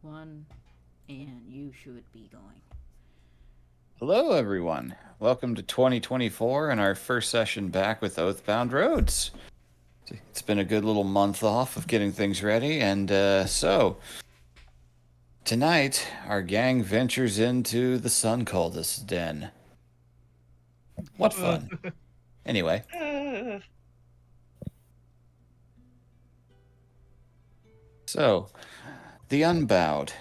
One, and you should be going. Hello, everyone. Welcome to 2024 and our first session back with Oathbound Roads. It's been a good little month off of getting things ready, and so tonight our gang ventures into the Sun Cultist's den. What fun! Anyway, so the Unbowed,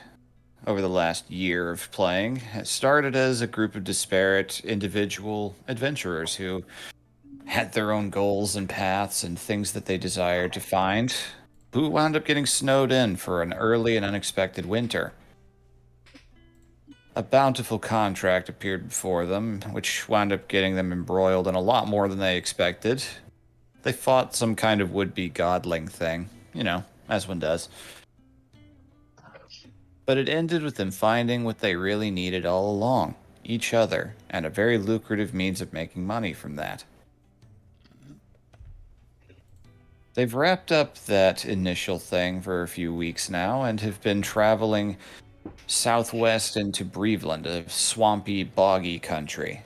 over the last year of playing, has started as a group of disparate individual adventurers who had their own goals and paths and things that they desired to find, who wound up getting snowed in for an early and unexpected winter. A bountiful contract appeared before them, which wound up getting them embroiled in a lot more than they expected. They fought some kind of would-be godling thing, as one does. But it ended with them finding what they really needed all along, each other, and a very lucrative means of making money from that. They've wrapped up that initial thing for a few weeks now and have been traveling southwest into Breveland, a swampy, boggy country.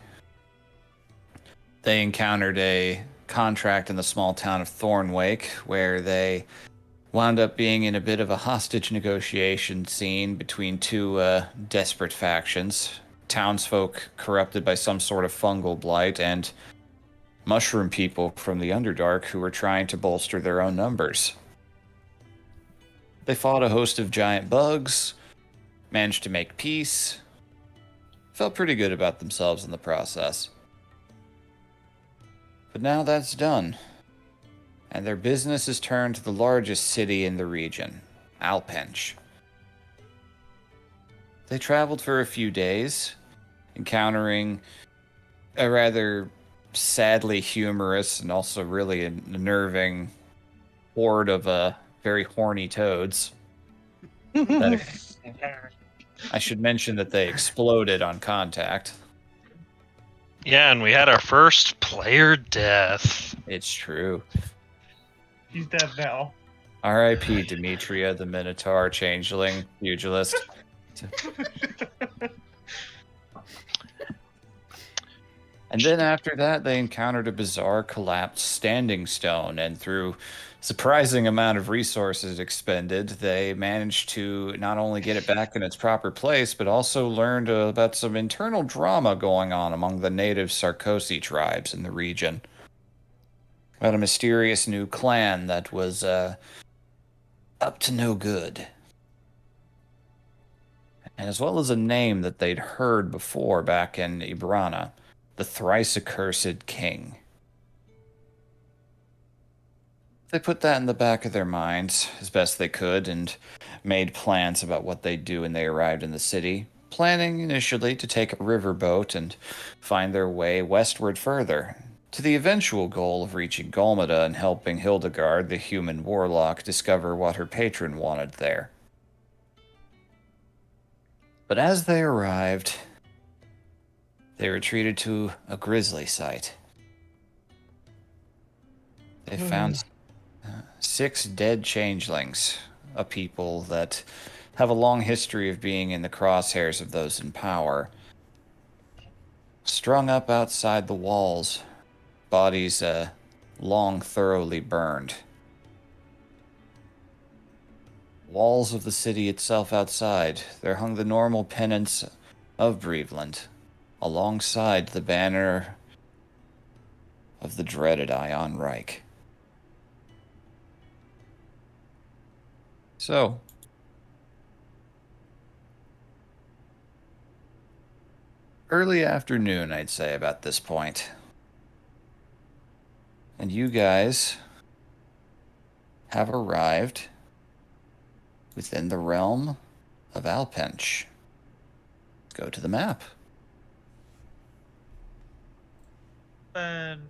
They encountered a contract in the small town of Thornwake where they wound up being in a bit of a hostage negotiation scene between two desperate factions. Townsfolk corrupted by some sort of fungal blight and mushroom people from the Underdark who were trying to bolster their own numbers. They fought a host of giant bugs, managed to make peace, felt pretty good about themselves in the process. But now that's done, and their business is turned to the largest city in the region, Alpench. They traveled for a few days, encountering a rather sadly humorous and also really unnerving horde of very horny toads. I should mention that they exploded on contact. Yeah, and we had our first player death. It's true. He's dead now. R.I.P. Demetria, the Minotaur, Changeling, Pugilist. And then after that, they encountered a bizarre collapsed standing stone, and through surprising amount of resources expended, they managed to not only get it back in its proper place, but also learned about some internal drama going on among the native Sarkozy tribes in the region. About a mysterious new clan that was up to no good. And as well as a name that they'd heard before back in Ibrana. The thrice accursed king. They put that in the back of their minds as best they could and made plans about what they'd do when they arrived in the city, planning initially to take a riverboat and find their way westward further, to the eventual goal of reaching Golmada and helping Hildegard, the human warlock, discover what her patron wanted there. But as they arrived, they retreated to a grisly sight. They found 6 dead changelings, a people that have a long history of being in the crosshairs of those in power. Strung up outside the walls, bodies long thoroughly burned. Walls of the city itself outside, there hung the normal pennants of Breveland, alongside the banner of the dreaded Ion Reich. So, early afternoon, I'd say, about this point. And you guys have arrived within the realm of Alpench. Let's go to the map. And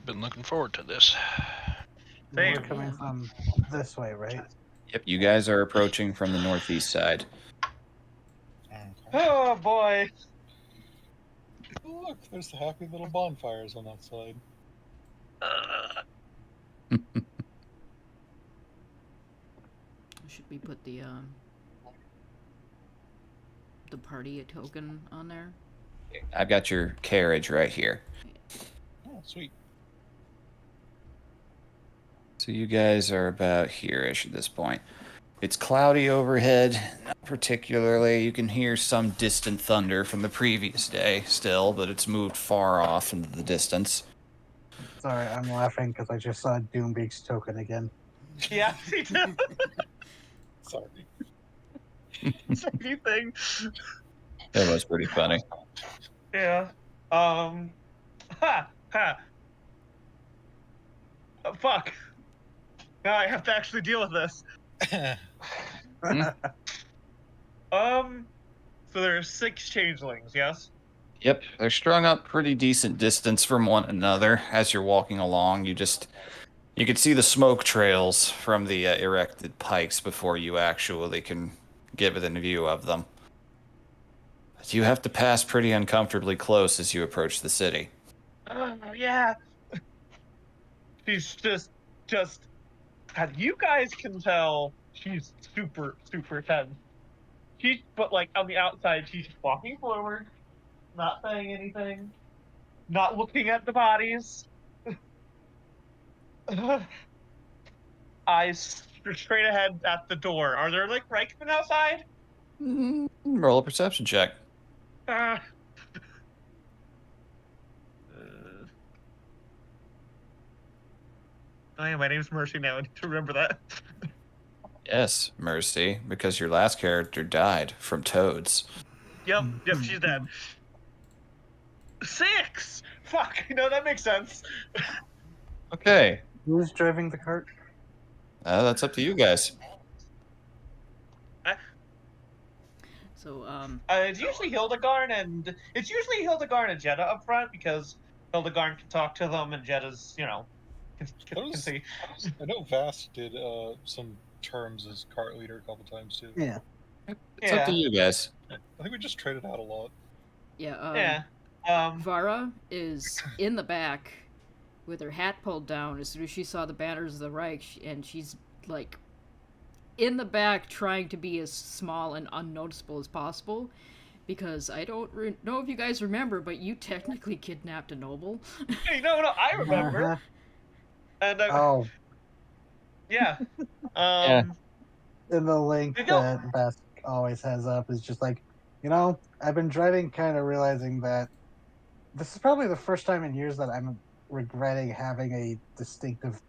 Been looking forward to this. Same. We're coming from this way, right? Yep, you guys are approaching from the northeast side. oh boy, Oh, look, there's the happy little bonfires on that side. Should we put the party token on there? I've got your carriage right here. Oh, sweet. So you guys are about here-ish at this point. It's cloudy overhead, not particularly. You can hear some distant thunder from the previous day still, but it's moved far off into the distance. Sorry, I'm laughing because I just saw Doombeak's token again. Yeah, me too. Sorry. Same thing. That was pretty funny. Yeah. Ha ha. Fuck. Now I have to actually deal with this. So there's 6 changelings, yes? Yep, they're strung up pretty decent distance from one another. As you're walking along, you can see the smoke trails from the erected pikes before you actually can get within view of them. But you have to pass pretty uncomfortably close as you approach the city. Oh, yeah. She's just, and you guys can tell she's super, super tense. But like on the outside, she's walking forward, not saying anything, not looking at the bodies. Eyes straight ahead at the door. Are there like Reichman outside? Roll a perception check. Uh, oh yeah, my name's Mercy now. I need to remember that. Yes, Mercy, because your last character died from toads. Yep, she's dead. 6! Fuck, no, that makes sense. Okay, Who's driving the cart? that's up to you guys. So, It's usually Hildegard and Jeddah up front because Hildegard can talk to them and Jeddah's, can see. I know Vask did some terms as cart leader a couple times too. Yeah. It's up to you guys. I think we just traded out a lot. yeah, Yeah. Vara is in the back with her hat pulled down as soon as she saw the banners of the Reich, and she's, like, in the back trying to be as small and unnoticeable as possible, because I don't know if you guys remember, but you technically kidnapped a noble. Hey, no, I remember. Uh-huh. And Oh, yeah. Yeah. and the link You know- that Best always has up is just like, I've been dreading kind of realizing that this is probably the first time in years that I'm regretting having a distinctive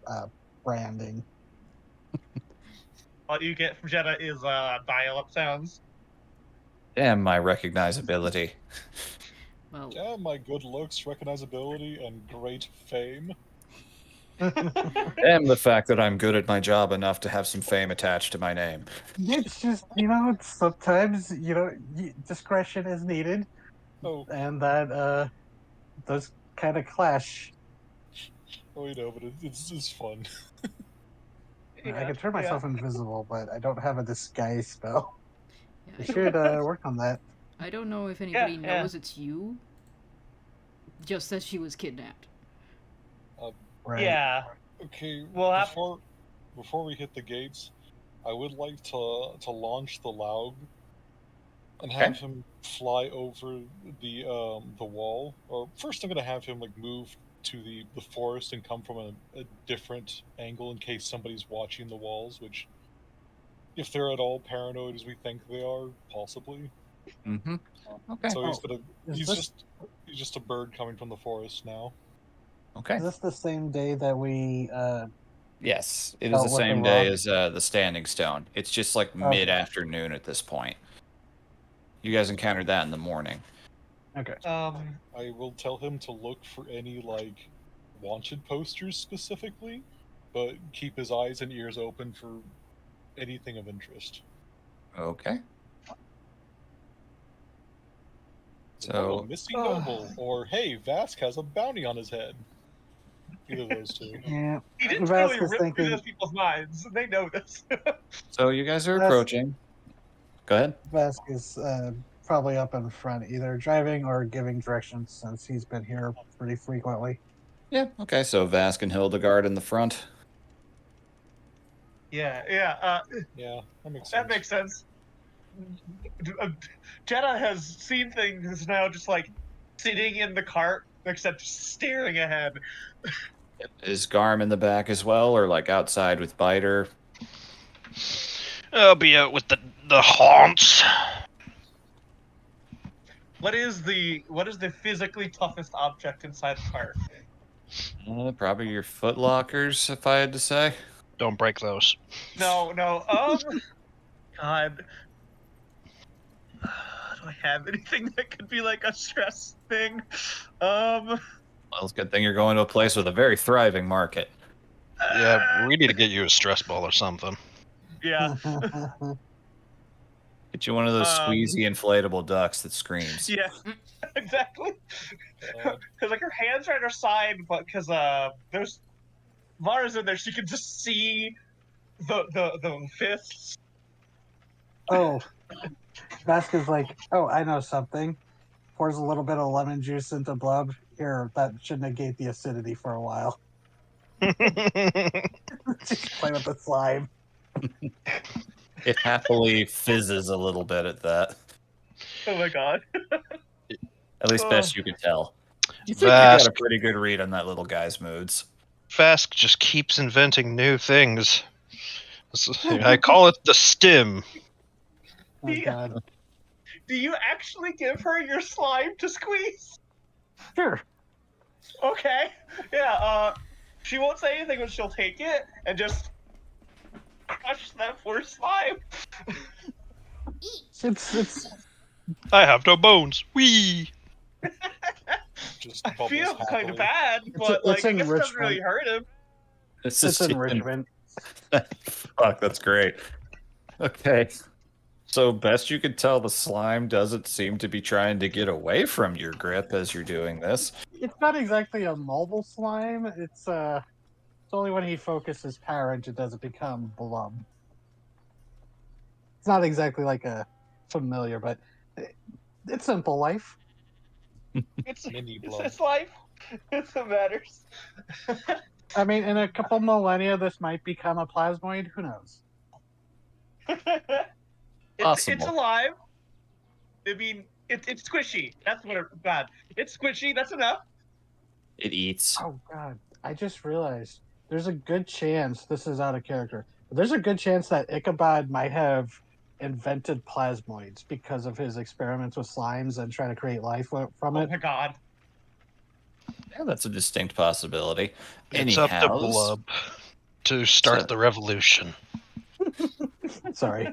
branding. All you get from Jeddah is dial-up sounds. Damn my recognizability. Well, Yeah, my good looks, recognizability, and great fame. Damn the fact that I'm good at my job enough to have some fame attached to my name. It's just, sometimes, discretion is needed, Oh, and that does kind of clash. but it's fun. I can turn myself invisible, but I don't have a disguise spell. yeah, I should work on that. I don't know if anybody Yeah. knows it's you. Just that she was kidnapped. Right. Yeah. Okay, We'll have- before we hit the gates, I would like to launch the Laug and Okay. have him fly over the wall. Or first, I'm gonna have him move to the forest and come from a different angle in case somebody's watching the walls. Which, if they're at all paranoid as we think they are, possibly. Mm-hmm. Okay. So Is he's this- just a bird coming from the forest now. Okay. Is this the same day that we Yes, it is Dealt the with the same day rock? as the Standing Stone. It's just like mid-afternoon at this point. You guys encountered that in the morning. Okay. I will tell him to look for any wanted posters specifically, but keep his eyes and ears open for anything of interest. Okay. So, So- a missing noble, or hey, Vask has a bounty on his head. Either of those two. Yeah. He didn't Vask really is rip thinking- through those people's minds. They know this. So you guys are That's- approaching. Go ahead. Vask is probably up in front, either driving or giving directions since he's been here pretty frequently. Yeah. Okay. So Vask and Hildegard in the front. Yeah. Yeah, that makes sense. That makes sense. Jenna has seen things now, just like sitting in the cart, except staring ahead. Is Garm in the back as well, or like outside with Biter? I'll be out with the haunts. What is the physically toughest object inside the cart? Probably your footlockers, if I had to say. Don't break those. No. God. Do I have anything that could be like a stress thing? Well, it's a good thing you're going to a place with a very thriving market. Yeah, we need to get you a stress ball or something. Yeah. Get you one of those squeezy inflatable ducks that screams. Yeah. Exactly. Because like her hands are at her side, but because there's Mara's in there, she can just see the fists. Oh, Vasquez like, oh, I know something. Pours a little bit of lemon juice into blood. Here, that should negate the acidity for a while. Just play with the slime. It happily fizzes a little bit at that. Oh my god. At least best you can tell. You think you Vask. got a pretty good read on that little guy's moods. Vask just keeps inventing new things. I call it the stim. Oh god. Do you actually give her your slime to squeeze? Sure. Okay. Yeah, she won't say anything, but she'll take it and just crush that poor slime. It's I have no bones. Wee. Just I bubbles feel kind happily. of bad, It's but like I guess it doesn't enrichment. really hurt him. it's enrichment. Fuck, that's great. Okay. So best you could tell, the slime doesn't seem to be trying to get away from your grip as you're doing this. It's not exactly a mobile slime. It's only when he focuses power into it does it become blub. It's not exactly like a familiar, but it's simple life. It's Mini blood. it's life. It's what matters. I mean, in a couple millennia, this might become a plasmoid. Who knows? It's Possible. alive. I mean, it's squishy. That's what bad. It's squishy. That's enough. It eats. Oh god, I just realized there's a good chance this is out of character. But there's a good chance that Ichabod might have invented plasmoids because of his experiments with slimes and trying to create life from Oh it. my god. Yeah, that's a distinct possibility. It's up to Anyhows, Blub to start So- the revolution. Sorry.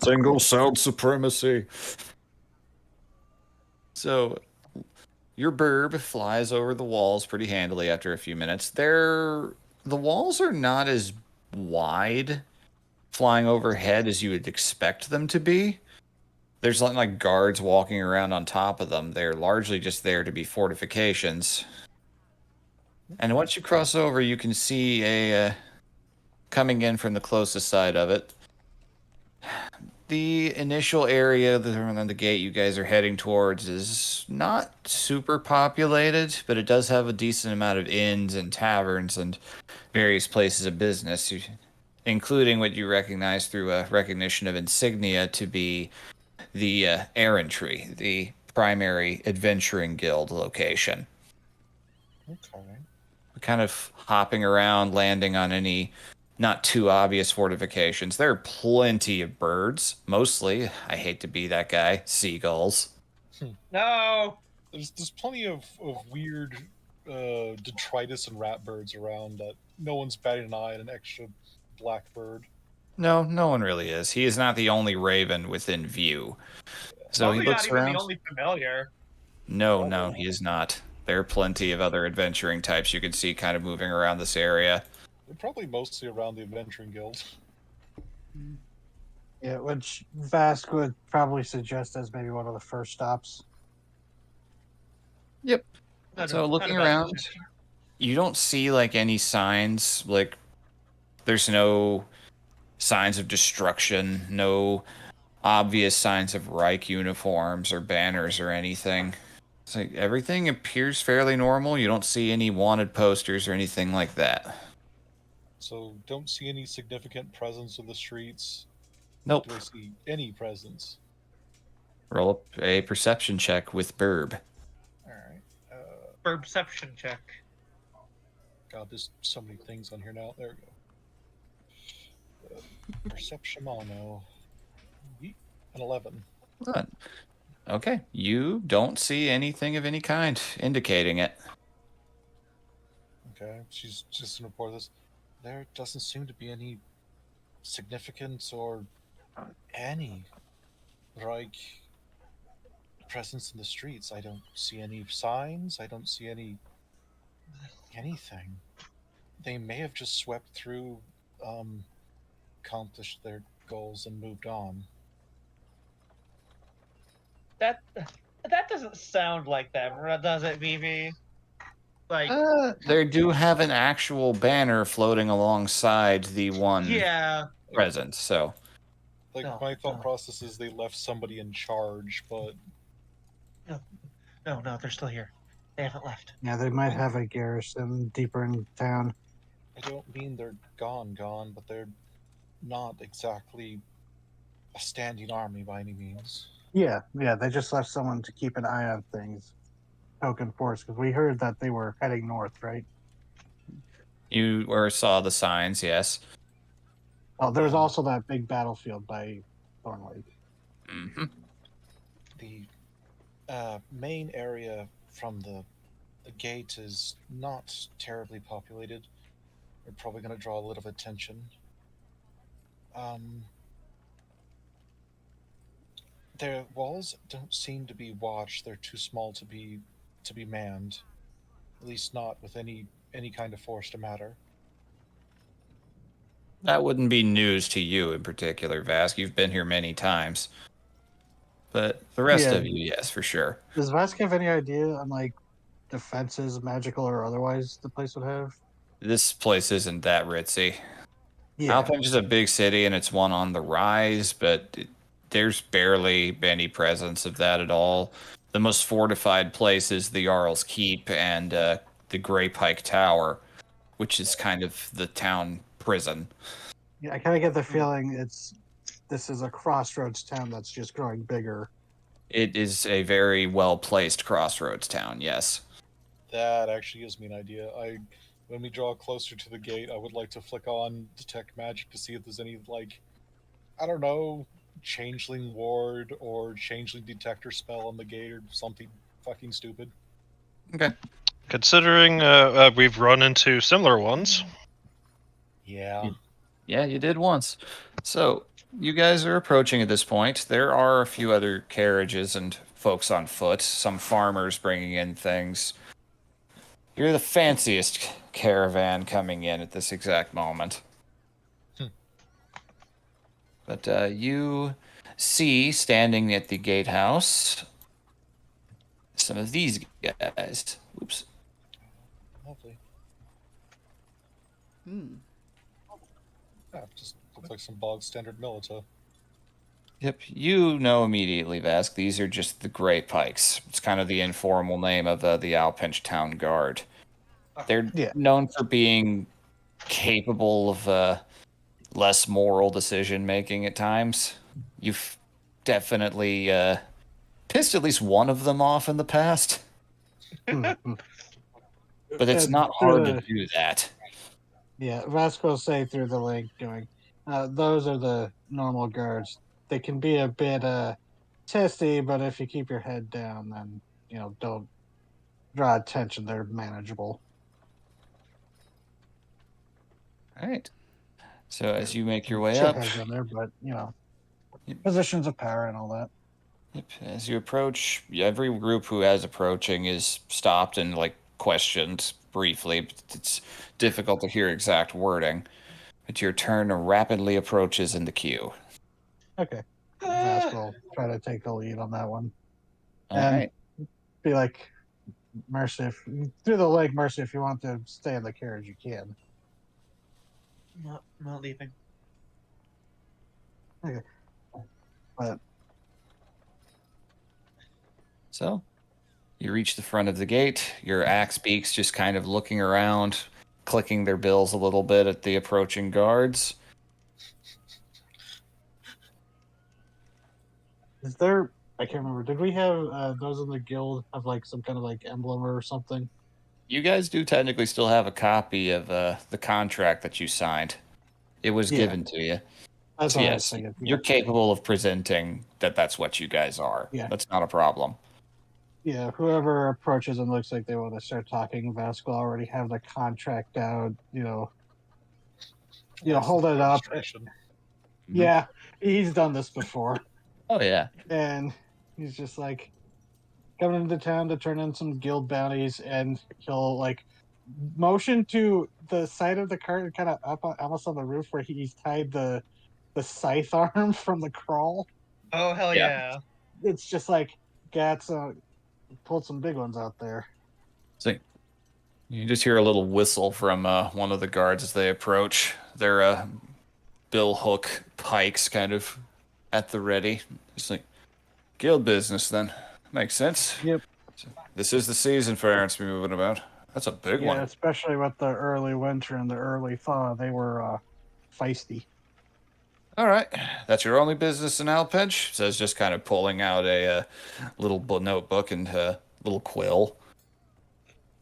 Single celled supremacy. So your burb flies over the walls pretty handily after a few minutes. The walls are not as wide flying overhead as you would expect them to be. There's like guards walking around on top of them. They're largely just there to be fortifications. And once you cross over, you can see coming in from the closest side of it. The initial area around the gate you guys are heading towards is not super populated, but it does have a decent amount of inns and taverns and various places of business, including what you recognize through a recognition of insignia to be the errantry, the primary adventuring guild location. Okay. Kind of hopping around, landing on any not too obvious fortifications. There are plenty of birds, mostly, I hate to be that guy, seagulls. No. There's plenty of weird detritus and rat birds around that no one's batting an eye at an extra black bird. No one really is. He is not the only raven within view. So Probably he looks not even around. the only familiar. No, he is not. There are plenty of other adventuring types you can see kind of moving around this area. They're probably mostly around the adventuring guild. Yeah, which Vask would probably suggest as maybe one of the first stops. Yep. Not So a- looking not a bad around, suggestion. you don't see like any signs, like there's no signs of destruction, no obvious signs of Reich uniforms or banners or anything. It's like everything appears fairly normal. You don't see any wanted posters or anything like that. So don't see any significant presence in the streets. Nope. Do I see any presence? Roll up a perception check with Burb. All right. Perception check. God, there's so many things on here now. There we go. Perception mono. Yeet. An 11. Good. Okay, you don't see anything of any kind indicating it. Okay, she's just gonna report this. There doesn't seem to be any significance or any like presence in the streets. I don't see any signs. I don't see anything. They may have just swept through, accomplished their goals and moved on. That doesn't sound like them, does it, BB? Like, They do have an actual banner floating alongside the one yeah. present, so Like No, my thought no. process is they left somebody in charge, but No, they're still here. They haven't left. Yeah, they might have a garrison deeper in town. I don't mean they're gone, but they're not exactly a standing army by any means. Yeah, they just left someone to keep an eye on things. Token force, because we heard that they were heading north, right? you or saw the signs, yes. Oh, there was also that big battlefield by Thorn Lake. Mm-hmm. The main area from the gate is not terribly populated. We're probably going to draw a little attention. Their walls don't seem to be watched. They're too small to be manned. At least not with any kind of force to matter. That wouldn't be news to you in particular, Vask. You've been here many times. But the rest Yeah. of you, yes, for sure. Does Vask have any idea on like defenses, magical or otherwise, the place would have? This place isn't that ritzy. Yeah, Alpenge is a big city and it's one on the rise, but there's barely any presence of that at all. The most fortified place is the Jarl's Keep and the Grey Pike Tower, which is kind of the town prison. yeah. I kind of get the feeling this is a crossroads town that's just growing bigger. It is a very well-placed crossroads town, yes. That actually gives me an idea. When we draw closer to the gate, I would like to flick on detect magic to see if there's any, like, I don't know, changeling ward or changeling detector spell on the gate or something fucking stupid. Okay. Considering we've run into similar ones. Yeah. Yeah, you did once. So, you guys are approaching at this point. There are a few other carriages and folks on foot, some farmers bringing in things. You're the fanciest caravan coming in at this exact moment. But you see, standing at the gatehouse, some of these guys. Oops. Lovely. Hmm. Yeah, just looks like some bog standard milita. Yep, you know immediately, Vask. These are just the Grey Pikes. It's kind of the informal name of the Alpenge Town Guard. They're Yeah. known for being capable of less moral decision making at times. You've definitely pissed at least one of them off in the past, Mhm. but it's not hard to do that. Yeah, Vask will say through the link, going, those are the normal guards. They can be a bit testy, but if you keep your head down, then don't draw attention. They're manageable. All right. So as you make your way Shit up, heads on there, but Yep. positions of power and all that. as you approach, every group who has approaching is stopped and questioned briefly. But it's difficult to hear exact wording. But your turn rapidly approaches in the queue. Okay, Vask will try to take the lead on that one. All And right. be like, Mercy, through the lake, Mercy, if you want to stay in the carriage, you can. I'm not leaving. But So, you reach the front of the gate. Your axe beaks just kind of looking around, clicking their bills a little bit at the approaching guards. Is there? I can't remember. Did we have those in the guild have like some kind of like emblem or something? You guys do technically still have a copy of the contract that you signed. It was Yeah. given to you. That's So what I was yes, thinking. you're capable of presenting that that's what you guys are. Yeah. That's not a problem. Yeah, whoever approaches and looks like they want to start talking, Vasco already have the contract out. Hold it up. Registration. Yeah, he's done this before, Oh yeah. and he's just like coming into town to turn in some guild bounties, and he'll like motion to the side of the cart, kind of up almost on the roof where he's tied the scythe arm from the crawl. Oh hell Yeah. yeah! It's just like Gats pulled some big ones out there. So you just hear a little whistle from one of the guards as they approach. Their bill hook pikes kind of at the ready. It's like guild business then. Makes sense. Yep. So this is the season for errands to be moving about. That's a big Yeah, one. especially with the early winter and the early thaw, they were feisty. All right, that's your only business in Alpedge? Says just kind of pulling out a little notebook and a little quill.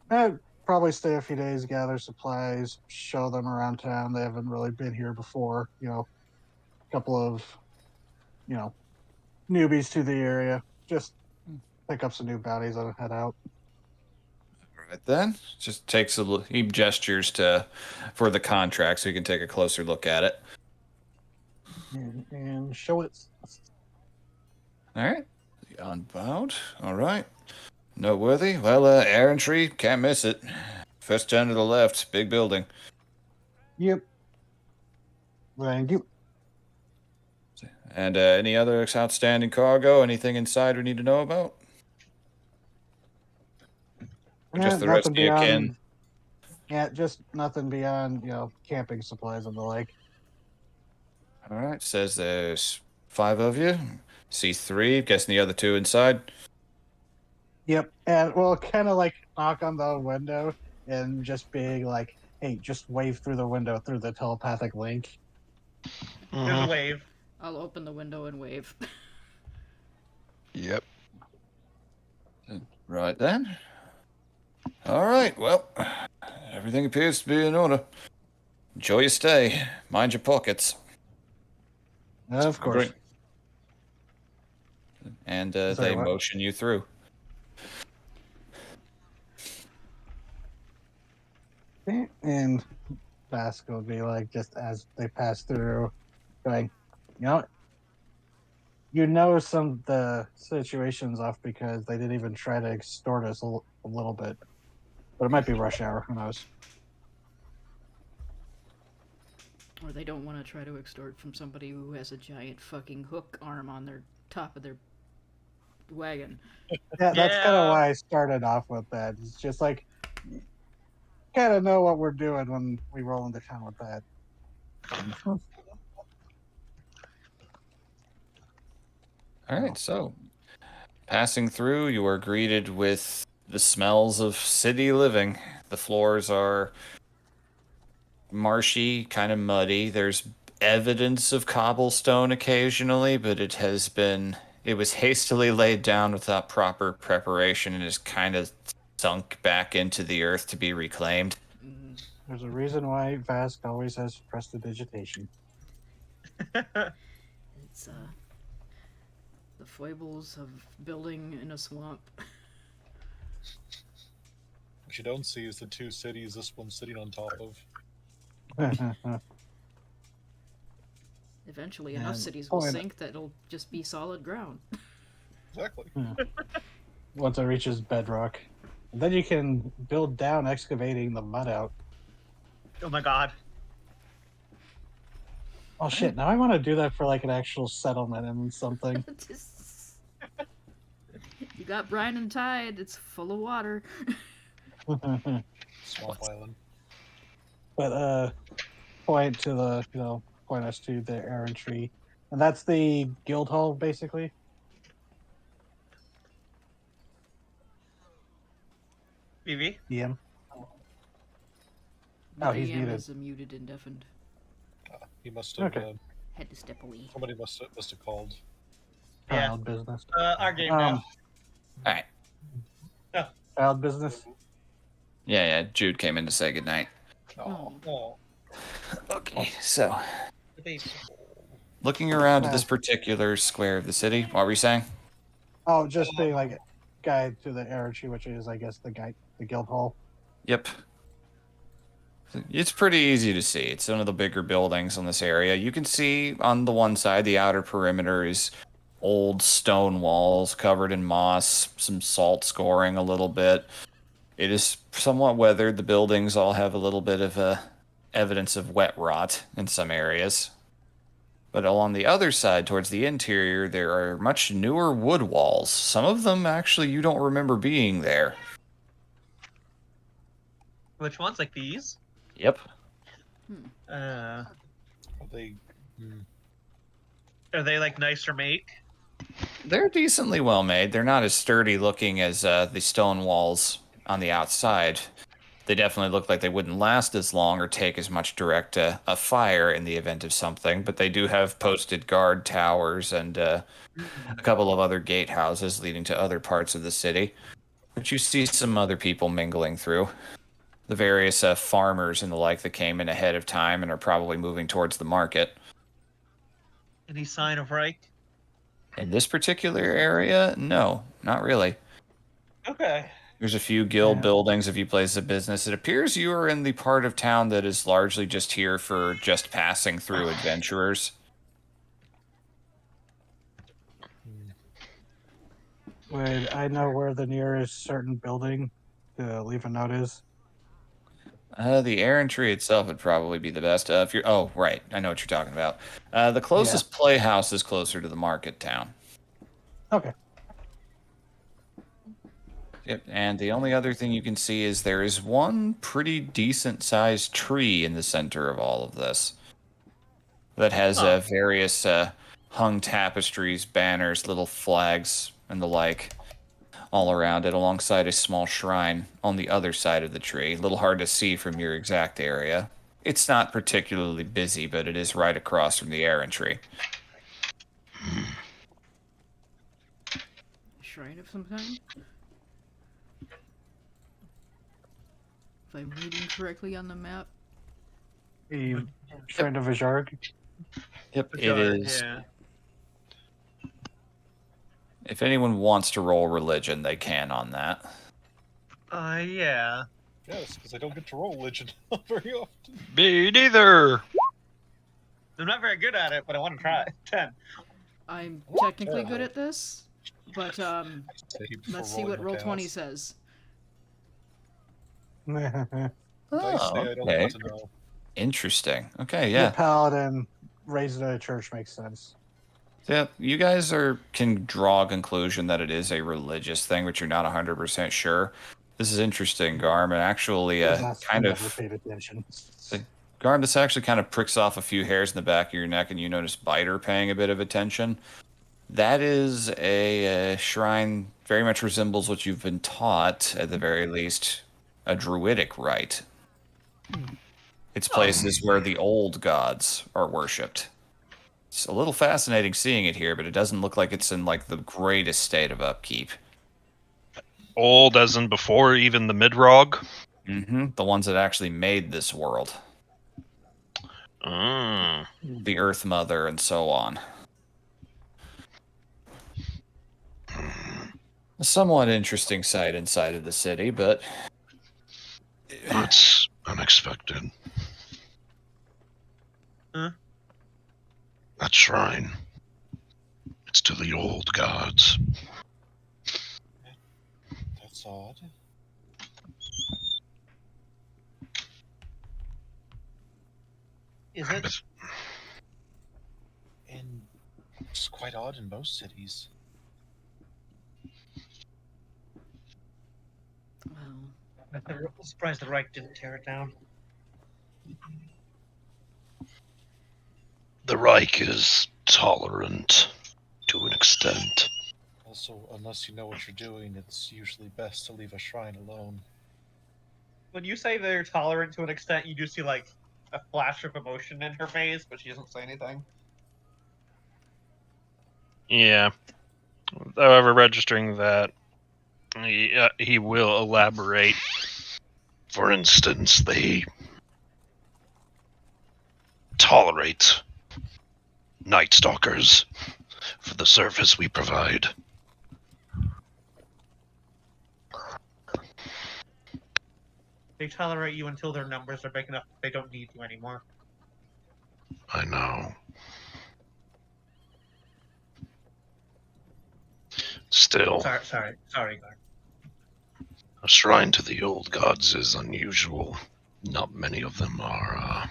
I'd probably stay a few days, gather supplies, show them around town. They haven't really been here before. A couple of, newbies to the area. Just pick up some new bounties and head out. All right then, just takes he gestures for the contract so you can take a closer look at it. And show it. All right, the Unbound. All right, noteworthy. Well, errantry, can't miss it. First turn to the left, big building. Yep. Thank you. And any other outstanding cargo? Anything inside we need to know about? Or just the rest of your kin? Yeah, just nothing beyond, camping supplies and the like. All right, says there's 5 of you. See 3, guessing the other 2 inside. Yep. And we'll kind of like knock on the window and just being like, hey, just wave through the window through the telepathic link. There's a wave. I'll open the window and wave. Yep. Right then. All right, well, everything appears to be in order. Enjoy your stay. Mind your pockets. Of course. Great. And they motion you through. And Vasco will be like, just as they pass through, going, some of the situation's off because they didn't even try to extort us a little bit. But it might be rush hour, who knows? Or they don't want to try to extort from somebody who has a giant fucking hook arm on their top of their wagon. Yeah, that's kind of why I started off with that. It's just like, kind of know what we're doing when we roll into town with that. All right, so passing through, you are greeted with the smells of city living. The floors are marshy, kind of muddy. There's evidence of cobblestone occasionally, but it was hastily laid down without proper preparation and is kind of sunk back into the earth to be reclaimed. There's a reason why Vask always has prestidigitation. It's the foibles of building in a swamp. What you don't see is the 2 cities this one's sitting on top of. Eventually, enough And cities will sink that it'll just be solid ground. Exactly. Once it reaches bedrock. And then you can build down, excavating the mud out. Oh my god. Oh shit, now I want to do that for like an actual settlement and something. You got brine and tide, it's full of water. Swamp Island. But point to the, point us to the errantry. And that's the guild hall, basically. BB? DM. The Oh, he's DM muted. is muted and deafened. He must have. Okay. Had to step away. Somebody must have called. Yeah. Child business. Our game now. All right. Child business. Yeah, Jude came in to say goodnight. Oh. Oh, Okay, so the baby. looking around at this particular square of the city, what were you saying? Oh, just being like a guide to the Arachi, which is, I guess, the guild hall. Yep. It's pretty easy to see. It's one of the bigger buildings in this area. You can see on the one side, the outer perimeter is old stone walls covered in moss, some salt scoring a little bit. It is somewhat weathered. The buildings all have a little bit of evidence of wet rot in some areas. But along the other side, towards the interior, there are much newer wood walls. Some of them, actually, you don't remember being there. Which ones? Like these? Yep. Are they? Are they like nicer make? They're decently well made. They're not as sturdy looking as the stone walls on the outside. They definitely look like they wouldn't last as long or take as much direct a fire in the event of something, but they do have posted guard towers and a couple of other gatehouses leading to other parts of the city, which you see some other people mingling through. The various farmers and the like that came in ahead of time and are probably moving towards the market. Any sign of Reich? In this particular area, no, not really. Okay. There's a few guild Yeah. buildings, a few places of business. It appears you are in the part of town that is largely just here for just passing through adventurers. Would I know where the nearest certain building to leave a note is? The errantry itself would probably be the best. If you're, oh, right, I know what you're talking about. The closest playhouse is closer to the market town. Okay. Yep, and the only other thing you can see is there is one pretty decent-sized tree in the center of all of this that has various hung tapestries, banners, little flags, and the like all around it, alongside a small shrine on the other side of the tree. A little hard to see from your exact area. It's not particularly busy, but it is right across from the errantry. Shrine of some kind? If I'm reading correctly on the map. The Shrine of Ajarg. Yep, it is. Yeah. If anyone wants to roll religion, they can on that. Yeah. Yes, because I don't get to roll religion very often. Me neither. I'm not very good at it, but I want to try it. 10. I'm technically good at this, but Saved for let's see rolling what the Roll20 chaos. says. Dice say I don't okay. want to know. Interesting. Okay, Yeah. yeah. Paladin raised in a church makes sense. Yeah, you guys can draw a conclusion that it is a religious thing, but you're not 100% sure. This is interesting, Garm, and actually kind never of... paid attention. Garm, this actually kind of pricks off a few hairs in the back of your neck, and you notice Biter paying a bit of attention. That is a shrine, very much resembles what you've been taught, at the very least, a druidic rite. It's places where the old gods are worshipped. It's a little fascinating seeing it here, but it doesn't look like it's in like the greatest state of upkeep. Old as in before even the Midrog? The ones that actually made this world. The Earth Mother and so on. A somewhat interesting sight inside of the city, but... That's unexpected. Huh? That shrine. It's to the old gods. That's odd. Is it? And it's quite odd in most cities. Well, I'm surprised the Reich didn't tear it down. The Reich is tolerant to an extent. Also, unless you know what you're doing, it's usually best to leave a shrine alone. when you say they're tolerant to an extent, you do see like a flash of emotion in her face, but she doesn't say anything. Yeah. However, registering that, he will elaborate. For instance, they tolerate Night Stalkers for the service we provide. They tolerate you until their numbers are big enough that they don't need you anymore. I know. Still, Sorry, Gar. a shrine to the old gods is unusual. Not many of them are,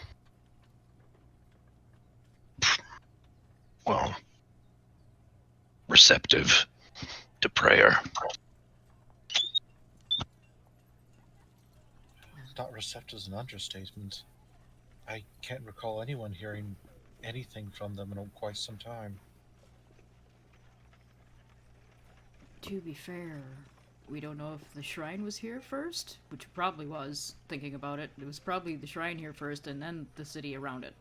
well, receptive to prayer. Not receptive is an understatement. I can't recall anyone hearing anything from them in quite some time. To be fair, we don't know if the shrine was here first, which it probably was, thinking about it. It was probably the shrine here first and then the city around it.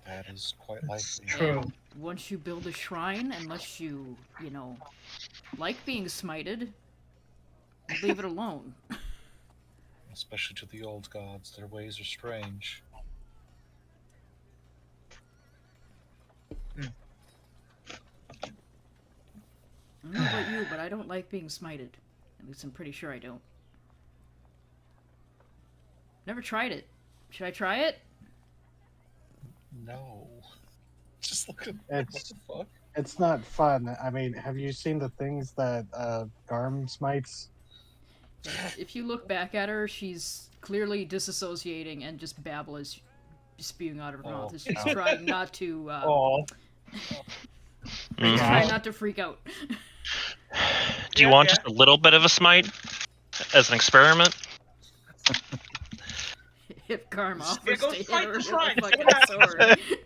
That is quite likely. True. And once you build a shrine, unless you like being smited, you leave it alone. Especially to the old gods, their ways are strange. I don't know about you, but I don't like being smited. At least I'm pretty sure I don't. Never tried it. Should I try it? No. Just look at It's- what the fuck? It's not fun. I mean, have you seen the things that Garm smites? If you look back at her, she's clearly disassociating and just babble is spewing out of her mouth. She's Oh. trying not to. Oh, Trying not to freak out. Do you want just a little bit of a smite as an experiment? If Karma Yeah, offers go to hit fight her the with shrine, a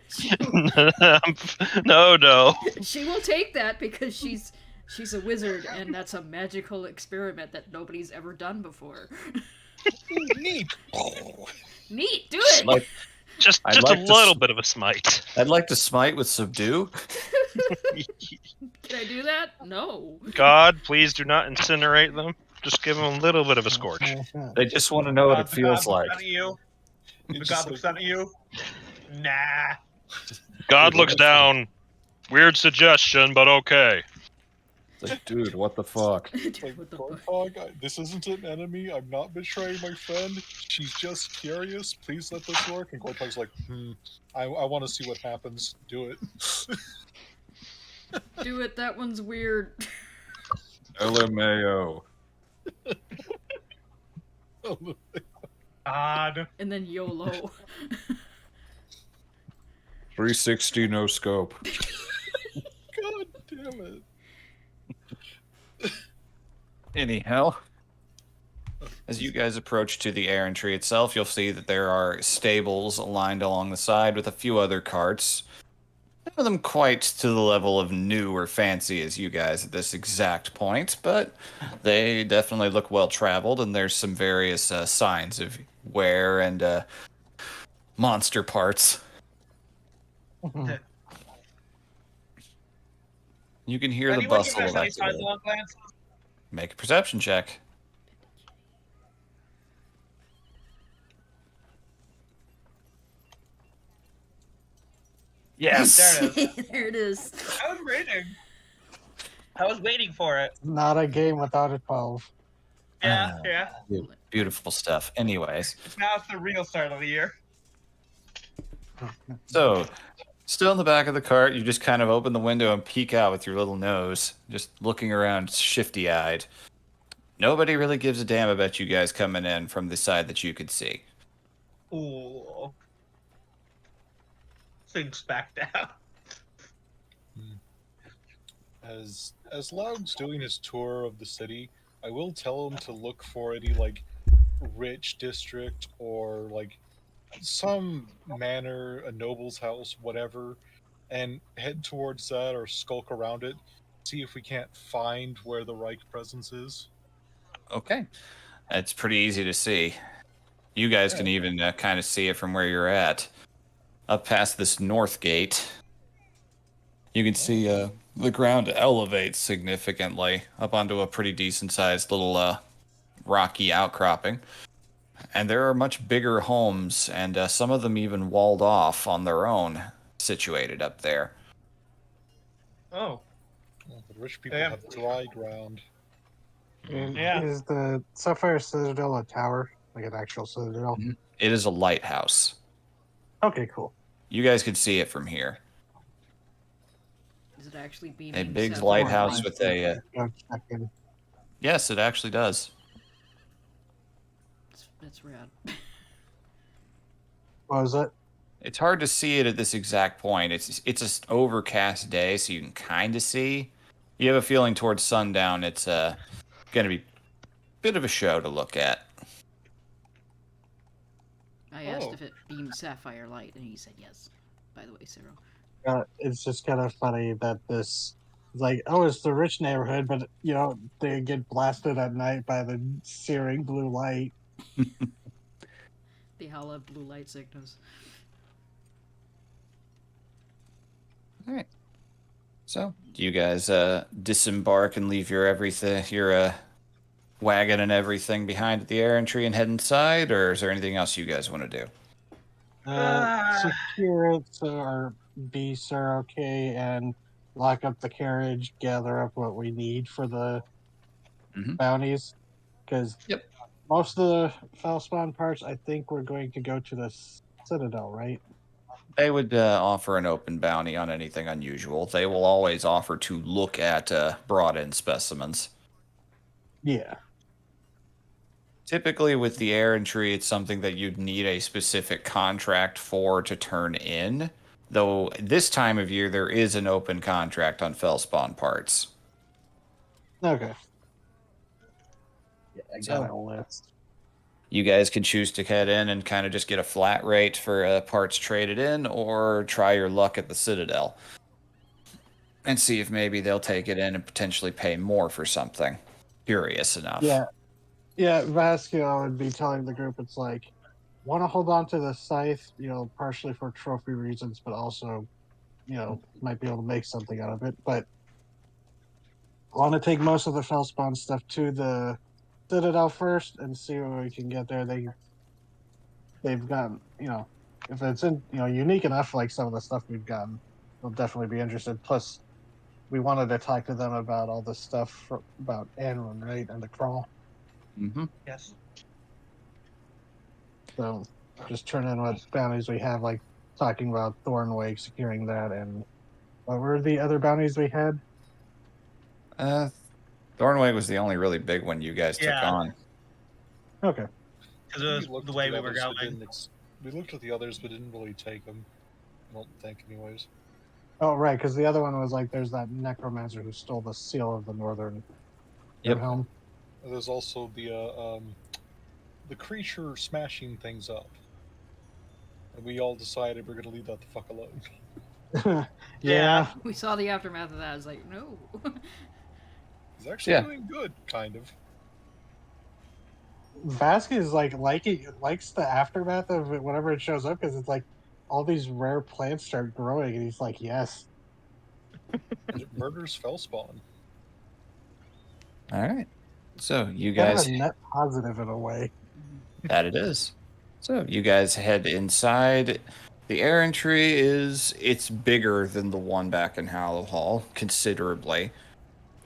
see what fucking sword, No. she will take that because she's a wizard and that's a magical experiment that nobody's ever done before. Neat. Neat, do it. Like, Just I'd a like to little bit of a smite. I'd like to smite with subdue. Can I do that? No. God, please do not incinerate them. Just give them a little bit of a scorch. They just want to know what it the feels god like. looks at you. The It's god just looks like- at you. Nah. God looks down. Weird suggestion, but okay. It's like, dude, what the fuck? Dude, Like, what the fuck? Gorthog, this isn't an enemy. I'm not betraying my friend. She's just curious. Please let this work. And Gorthog's like, I want to see what happens. Do it. Do it, that one's weird. LMAO. God. And then YOLO. 360 no scope. God damn it. Anyhow, as you guys approach to the errand tree itself, you'll see that there are stables lined along the side with a few other carts. None of them quite to the level of new or fancy as you guys at this exact point, but they definitely look well traveled, and there's some various signs of wear and monster parts. You can hear the Anyone bustle give us of any activity. sidelong glances? Make a perception check. Yes. There it is. There it is. I was waiting. I was waiting for it. Not a game without a 12. Yeah, Ah. yeah. Beautiful stuff. Anyways, Now it's the real start of the year. so still in the back of the cart, you just kind of open the window and peek out with your little nose, just looking around shifty-eyed. Nobody really gives a damn about you guys coming in from the side that you could see. Ooh. Things back down. As Loud's doing his tour of the city, I will tell him to look for any like rich district or like some manor, a noble's house, whatever, and head towards that or skulk around it. See if we can't find where the Reich presence is. Okay. It's pretty easy to see. You guys can even kind of see it from where you're at. Up past this north gate, you can see the ground elevates significantly up onto a pretty decent-sized little rocky outcropping. And there are much bigger homes, and some of them even walled off on their own, situated up there. Oh, Well, the rich people Yeah. have dry ground. And Yeah. is the Sapphire Citadel a tower? Like an actual citadel? It is a lighthouse. Okay, cool. You guys can see it from here. Is it actually A beaming? big sapphire? lighthouse with a... Go check in. Yes, it actually does. That's rad. What was it? It's hard to see it at this exact point. It's an overcast day, so you can kind of see. You have a feeling towards sundown, it's going to be a bit of a show to look at. I asked Oh. if it beamed sapphire light, and he said yes. By the way, Sarah. It's just kind of funny that this, like, oh, it's the rich neighborhood, but you know they get blasted at night by the searing blue light. They all have blue light sickness. All right. So, do you guys disembark and leave your everything, your wagon and everything behind at the air entry and head inside, or is there anything else you guys want to do? Secure it so our beasts are okay, and lock up the carriage. Gather up what we need for the Mhm. bounties, because Yep. most of the Fellspawn parts, I think, we're going to go to the Citadel, right? They would offer an open bounty on anything unusual. They will always offer to look at brought-in specimens. Yeah. Typically, with the air entry, it's something that you'd need a specific contract for to turn in. Though this time of year, there is an open contract on Fellspawn parts. Okay. Yeah, I got So- a list. You guys can choose to head in and kind of just get a flat rate for parts traded in, or try your luck at the Citadel and see if maybe they'll take it in and potentially pay more for something. Curious enough. Yeah, Vasquez would be telling the group it's like, want to hold on to the scythe, you know, partially for trophy reasons, but also, you know, might be able to make something out of it. But want to take most of the Fellspawn stuff to the Citadel first and see what we can get there. They've gotten, you know, if it's unique enough, like some of the stuff we've gotten, they'll definitely be interested. Plus, we wanted to talk to them about all this stuff about Anrun, right, and the crawl. Mm-hmm. Yes. So just turn in what bounties we have, like talking about Thornwake, securing that, and what were the other bounties we had? Thornway was the only really big one you guys took Yeah. on. Okay. Because it was the way we were going. We looked at the others, but didn't really take them. I don't think, anyways. Oh, right, because the other one was like there's that necromancer who stole the seal of the Northern Yep. Helm. There's also the creature smashing things up. And we all decided we're going to leave that the fuck alone. Yeah. We saw the aftermath of that. I was like, no. He's actually doing good, kind of. Vasquez is likes the aftermath of it whenever it shows up because it's like all these rare plants start growing, and he's like, yes. And it murders Fellspawn. All right. So you Kind guys, of a net positive in a way. that it is. So you guys head inside. The air entry it's bigger than the one back in Hallow Hall, considerably.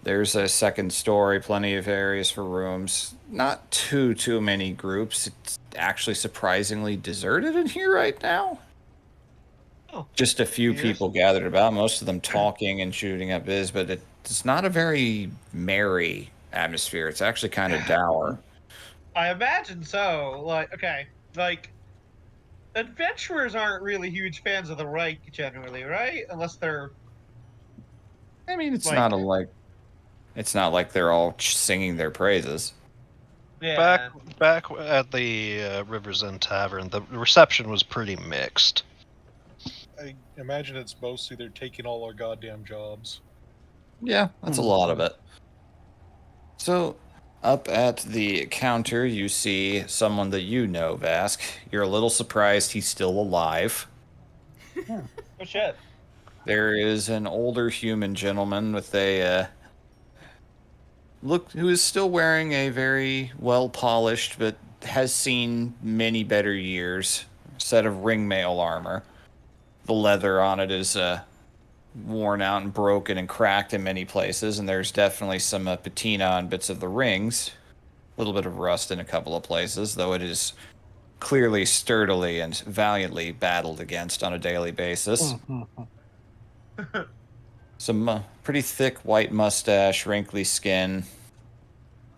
There's a second story, plenty of areas for rooms. Not too many groups. It's actually surprisingly deserted in here right now. Oh. Just a few Yes. people gathered about, most of them talking and shooting up biz, but it's not a very merry atmosphere. It's actually kind of dour. I imagine so. Like adventurers aren't really huge fans of the Reich generally, right? Unless they're I mean, it's Like- not like they're all singing their praises. yeah. Back at the River's End Tavern, the reception was pretty mixed. I imagine it's mostly they're taking all our goddamn jobs. Yeah, that's a lot of it. So, Up at the counter, you see someone that you know, Vask. You're a little surprised he's still alive. Oh shit. There is an older human gentleman with a look who is still wearing a very well polished but has seen many better years set of ringmail armor. The leather on it is worn out and broken and cracked in many places, and there's definitely some patina on bits of the rings. A little bit of rust in a couple of places, though it is clearly sturdily and valiantly battled against on a daily basis. Some pretty thick white mustache, wrinkly skin.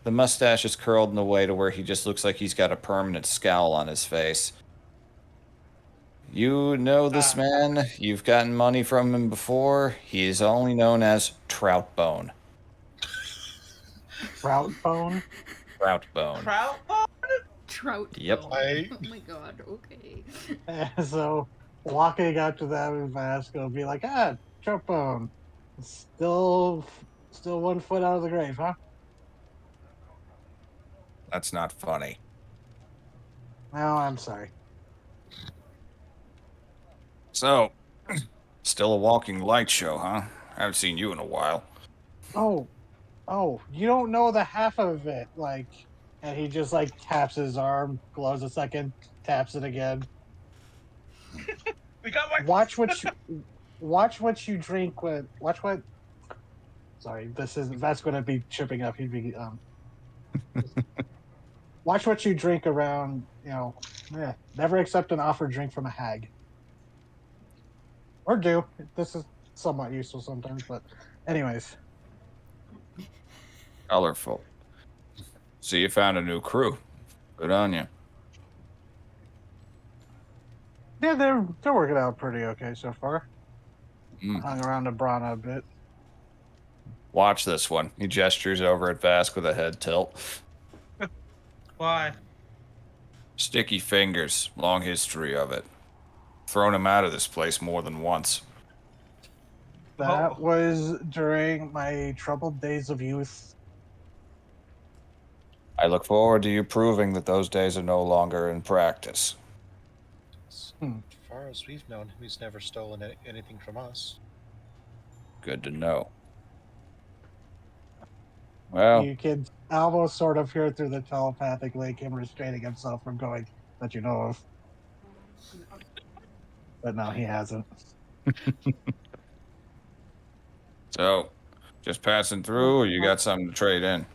The mustache is curled in a way to where he just looks like he's got a permanent scowl on his face. You know this man. You've gotten money from him before. He is only known as Troutbone. Troutbone? Troutbone. Trout? Trout. Yep. bone. I- Oh my god. Okay. So walking up to them and Vasco be like, Troutbone. Still 1 foot out of the grave, huh? That's not funny. No, I'm sorry. So, still a walking light show, huh? Haven't seen you in a while. Oh, you don't know the half of it, like, and he just like taps his arm, glows a second, taps it again. We got my. Watch what you drink with. Watch what. Sorry, that's going to be tripping up. He'd be Watch what you drink around. Never accept an offered drink from a hag. Or do. This is somewhat useful sometimes, but anyways. Colorful. So you found a new crew. Good on you. Yeah, they're working out pretty okay so far. Mm. Hung around to Brana a bit. Watch this one. He gestures over at Vask with a head tilt. Why? Sticky fingers. Long history of it. Thrown him out of this place more than once. That was during my troubled days of youth. I look forward to you proving that those days are no longer in practice. As Hmm. far as we've known him, he's never stolen anything from us. Good to know. Well, You can almost sort of hear through the telepathic link him restraining himself from going that you know of. But no, he hasn't. so just passing through, or you got something to trade in?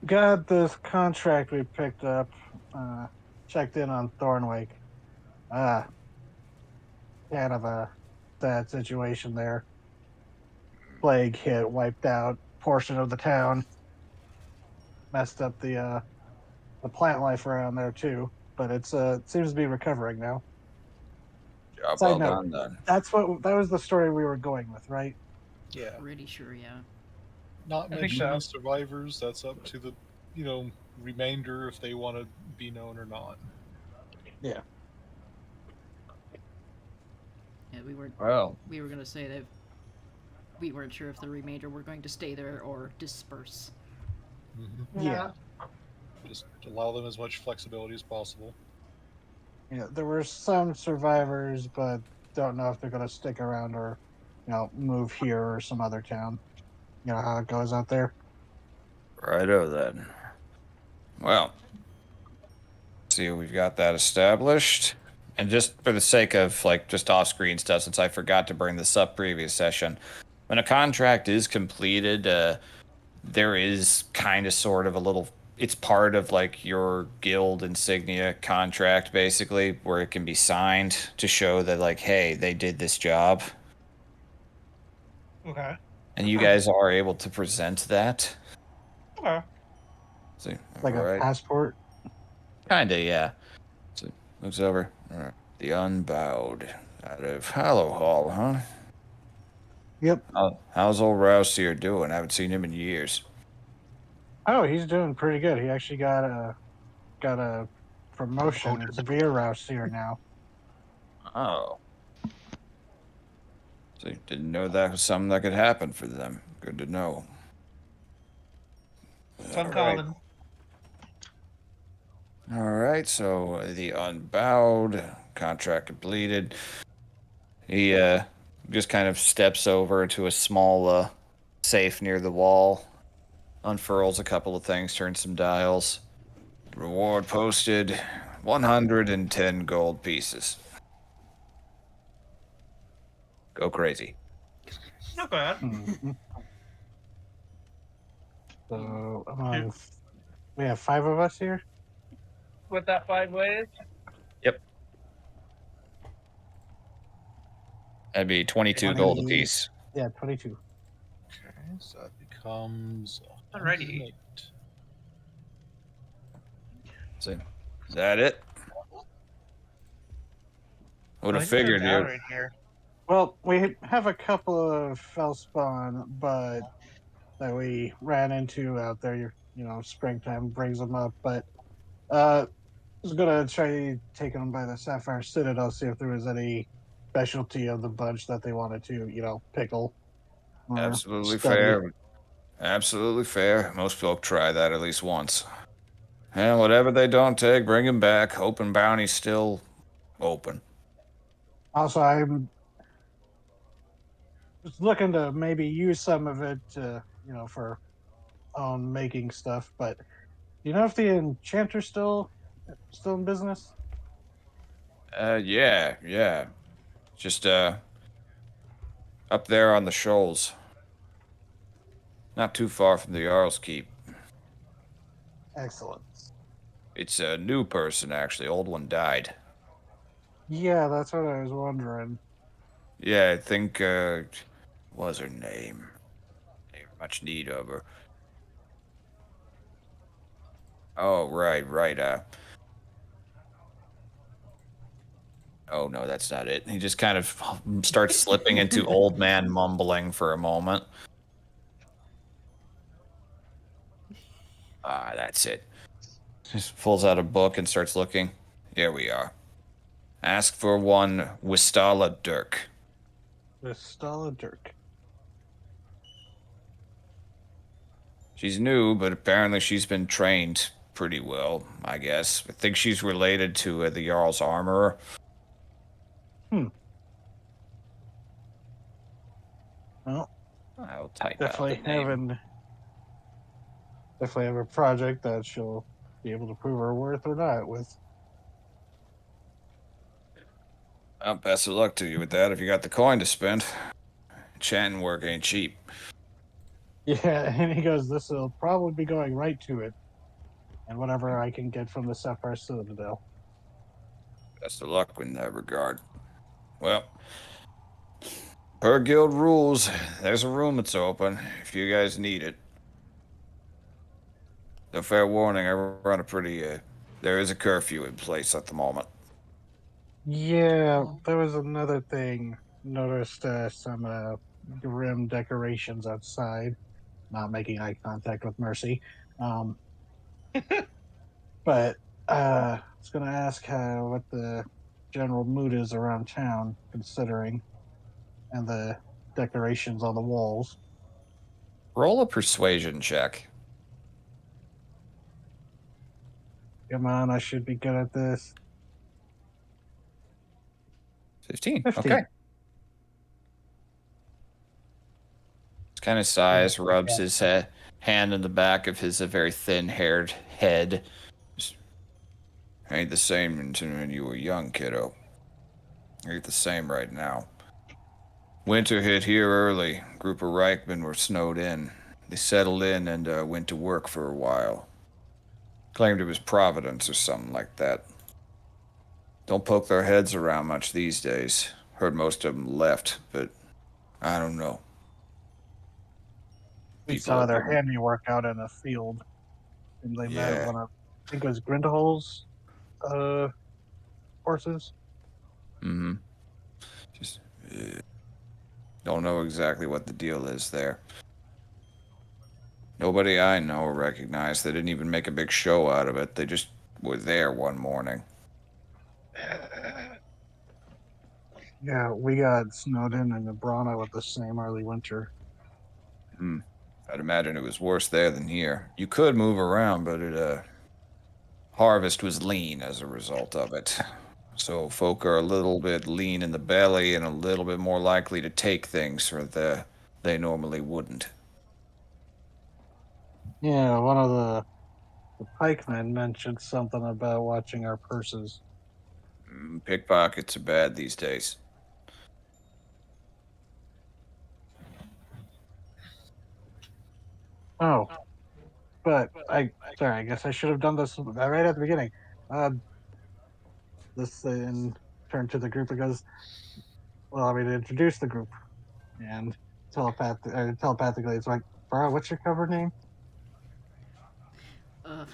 Got this contract we picked up. Checked in on Thornwake. Kind of a sad situation there. Plague hit, wiped out portion of the town. Messed up the plant life around there too. But it seems to be recovering now. Job Side well note. done, then. That was the story we were going with, right? Yeah. Pretty sure, yeah. Not I think mentioning so. survivors, that's up to the, remainder if they want to be known or not. Yeah. Yeah, Well, we were gonna say that we weren't sure if the remainder were going to stay there or disperse. Yeah. Just allow them as much flexibility as possible. Yeah, there were some survivors, but don't know if they're going to stick around or, move here or some other town. You know how it goes out there. righto then. Well, see, we've got that established. And just for the sake of, just off-screen stuff, since I forgot to bring this up previous session, when a contract is completed, there is kind of sort of a little... It's part of, your guild insignia contract, basically, where it can be signed to show that, hey, they did this job. Okay. And you guys are able to present that. Okay. See, Like all a right. passport. Kinda, yeah. So, looks over. The Unbowed out of Hollow Hall, huh? Yep. How's old Rouse here doing? I haven't seen him in years. Oh, he's doing pretty good. He actually got a promotion. It's a beer rouse here now. Oh. So, didn't know that was something that could happen for them. Good to know. That's what I'm All right. calling. All right, so the unbowed contract completed. He just kind of steps over to a small safe near the wall, unfurls a couple of things, turns some dials. Reward posted 110 gold pieces. Go crazy. Not bad. Mhm. So Shoot. we have 5 of us here. With that 5 ways. Yep. That'd be 22 gold 20. apiece. Yeah, 22. Okay, so that becomes Alrighty. 108. So, is that it? Would I have think we're figured down you. right here. Well, we have a couple of Felspawn, but that we ran into out there. Springtime brings them up. But I was gonna try taking them by the Sapphire Citadel, see if there was any specialty of the bunch that they wanted to, pickle or Absolutely study. fair. Absolutely fair. Most folk try that at least once. And whatever they don't take, bring them back. Open bounty's still open. Also, I'm just looking to maybe use some of it, for own making stuff. But do you know if the enchanter's still in business? Yeah. Just up there on the shoals. Not too far from the Jarl's Keep. Excellent. It's a new person, actually. Old one died. Yeah, that's what I was wondering. Yeah, I think, what was her name? They were much need of her. Oh, right. Oh, no, that's not it. He just kind of starts slipping into old man mumbling for a moment. Ah, that's it. Just pulls out a book and starts looking. Here we are. Ask for one Wistala Dirk. With Stala Dirk. She's new, but apparently she's been trained pretty well, I guess. I think she's related to the Jarl's armorer. Well, I'll type definitely out the name. definitely have a project that she'll be able to prove her worth or not with. Well, best of luck to you with that if you got the coin to spend. Chanting work ain't cheap. Yeah, and he goes, "This will probably be going right to it, and whatever I can get from the Sapphire Citadel." Best of luck in that regard. Well, per guild rules, there's a room that's open if you guys need it. No fair warning, I run a pretty, there is a curfew in place at the moment. Yeah, there was another thing. Noticed some grim decorations outside. Not making eye contact with Mercy. Um, but I was going to ask what the general mood is around town, considering, and the decorations on the walls. Roll a persuasion check. Come on, I should be good at this. 15. 15. Okay. Kind of sighs, rubs his hand in the back of his very thin-haired head. Just, ain't the same as when you were young, kiddo. Ain't the same right now. Winter hit here early. Group of Reichmen were snowed in. They settled in and went to work for a while. Claimed it was Providence or something like that. Don't poke their heads around much these days. Heard most of them left, but I don't know. We People saw are their coming. handiwork out in a field, and they met Yeah. one of, I think it was Grindelwald's horses. Mm-hmm. Just don't know exactly what the deal is there. Nobody I know recognized. They didn't even make a big show out of it. They just were there one morning. Yeah, we got snowed in Nebrana with the same early winter. I'd imagine it was worse there than here. You could move around, but harvest was lean as a result of it. So folk are a little bit lean in the belly and a little bit more likely to take things they normally wouldn't. Yeah, one of the pikemen mentioned something about watching our purses. Pickpockets are bad these days. Oh, but sorry, I guess I should have done this right at the beginning. Uh, this then turned to the group and goes, well, I mean, to introduce the group. And telepathically, it's like, bro, what's your cover name? Uh,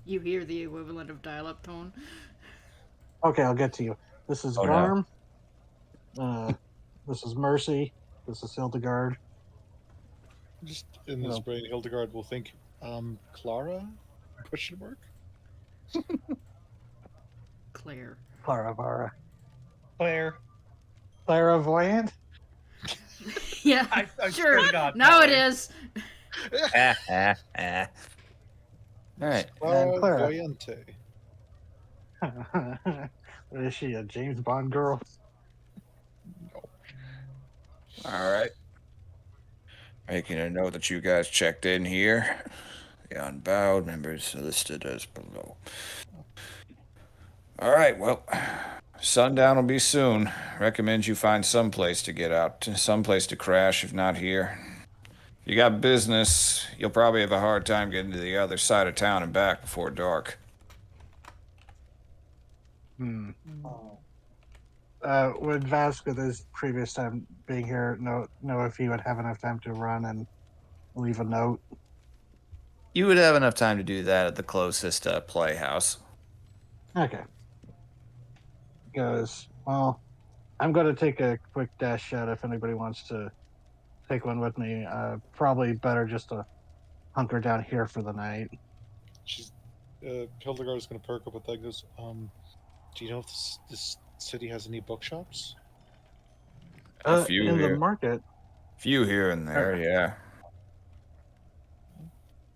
you hear the equivalent of dial-up tone. Okay, I'll get to you. This is Oh no. Garm. This is Mercy. This is Hildegard. Just in You this know, brain, Hildegard will think, Clara? Question mark? Claire. Claravara. Claire. Clairvoyant? Yeah, I sure. swear to God, Now it Kelly. is. All right. And Clara. Voyante. What is she, a James Bond girl? All right. Making a note that you guys checked in here. The unbowed members listed as below. All right, well, sundown will be soon. Recommend you find some place to get out, some place to crash if not here. If you got business, you'll probably have a hard time getting to the other side of town and back before dark. Would Vasco, this previous time being here, know if he would have enough time to run and leave a note? You would have enough time to do that at the closest playhouse. Okay. Goes, well, I'm going to take a quick dash shot if anybody wants to take one with me. Probably better just to hunker down here for the night. She's Hildegard is going to perk up with that. And goes, do you know if this city has any bookshops? A few in here. the market, Few here and there, yeah.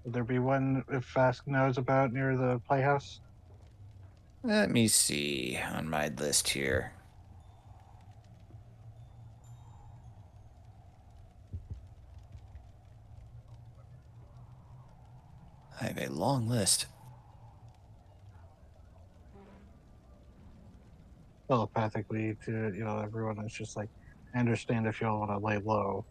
would there be one if Vask knows about near the playhouse? Let me see on my list here. I have a long list. Telepathically to everyone, it's just like, I understand if y'all want to lay low.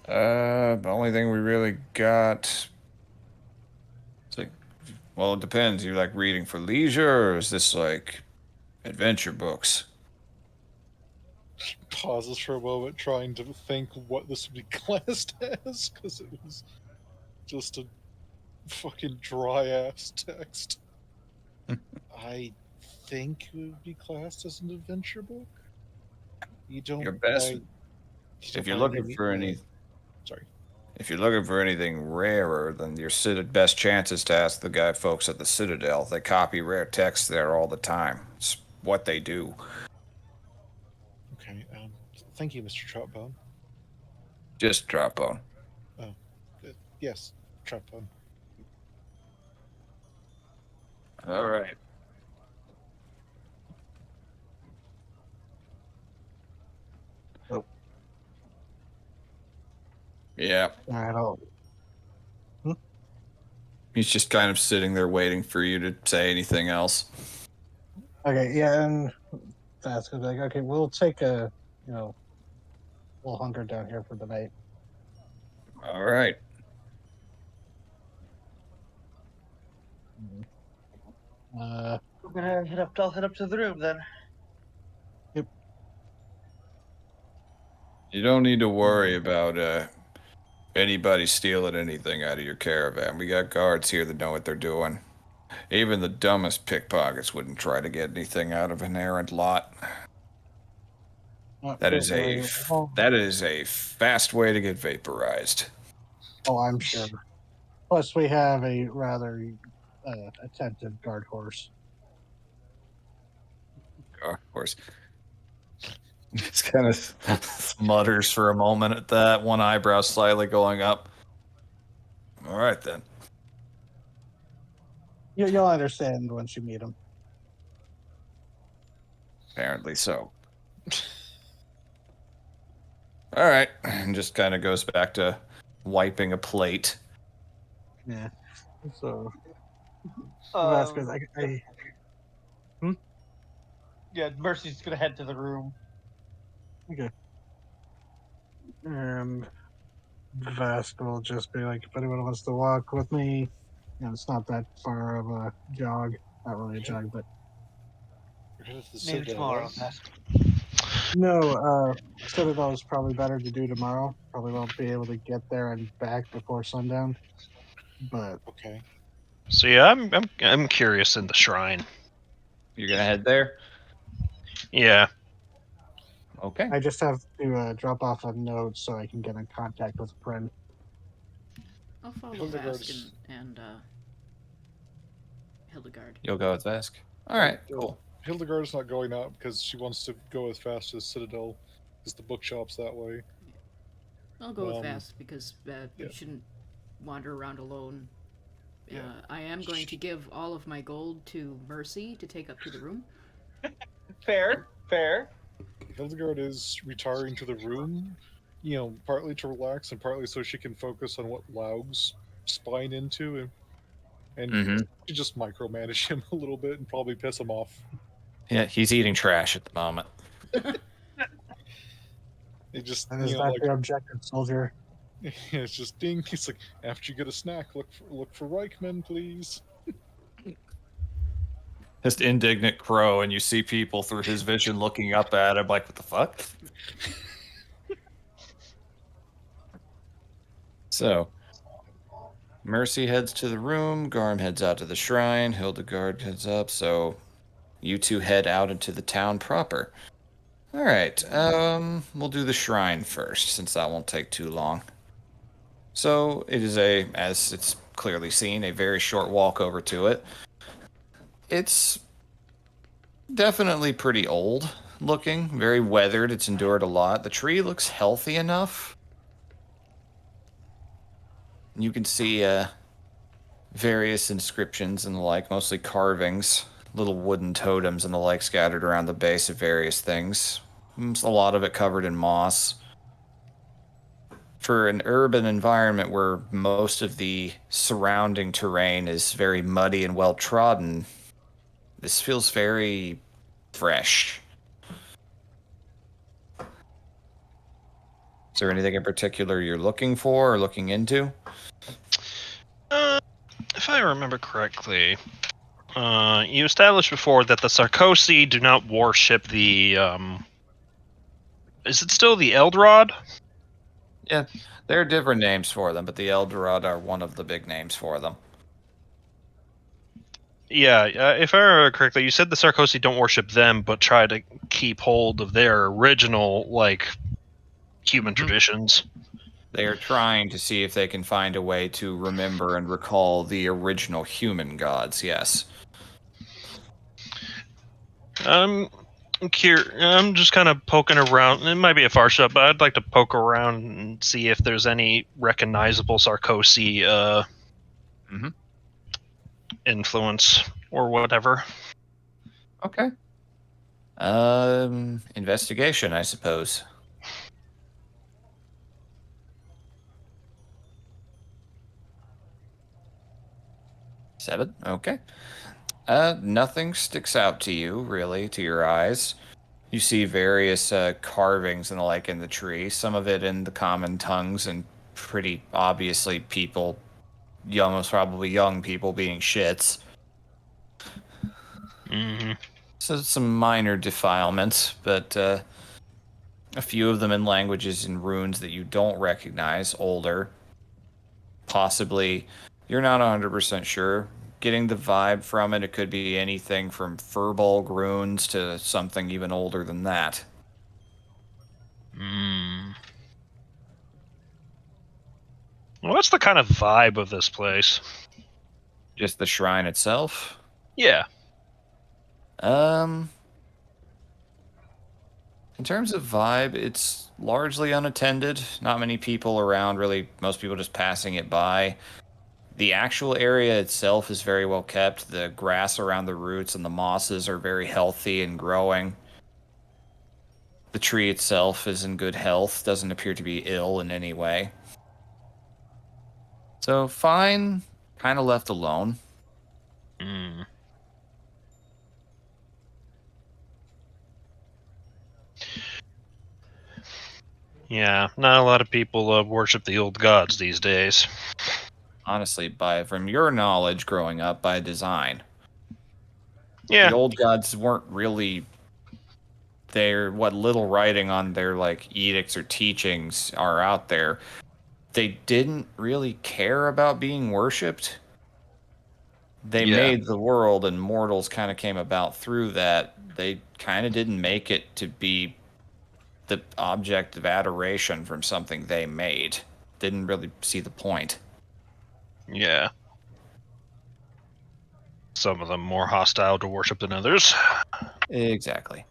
The only thing we really got. It's like, well, it depends. You like reading for leisure, or is this like adventure books? Pauses for a moment, trying to think what this would be classed as, because it was just a fucking dry ass text. I think it would be classed as an adventure book. You don't. Your best. buy- If you're looking for sorry. if you're looking for anything rarer, then your best chance is to ask the guy folks at the Citadel. They copy rare texts there all the time. It's what they do. Okay. Thank you, Mr. Troutbone. Just drop on. Yes, Troutbone. All right. Oh. Yeah. All right, I'll He's just kind of sitting there waiting for you to say anything else. Okay, yeah, and that's good. Like, okay, we'll take we'll hunker down here for the night. All right. Uh, I'm gonna head up. I'll head up to the room then. You don't need to worry about anybody stealing anything out of your caravan. We got guards here that know what they're doing. Even the dumbest pickpockets wouldn't try to get anything out of an errant lot. That is a fast way to get vaporized. Oh, I'm sure. Plus, we have a rather attentive guard horse. Of course. Just kind of mutters for a moment at that, one eyebrow slightly going up. All right, then. You'll understand once you meet him. Apparently so. All right. And just kind of goes back to wiping a plate. Yeah. So Um, Vasquez, I yeah, Mercy's gonna head to the room. okay. Vasquez will just be like, if anyone wants to walk with me, it's not that far of a jog. Not really a jog, but You're headed to the Maybe Citadel, tomorrow. right? That's no. Citadel is probably better to do tomorrow. Probably won't be able to get there and back before sundown. But Okay. So yeah, I'm curious in the shrine. You're going to head there? Yeah. Okay. I just have to drop off a note so I can get in contact with a friend. I'll follow Hildegard's- Vask and Hildegard. You'll go with Vesk? All right, Uh, cool. Hildegard's not going out because she wants to go as fast as Citadel, because the bookshop's that way. I'll go with Um, Vask because yeah. you shouldn't wander around alone. Yeah. I am going to give all of my gold to Mercy to take up to the room. fair. Hildegard is retiring to the room, partly to relax and partly so she can focus on what Laug's spine into, and Mhm. she just micromanage him a little bit and probably piss him off. Yeah, he's eating trash at the moment. It just, And is that the objective, soldier? it's just ding. It's like, after you get a snack, look for Reichman, please. Just indignant crow, and you see people through his vision looking up at him like, what the fuck? So, Mercy heads to the room, Garm heads out to the shrine, Hildegard heads up, so you two head out into the town proper. All right, we'll do the shrine first, since that won't take too long. So, it is as it's clearly seen, a very short walk over to it. It's definitely pretty old looking, very weathered. It's endured a lot. The tree looks healthy enough. You can see various inscriptions and the like, mostly carvings, little wooden totems and the like scattered around the base of various things. A lot of it covered in moss. For an urban environment where most of the surrounding terrain is very muddy and well trodden, this feels very fresh. Is there anything in particular you're looking for or looking into? If I remember correctly, you established before that the Sarkozy do not worship the. Is it still the Eldrod? Yeah, there are different names for them, but the Eldorad are one of the big names for them. Yeah, if I remember correctly, you said the Sarkozy don't worship them, but try to keep hold of their original, human traditions. They are trying to see if they can find a way to remember and recall the original human gods, yes. I'm just kind of poking around. It might be a far shot, but I'd like to poke around and see if there's any recognizable Sarkozy Mhm. influence or whatever. Okay. Investigation, I suppose. Seven? Okay. Nothing sticks out to you, really, to your eyes. You see various carvings and the like in the tree, some of it in the common tongues and pretty obviously people, most probably young people being shits. Mm-hmm. So some minor defilements, but a few of them in languages and runes that you don't recognize, older. Possibly, you're not 100% sure. Getting the vibe from it, it could be anything from Furbolg runes to something even older than that. What's the kind of vibe of this place? Just the shrine itself? Yeah. In terms of vibe, it's largely unattended. Not many people around, really. Most people just passing it by. The actual area itself is very well kept. The grass around the roots and the mosses are very healthy and growing. The tree itself is in good health, doesn't appear to be ill in any way. So, fine, kind of left alone. Hmm. Yeah, not a lot of people worship the old gods these days. Honestly, from your knowledge growing up, by design. Yeah, The old gods weren't really there. What little writing on their like edicts or teachings are out there, they didn't really care about being worshipped. They Yeah. made the world, and mortals kind of came about through that. They kind of didn't make it to be the object of adoration from something they made. Didn't really see the point. Yeah. Some of them more hostile to worship than others. Exactly.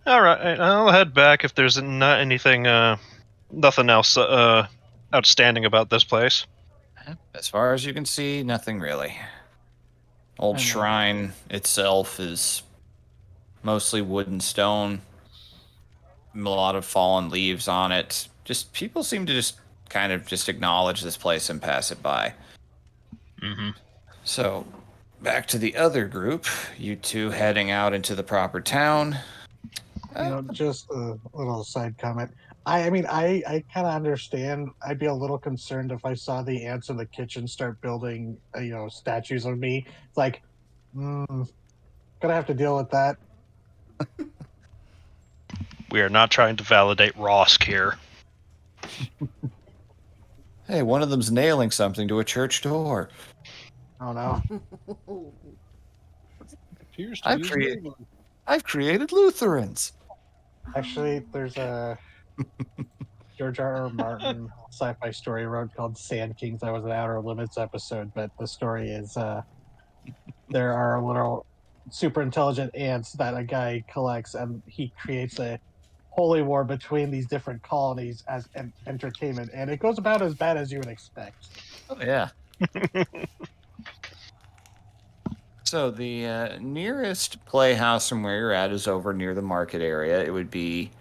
All right, I'll head back if there's not anything, nothing else outstanding about this place. As far as you can see, nothing really. Old I mean- shrine itself is mostly wood and stone. A lot of fallen leaves on it. Just people seem to just kind of just acknowledge this place and pass it by. Mm-hmm. So, back to the other group. You two heading out into the proper town. Just a little side comment. I kind of understand. I'd be a little concerned if I saw the ants in the kitchen start building, statues of me. It's like, gonna have to deal with that. We are not trying to validate Rosk here. Hey, one of them's nailing something to a church door. Oh no. Appears to I've be his created- neighbor. I've created Lutherans. Actually, there's a George R. R. Martin sci-fi story he wrote called Sand Kings. That was an Outer Limits episode, but the story is there are little super intelligent ants that a guy collects, and he creates a holy war between these different colonies as an entertainment, and it goes about as bad as you would expect. Oh, yeah. So the nearest playhouse from where you're at is over near the market area. It would be,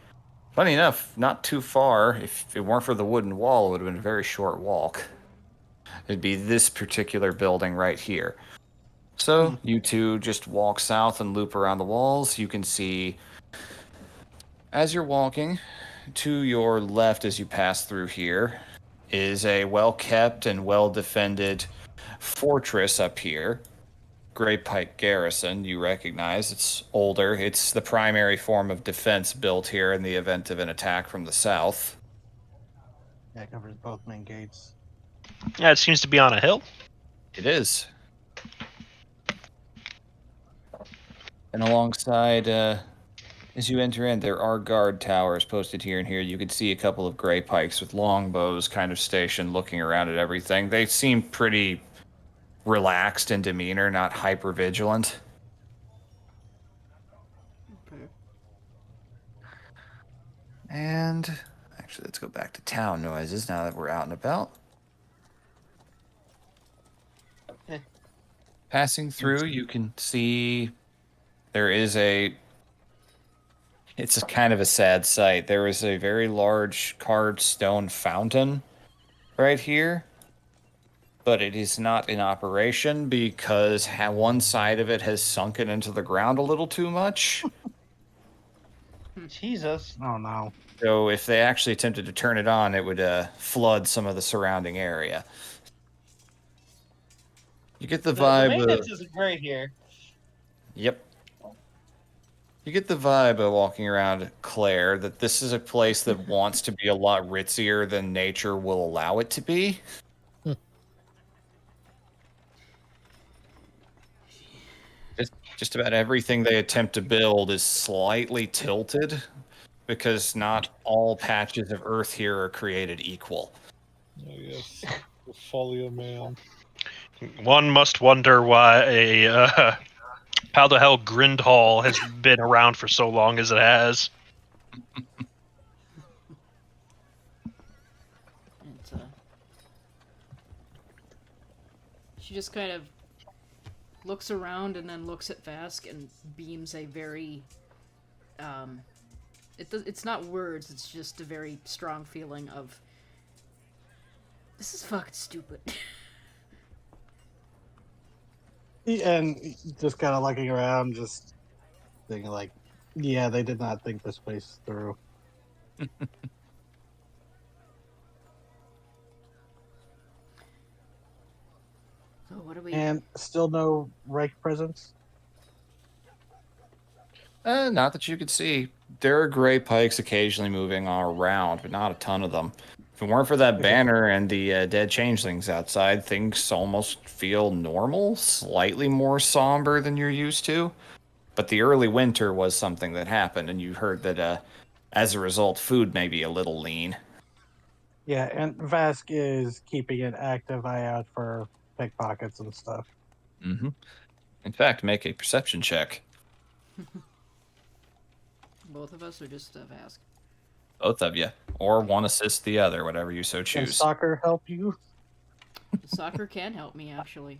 funny enough, not too far. If it weren't for the wooden wall, it would have been a very short walk. It'd be this particular building right here. So you two just walk south and loop around the walls. You can see, as you're walking, to your left as you pass through here is a well-kept and well-defended fortress up here. Grey Pike Garrison, you recognize. It's older. It's the primary form of defense built here in the event of an attack from the south. Yeah, it covers both main gates. Yeah, it seems to be on a hill. It is. And alongside, as you enter in, there are guard towers posted here and here. You could see a couple of Grey Pikes with longbows kind of stationed looking around at everything. They seem pretty relaxed in demeanor, not hyper vigilant. Okay. And actually, let's go back to town noises now that we're out and about. Passing through, you can see there is it's a kind of a sad sight. There is a very large carved stone fountain right here, but it is not in operation because one side of it has sunken into the ground a little too much. Jesus. Oh no. So if they actually attempted to turn it on, it would flood some of the surrounding area. You get the The vibe. maintenance isn't great here. Yep. You get the vibe of walking around Claire that this is a place that wants to be a lot ritzier than nature will allow it to be. Just about everything they attempt to build is slightly tilted because not all patches of earth here are created equal. Oh, yes. The folly of man. One must wonder why a How the hell Grindhall has been around for so long as it has? And, she just kind of looks around and then looks at Vask and beams a very it's not words, it's just a very strong feeling of this is fucking stupid. And just kind of looking around, just thinking like, yeah, they did not think this place through. So what do we And still no Reich presence? Not that you could see. There are gray pikes occasionally moving all around, but not a ton of them. If it weren't for that Okay. banner and the dead changelings outside, things almost feel normal, slightly more somber than you're used to. But the early winter was something that happened, and you heard that as a result, food may be a little lean. Yeah, and Vask is keeping an active eye out for pickpockets and stuff. Mm-hmm. In fact, make a perception check. both of us or just Vask? Both of you. Or one assist the other, whatever you so Can choose. soccer help you? Soccer can help me actually.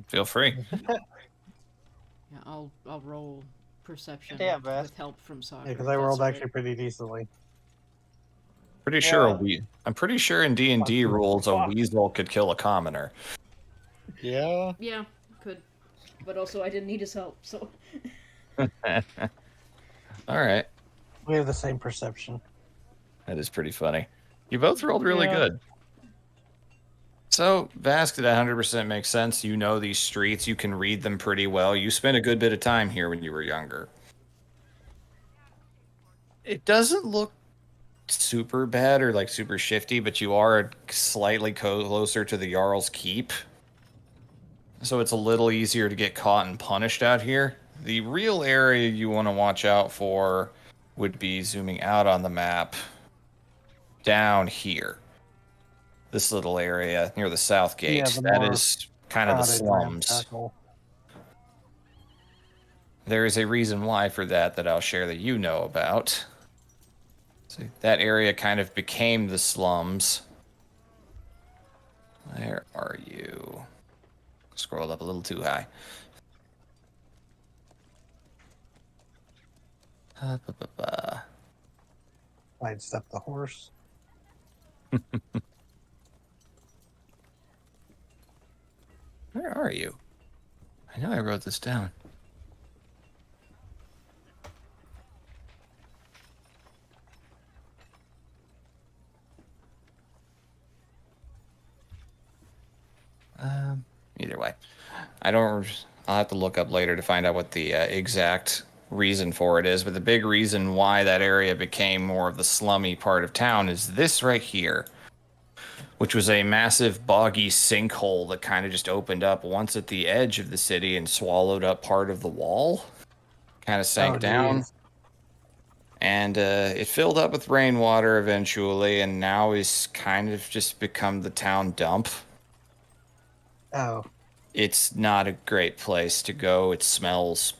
Feel free. Yeah, I'll roll perception Damn, Vask. with help from soccer. Yeah, because if I that's rolled all right. actually pretty decently. Pretty sure Yeah. I'm pretty sure in D&D Fuck. rules a Fuck. weasel could kill a commoner. Yeah. Yeah, could. But also I didn't need his help, so All right. We have the same perception. That is pretty funny. You both rolled really Yeah. good. So, Vask, that 100% makes sense. You know these streets. You can read them pretty well. You spent a good bit of time here when you were younger. It doesn't look super bad or like super shifty, but you are slightly closer to the Jarl's Keep. So it's a little easier to get caught and punished out here. The real area you want to watch out for would be zooming out on the map down here. This little area near the south gate. Yeah, the That more is kind of the Crowded slums. ramshackle. There is a reason why for that I'll share that you know about. So that area kind of became the slums. Where are you? Scroll up a little too high. Sidestep the horse. Where are you? I know I wrote this down. Either way, I'll have to look up later to find out what the exact reason for it is. But the big reason why that area became more of the slummy part of town is this right here, which was a massive boggy sinkhole that kind of just opened up once at the edge of the city and swallowed up part of the wall. Kind of sank Oh, down. geez. And it filled up with rainwater eventually, and now is kind of just become the town dump. Oh, It's not a great place to go. It smells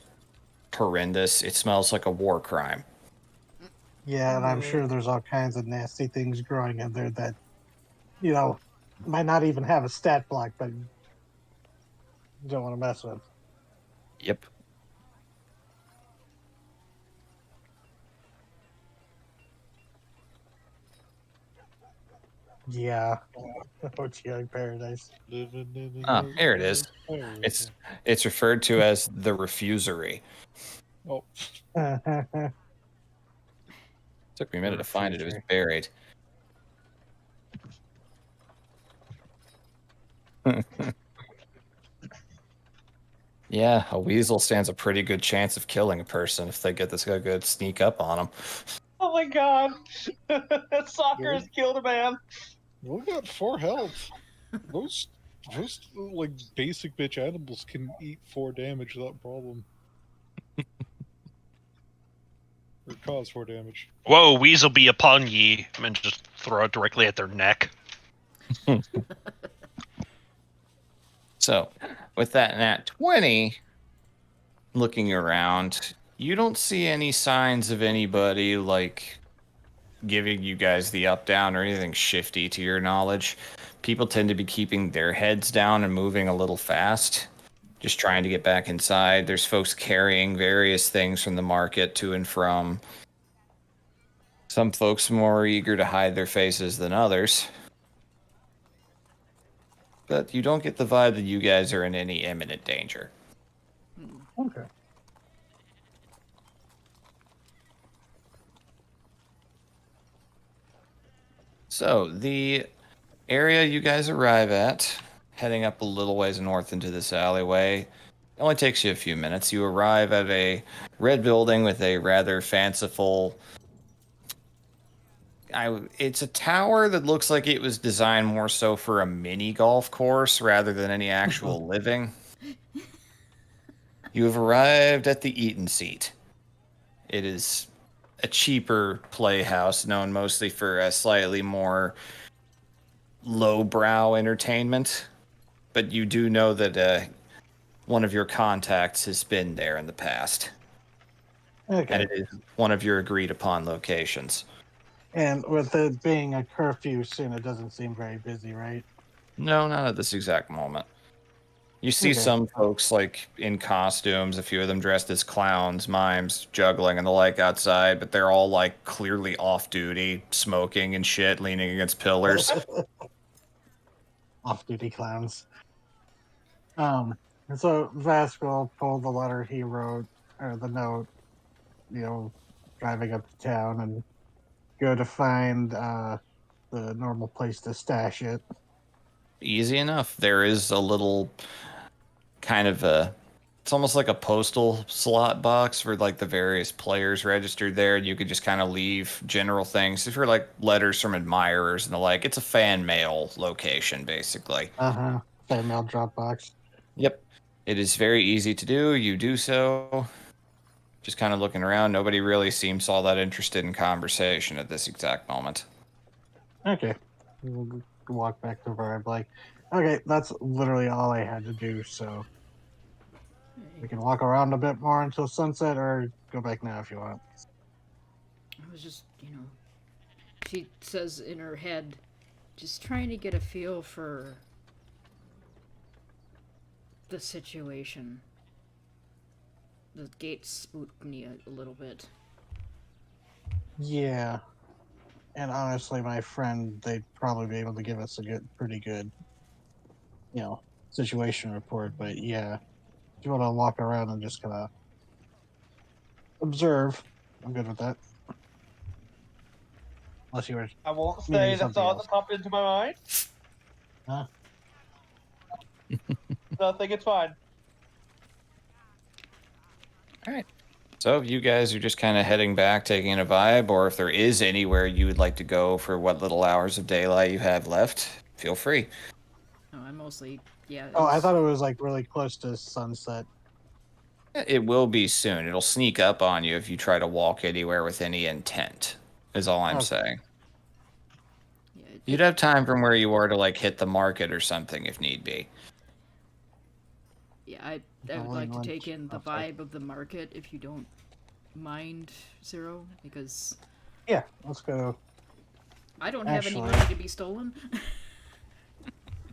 horrendous. It smells like a war crime. yeah, and I'm sure there's all kinds of nasty things growing in there that, you know, might not even have a stat block, but you don't want to mess with. Yep. Yeah. Oceanic paradise. Living Here it is. It's referred to as the refusery. Oh, Took me a minute to find it. It was buried. Yeah, a weasel stands a pretty good chance of killing a person if they get this good sneak up on them. Oh my god. Soccer has killed a man. we got 4 health. Most like basic bitch animals can eat 4 damage without problem. Or cause 4 damage. Whoa, weasel be upon ye, and just throw it directly at their neck. So, with that nat 20, looking around, you don't see any signs of anybody like giving you guys the up down or anything shifty to your knowledge. People tend to be keeping their heads down and moving a little fast, just trying to get back inside. There's folks carrying various things from the market to and from. Some folks more eager to hide their faces than others. But you don't get the vibe that you guys are in any imminent danger. Okay. So, the area you guys arrive at, heading up a little ways north into this alleyway, it only takes you a few minutes. You arrive at a red building with a rather fanciful. It's a tower that looks like it was designed more so for a mini golf course rather than any actual living. You have arrived at the Eaton Seat. It is a cheaper playhouse known mostly for a slightly more lowbrow entertainment, but you do know that one of your contacts has been there in the past, Okay. and it is one of your agreed upon locations. And with it being a curfew soon, it doesn't seem very busy, right? No, not at this exact moment. You see Okay. some folks like in costumes, a few of them dressed as clowns, mimes, juggling and the like outside, but they're all like clearly off duty, smoking and shit, leaning against pillars. Off-duty clowns. And so Vasquez pulled the letter he wrote, or the note, driving up to town and go to find the normal place to stash it. Easy enough. There is a little kind of it's almost like a postal slot box for like the various players registered there, and you could just kind of leave general things. If you're like letters from admirers and the like, it's a fan mail location basically. Fan mail drop box. Yep. It is very easy to do. You do so. Just kind of looking around. Nobody really seems all that interested in conversation at this exact moment. Okay. We'll walk back to Vibe like, okay, that's literally all I had to do, so we can walk around a bit more until sunset or go back now if you want. I was just, she says in her head, just trying to get a feel for the situation. The gate spooked me a little bit. Yeah. And honestly, my friend, they'd probably be able to give us a pretty good, situation report. But yeah, if you want to walk around and just kind of observe, I'm good with that. Unless you were. I won't Maybe say that's something all else. that popped into my mind. Huh? No, I think it's fine. All right. So if you guys are just kind of heading back, taking a vibe, or if there is anywhere you would like to go for what little hours of daylight you have left, feel free. No, I'm mostly, yeah. Oh, I it's- thought it was like really close to sunset. It will be soon. It'll sneak up on you if you try to walk anywhere with any intent, is all I'm Okay. saying. yeah, You'd have time from where you are to like hit the market or something if need be. Yeah, I would Going like to lunch take in the outside. vibe of the market if you don't mind, Zero, because Yeah, let's go. I don't have any Actually- money to be stolen.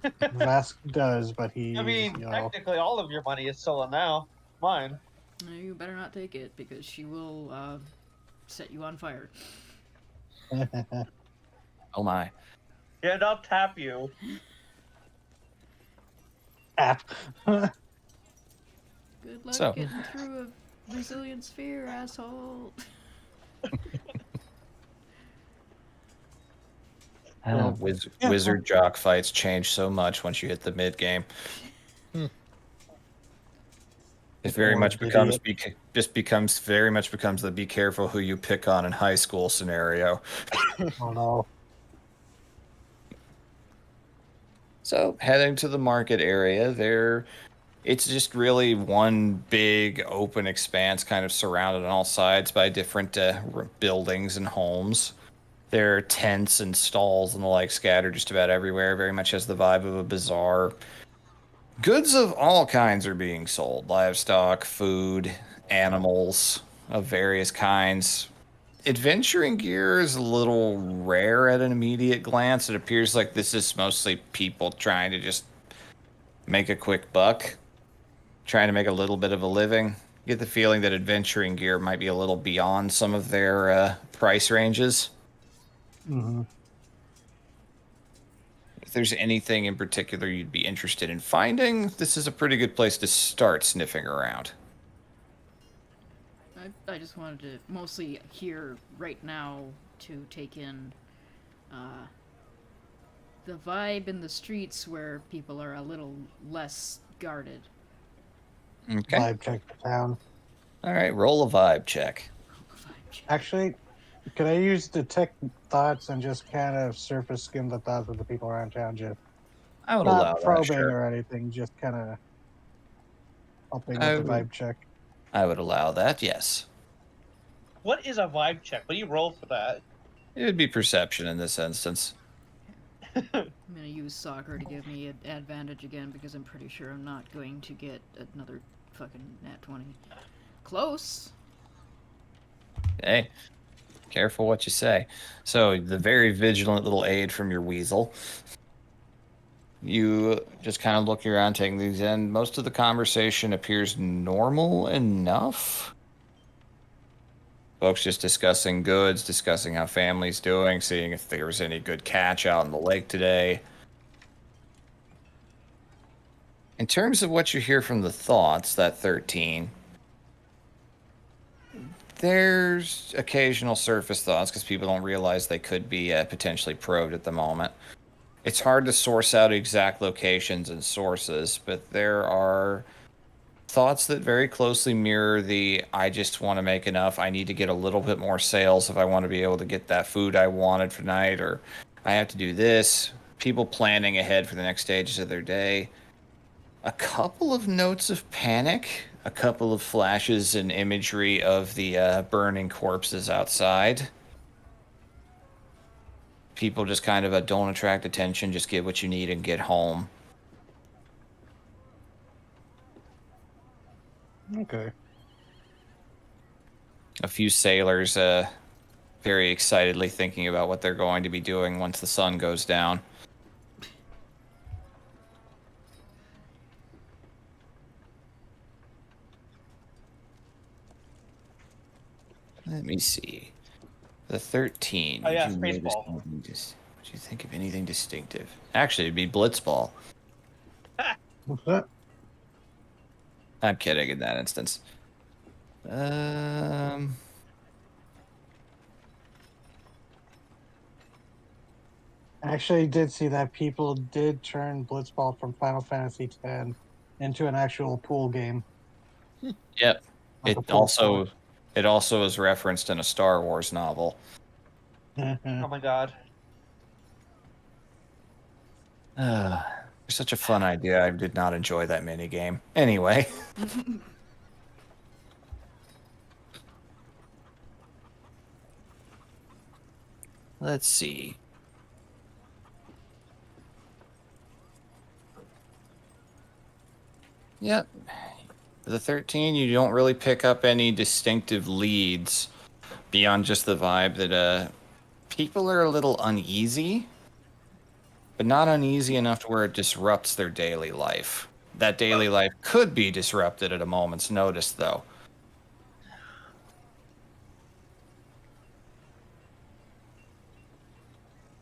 Vask does, but he. I mean, technically, all of your money is stolen now. Mine. You better not take it because she will set you on fire. Oh my. Yeah, I'll tap you. App. Good luck So- getting through a resilient sphere, asshole. Yeah. Yeah. Wizard jock fights change so much once you hit the mid game. It very Or much did becomes he- becomes very much becomes the be careful who you pick on in high school scenario. Oh no. So heading to the market area, it's just really one big open expanse, kind of surrounded on all sides by different buildings and homes. There are tents and stalls and the like scattered just about everywhere. Very much has the vibe of a bazaar. Goods of all kinds are being sold: livestock, food, animals of various kinds. Adventuring gear is a little rare at an immediate glance. It appears like this is mostly people trying to just make a quick buck, trying to make a little bit of a living. Get the feeling that adventuring gear might be a little beyond some of their price ranges. Mm-hmm. If there's anything in particular you'd be interested in finding, this is a pretty good place to start sniffing around. I just wanted to mostly here right now to take in the vibe in the streets where people are a little less guarded. Okay. Vibe check the town. All right, roll a vibe check. Vibe check. Actually, could I use detect thoughts and just kind of surface skim the thoughts of the people around town? Just I would not allow that, probing sure. or anything, just kind of helping I with the would- vibe check. I would allow that, yes. What is a vibe check? What do you roll for that? It would be perception in this instance. I'm gonna use soccer to give me an advantage again because I'm pretty sure I'm not going to get another fucking nat 20. Close. Hey, careful what you say. So, the very vigilant little aid from your weasel. You just kind of look around, taking these in. Most of the conversation appears normal enough. Folks just discussing goods, discussing how family's doing, seeing if there was any good catch out in the lake today. In terms of what you hear from the thoughts, that 13, there's occasional surface thoughts because people don't realize they could be potentially probed at the moment. It's hard to source out exact locations and sources, but there are thoughts that very closely mirror the I just want to make enough. I need to get a little bit more sales if I want to be able to get that food I wanted for tonight, or I have to do this. People planning ahead for the next stages of their day. A couple of notes of panic, a couple of flashes and imagery of the burning corpses outside. People just kind of don't attract attention, just get what you need and get home. Okay. A few sailors very excitedly thinking about what they're going to be doing once the sun goes down. Let me see. The 13. Oh, yeah, Did you notice Spaceball. anything did you think of anything distinctive? Actually, it'd be Blitzball. What's that? I'm kidding in that instance. Actually, did see that people did turn Blitzball from Final Fantasy X into an actual pool game. Yep. Like a It pool also is referenced in a Star Wars novel. sport. Oh my god. Such a fun idea. I did not enjoy that mini game. Anyway, let's see. Yep. The 13, you don't really pick up any distinctive leads beyond just the vibe that people are a little uneasy, but not uneasy enough to where it disrupts their daily life. That daily life could be disrupted at a moment's notice, though.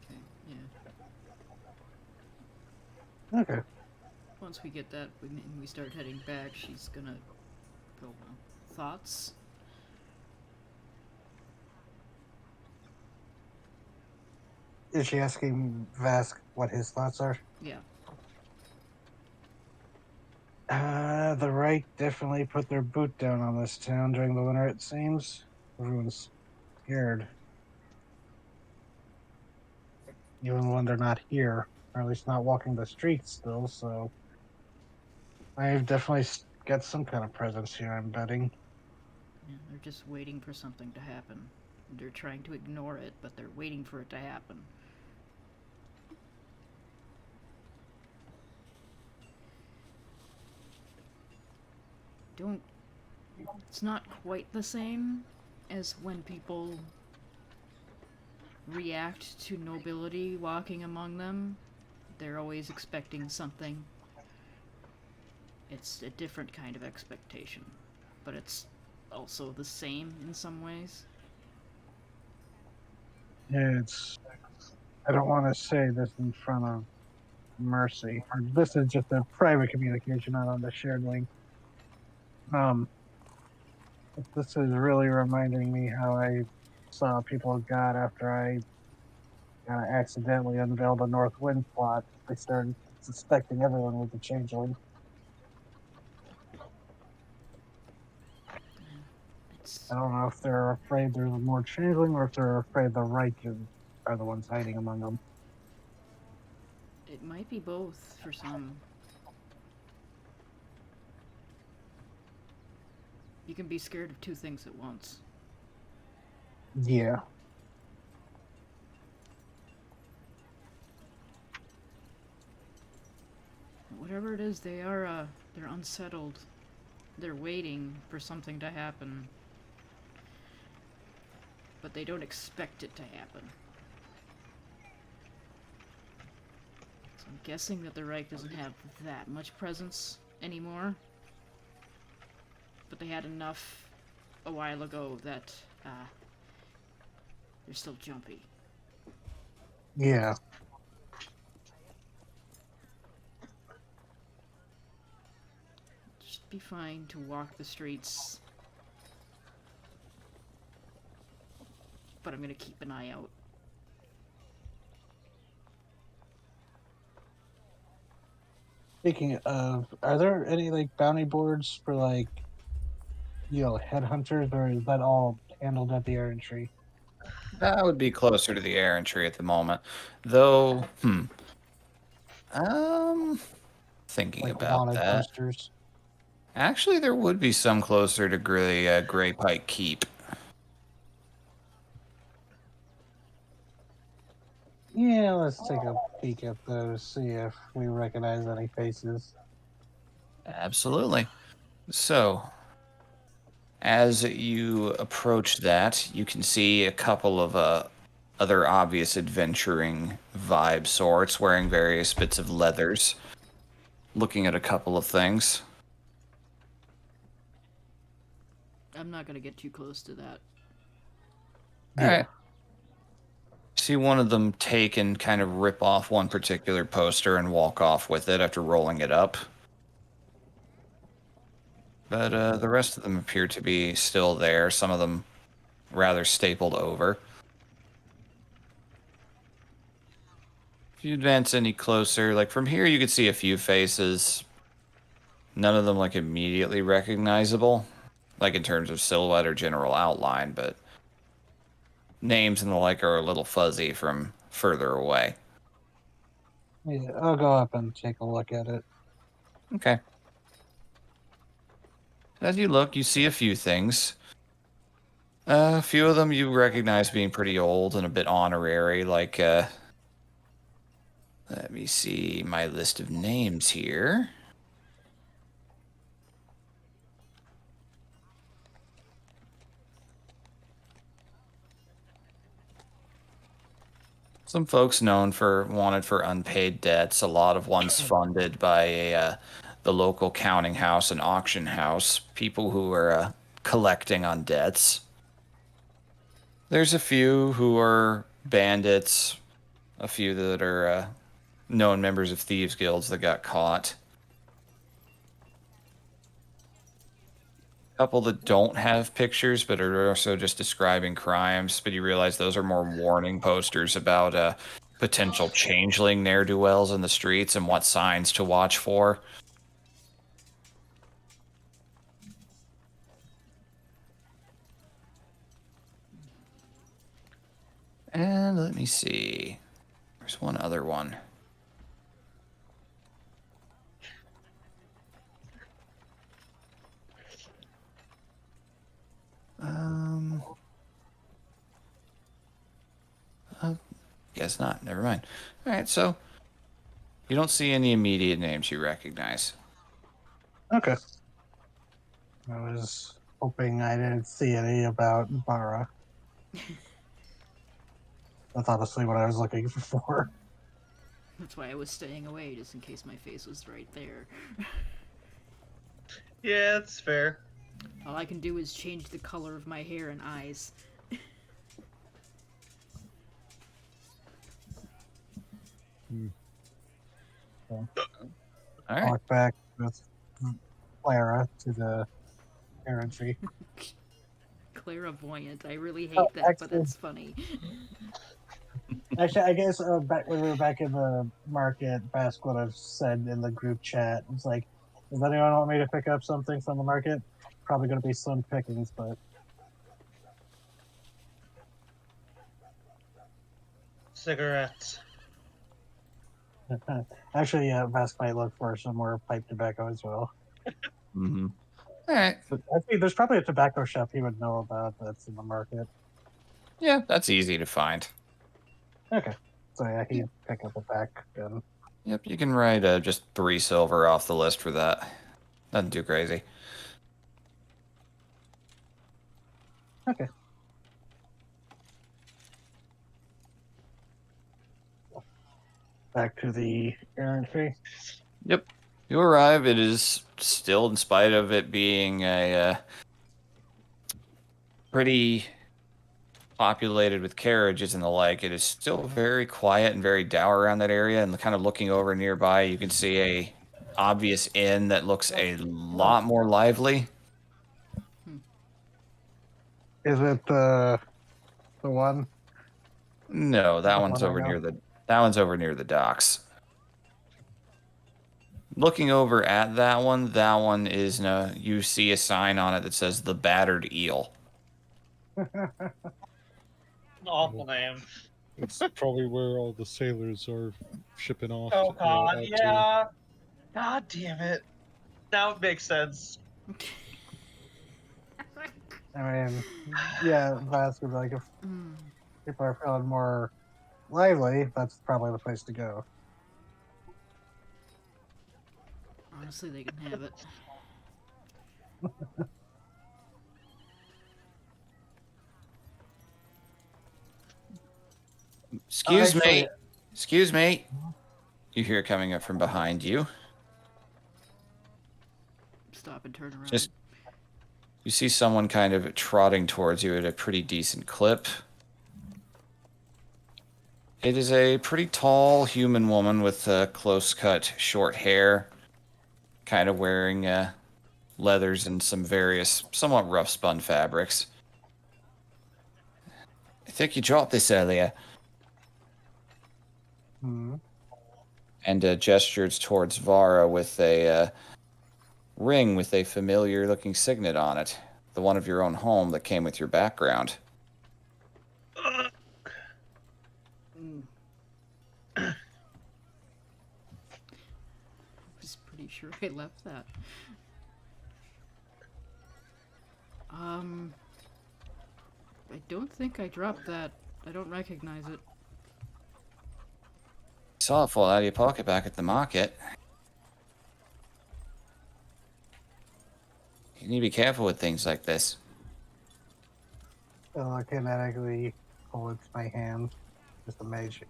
Okay, yeah. Okay. Once we get that, we start heading back. She's gonna go. Thoughts? Is she asking Vask what his thoughts are? Yeah. The right definitely put their boot down on this town during the winter, it seems. Everyone's scared. Even when they're not here, or at least not walking the streets still, so. I've definitely got some kind of presence here, I'm betting. Yeah, they're just waiting for something to happen. They're trying to ignore it, but they're waiting for it to happen. don't. It's not quite the same as when people react to nobility walking among them. They're always expecting something. It's a different kind of expectation, but it's also the same in some ways. Yeah, I don't want to say this in front of Mercy. This is just a private communication, not on the shared link. But this is really reminding me how I saw people of God after I accidentally unveiled the North Wind plot. They started suspecting everyone was a changeling. It's I don't know if they're afraid there's more changeling or if they're afraid the righteous are the ones hiding among them. it might be both for some. You can be scared of two things at once. Yeah. Whatever it is, they're unsettled. They're waiting for something to happen, but they don't expect it to happen. So I'm guessing that the Reich doesn't have that much presence anymore, but they had enough a while ago that they're still jumpy. Yeah. Should be fine to walk the streets, but I'm gonna keep an eye out. Speaking of, are there any like bounty boards for like headhunters, or is that all handled at the errantry? That would be closer to the errantry at the moment. Though, thinking Like about wanted that. posters? Actually, there would be some closer to Gray Pike Keep. Yeah, let's take a peek at those, see if we recognize any faces. Absolutely. So, as you approach that, you can see a couple of other obvious adventuring vibe sorts wearing various bits of leathers, looking at a couple of things. I'm not gonna get too close to that. All right. See one of them take and kind of rip off one particular poster and walk off with it after rolling it up. But the rest of them appear to be still there, some of them rather stapled over. If you advance any closer, like from here you could see a few faces. None of them like immediately recognizable, like in terms of silhouette or general outline, but names and the like are a little fuzzy from further away. Yeah, I'll go up and take a look at it. Okay. As you look, you see a few things. A few of them you recognize being pretty old and a bit honorary, like, let me see my list of names here. Some folks wanted for unpaid debts, a lot of ones funded by the local counting house and auction house, people who are collecting on debts. There's a few who are bandits, a few that are known members of thieves guilds that got caught. A couple that don't have pictures but are also just describing crimes, but you realize those are more warning posters about potential changeling ne'er-do-wells in the streets and what signs to watch for. And let me see. There's one other one. Guess not. Never mind. All right, so you don't see any immediate names you recognize. Okay. I was hoping I didn't see any about Bara. That's honestly what I was looking for. That's why I was staying away, just in case my face was right there. Yeah, that's fair. All I can do is change the color of my hair and eyes. So, All right. walk back with Clara to the errantry. Clairvoyant. I really hate Oh, that, but actually, that's funny. I guess back when we were back in the market, Bask would have said in the group chat, it's like, does anyone want me to pick up something from the market? Probably going to be slim pickings, but Cigarettes. actually, yeah, Bask might look for some more pipe tobacco as well. Mm-hmm. All right. But I think there's probably a tobacco shop he would know about that's in the market. Yeah, that's easy to find. Okay, so yeah, he'd pick up a pack. And Yep, you can write just 3 silver off the list for that. Nothing too crazy. okay, back to the errantry. Yep. You arrive. It is still, in spite of it being a pretty populated with carriages and the like, it is still very quiet and very dour around that area. And kind of looking over nearby, you can see a obvious inn that looks a lot more lively. Is it the one? No, that The one's one I over know? near the docks. Looking over at that one is no. You see a sign on it that says the Battered Eel. Awful name. It's probably where all the sailors are shipping off. Oh God, out to. yeah. God damn it. Now it makes sense. I mean, yeah, Bask would be like, if Mm. people are feeling more lively, that's probably the place to go. Honestly, they can have it. Excuse Actually- me. Excuse me. You hear it coming up from behind you. Stop and turn around. Just you see someone kind of trotting towards you at a pretty decent clip. It is a pretty tall human woman with close-cut short hair, kind of wearing leathers and some various somewhat rough-spun fabrics. I think you dropped this earlier. Hmm. And gestures towards Vara with a ring with a familiar-looking signet on it. The one of your own home that came with your background. Mm. I was pretty sure I left that. I don't think I dropped that. I don't recognize it. Saw it fall out of your pocket back at the market. You need to be careful with things like this. So I kinetically pull it to my hand. Just a mage.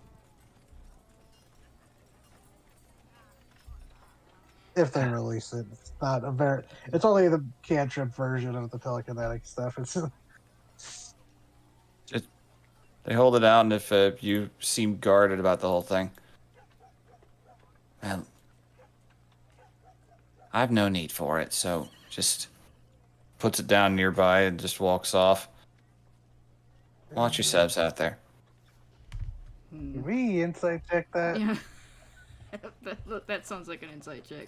If they release it, it's not a very. It's only the cantrip version of the telekinetic stuff. It's They hold it out, and if you seem guarded about the whole thing, well, I've no need for it, so just puts it down nearby and just walks off. Watch yourselves out there. Hmm. we insight check that. Yeah. that sounds like an insight check.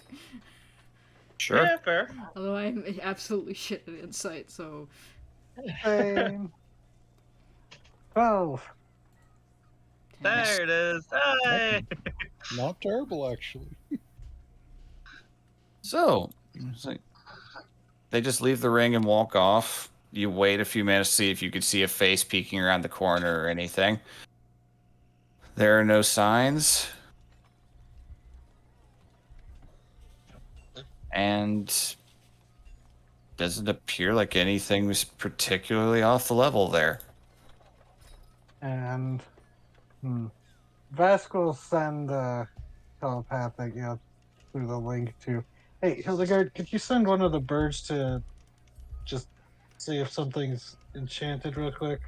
Sure. Yeah, fair. Although I'm absolutely shit at insight, so Same. 12. There it is. Hey! Not terrible, actually. So, it's like, they just leave the ring and walk off. You wait a few minutes to see if you could see a face peeking around the corner or anything. There are no signs. And doesn't appear like anything was particularly off the level there. And Vask will send telepathic, through the link to. Hey, Hildegard, could you send one of the birds to just see if something's enchanted real quick?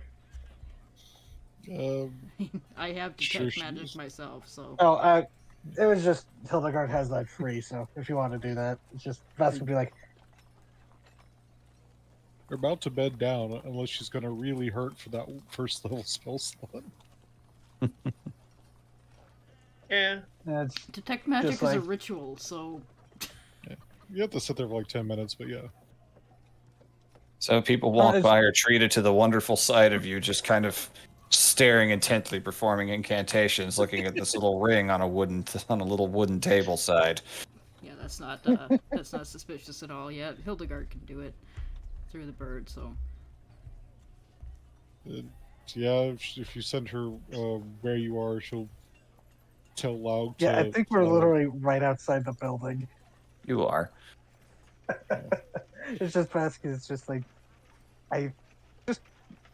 I have Sure detect she magic is. myself, so Oh, it was just Hildegard has that free, so if you want to do that, it's just Vask will be like, We're about to bed down unless she's going to really hurt for that first level spell slot. Yeah. it's detect magic Just is a like- ritual, so You have to sit there for like 10 minutes, but yeah. So people walk it's- by are treated to the wonderful sight of you just kind of staring intently, performing incantations, looking at this little ring on a little wooden table side. yeah, that's not suspicious at all. Yeah, Hildegard can do it through the bird, so Yeah, if you send her where you are, she'll tell Laug to. yeah, I think we're literally right outside the building. You are. It's just Vask is just like, I just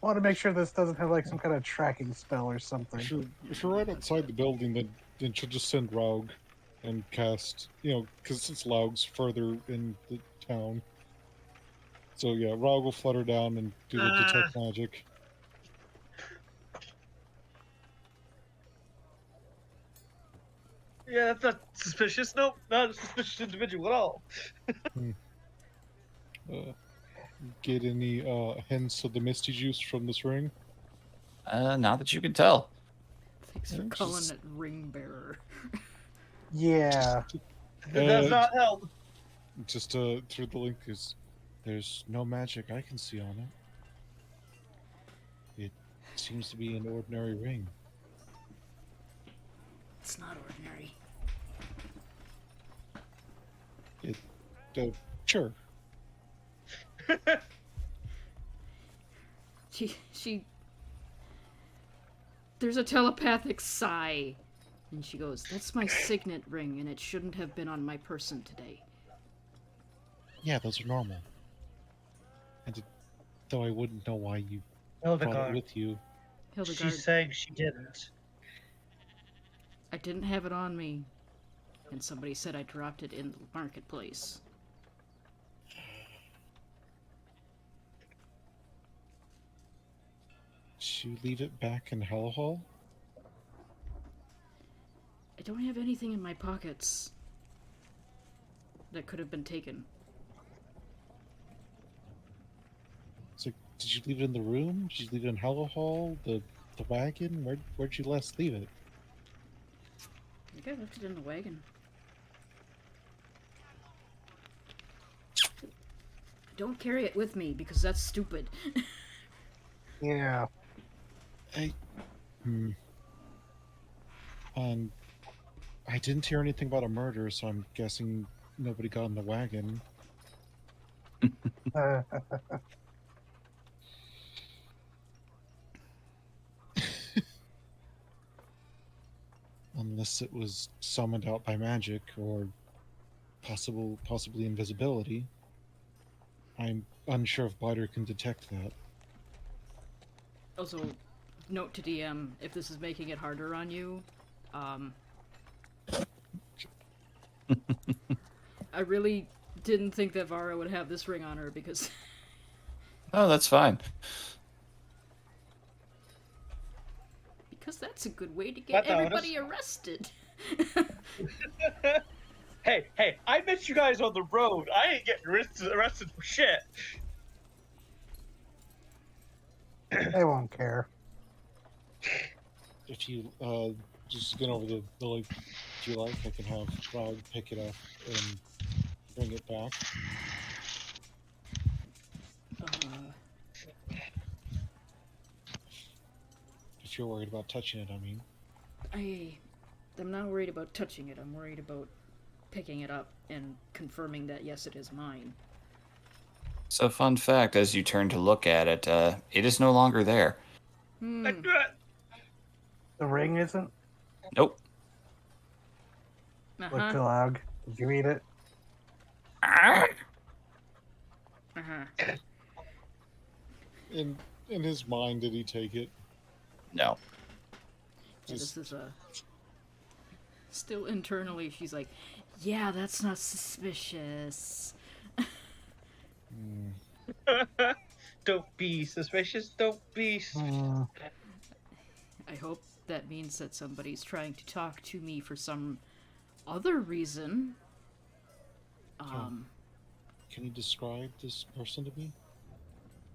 want to make sure this doesn't have like some kind of tracking spell or something. If you're right outside the building, then she'll just send Raug and cast, because it's Laug's further in the town. So yeah, Raug will flutter down and do the detect magic. Yeah, that's not suspicious. Nope, not a suspicious individual at all. Get any hints of the misty juice from this ring? Not that you can tell. thanks for Yeah, calling just- it ring bearer. Yeah, It does not help. Just through the link is there's no magic I can see on it. It seems to be an ordinary ring. It's not ordinary. Sure. She there's a telepathic sigh, and she goes, "That's my signet ring, and it shouldn't have been on my person today." Yeah, those are normal. Though I wouldn't know why you brought it Hildegard. with you. Hildegard, She's saying she didn't. I didn't have it on me, and somebody said I dropped it in the marketplace. Did you leave it back in Hellhall? I don't have anything in my pockets that could have been taken. So, did you leave it in the room? Did you leave it in Hellhall? The wagon? Where'd you last leave it? I think I left it in the wagon. Don't carry it with me because that's stupid. yeah. I didn't hear anything about a murder, so I'm guessing nobody got in the wagon. Unless it was summoned out by magic or possibly invisibility. I'm unsure if Biter can detect that. Also, note to DM, if this is making it harder on you, I really didn't think that Vara would have this ring on her because Oh, that's fine. that's a good way to get That's honest. everybody arrested. Hey, I met you guys on the road. I ain't getting arrested for shit. They won't care. If you just get over the link, if you like, I can have Cloud pick it up and bring it back. If you're worried about touching it, I mean. I'm not worried about touching it. I'm worried about picking it up and confirming that yes, it is mine. So, fun fact: as you turn to look at it, it is no longer there. The ring isn't? Nope. Look, Galag. Did you read it? In his mind, did he take it? No. And Just- this is still internally, she's like, yeah, that's not suspicious. Don't be suspicious. Don't be. I hope that means that somebody's trying to talk to me for some other reason. Can you describe this person to me?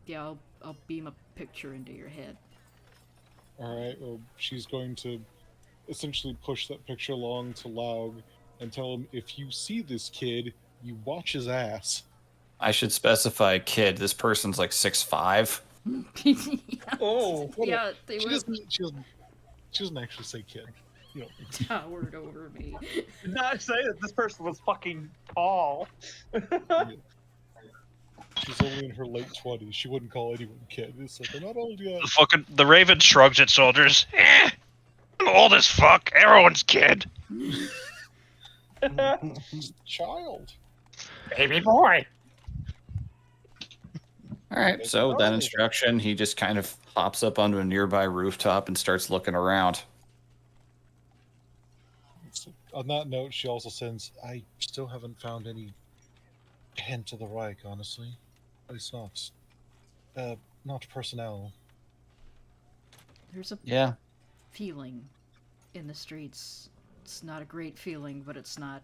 Yeah, I'll beam a picture into your head. Alright, well, she's going to essentially push that picture along to Laug and tell him, if you see this kid, you watch his ass. I should specify kid. This person's like 6'5". Yeah. Oh, Yeah, they She were doesn't actually say kid. You know, towered over me. did not say that this person was fucking tall. she's only in her late 20s. She wouldn't call anyone kid. It's like, they're not old yet. The Raven shrugs its shoulders. I'm old as fuck. Everyone's kid. Child. Baby boy. All right, so with that instruction, he just kind of hops up onto a nearby rooftop and starts looking around. On that note, she also sends, I still haven't found any hint of the Reich, honestly. At least not personnel. There's a Yeah. feeling in the streets. It's not a great feeling, but it's not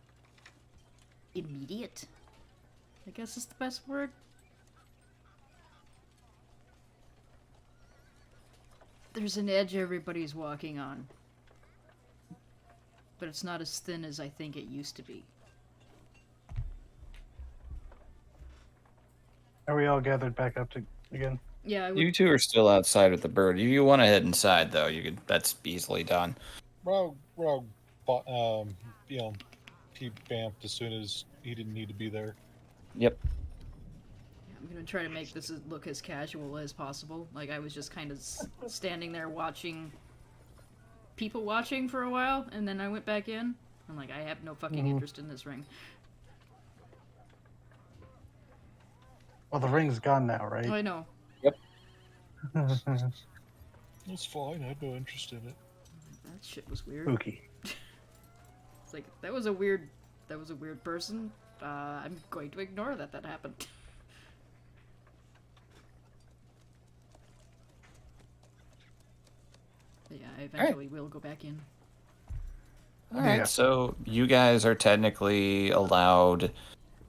immediate. I guess is the best word. There's an edge everybody's walking on. But it's not as thin as I think it used to be. Are we all gathered back up again? Yeah, I would... You two are still outside with the bird. If you want to head inside, though, you could. That's easily done. Rogue, he vamped as soon as he didn't need to be there. Yep. I'm gonna try to make this look as casual as possible. Like I was just kind of standing there watching people watching for a while, and then I went back in. I'm like, I have no fucking interest in this ring. Well, the ring's gone now, Oh, right? I know. It's fine. I had no interest in it. That shit was weird. Spooky. It's like that was a weird person. I'm going to ignore that happened. But yeah, I eventually will go back in. All right. Yeah. So you guys are technically allowed.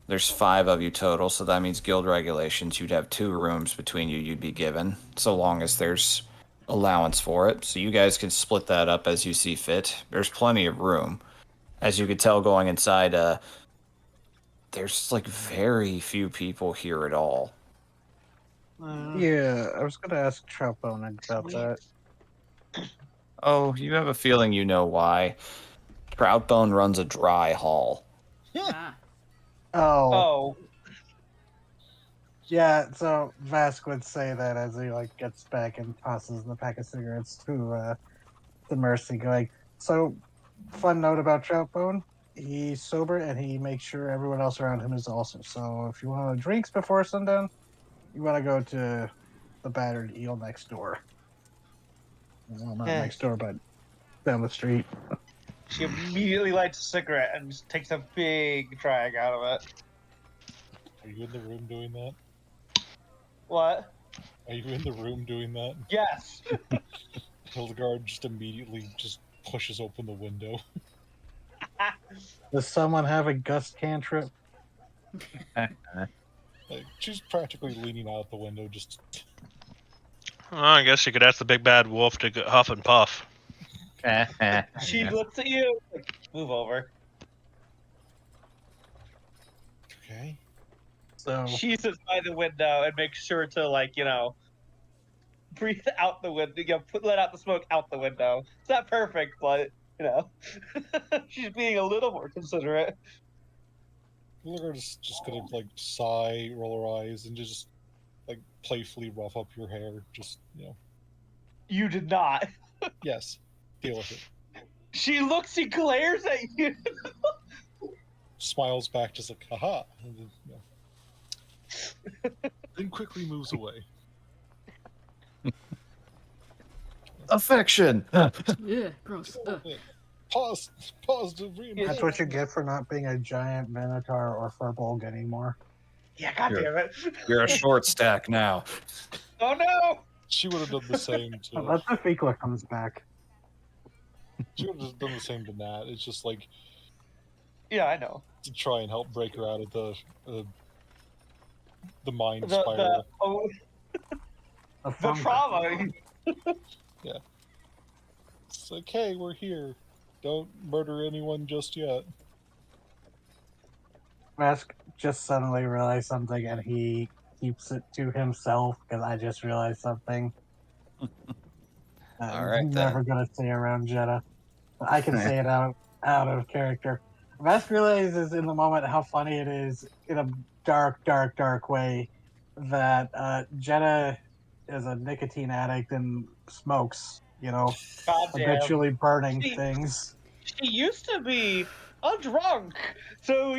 There's 5 of you total, so that means guild regulations. You'd have 2 rooms between you. You'd be given, so long as there's allowance for it. So you guys can split that up as you see fit. There's plenty of room. As you could tell going inside, there's like very few people here at all. Yeah, I was gonna ask Troutbone about that. Oh, you have a feeling you know why. Troutbone runs a dry haul. Ah, Oh, yeah. So Vask would say that as he like gets back and tosses the pack of cigarettes to Mercy, going. So, fun note about Troutbone: he's sober and he makes sure everyone else around him is also. So, if you want drinks before sundown, you want to go to the Battered Eel next door. Well, not next door, but down the street. She immediately lights a cigarette and just takes a big drag out of it. Are you in the room doing that? What? Are you in the room doing that? Yes. Hildegard just immediately just pushes open the window. Does someone have a gust cantrip? Like, she's practically leaning out the window, just Well, I guess you could ask the big bad wolf to huff and puff. She looks at you, like, move over. okay. So She sits by the window and makes sure to, like, breathe out the window, let out the smoke out the window. It's not perfect, but, she's being a little more considerate. Hildegard is just gonna like sigh, roll her eyes, and just like playfully rough up your hair. Just You did not. yes, deal with it. She glares at you. Smiles back, just like haha. And then, Then quickly moves away. Affection. Yeah, gross. Pause to reinforce. That's what you get for not being a giant minotaur or furbolg anymore. Yeah, goddamn it. You're a short stack now. Oh no! She would have done the same to. Unless the Fikla comes back. She would have done the same to Nat. It's just like Yeah, I know. to try and help break her out of the mind The spiral. The the trauma. It's like, hey, we're here. Don't murder anyone just yet. Mask just suddenly realized something and he keeps it to himself because I just realized something. All right, I'm never gonna say around Jeddah. I can say it out of character. Mask realizes in the moment how funny it is in a dark way that Jeddah is a nicotine addict and smokes, Goddamn. habitually burning She- things. She used to be a drunk, so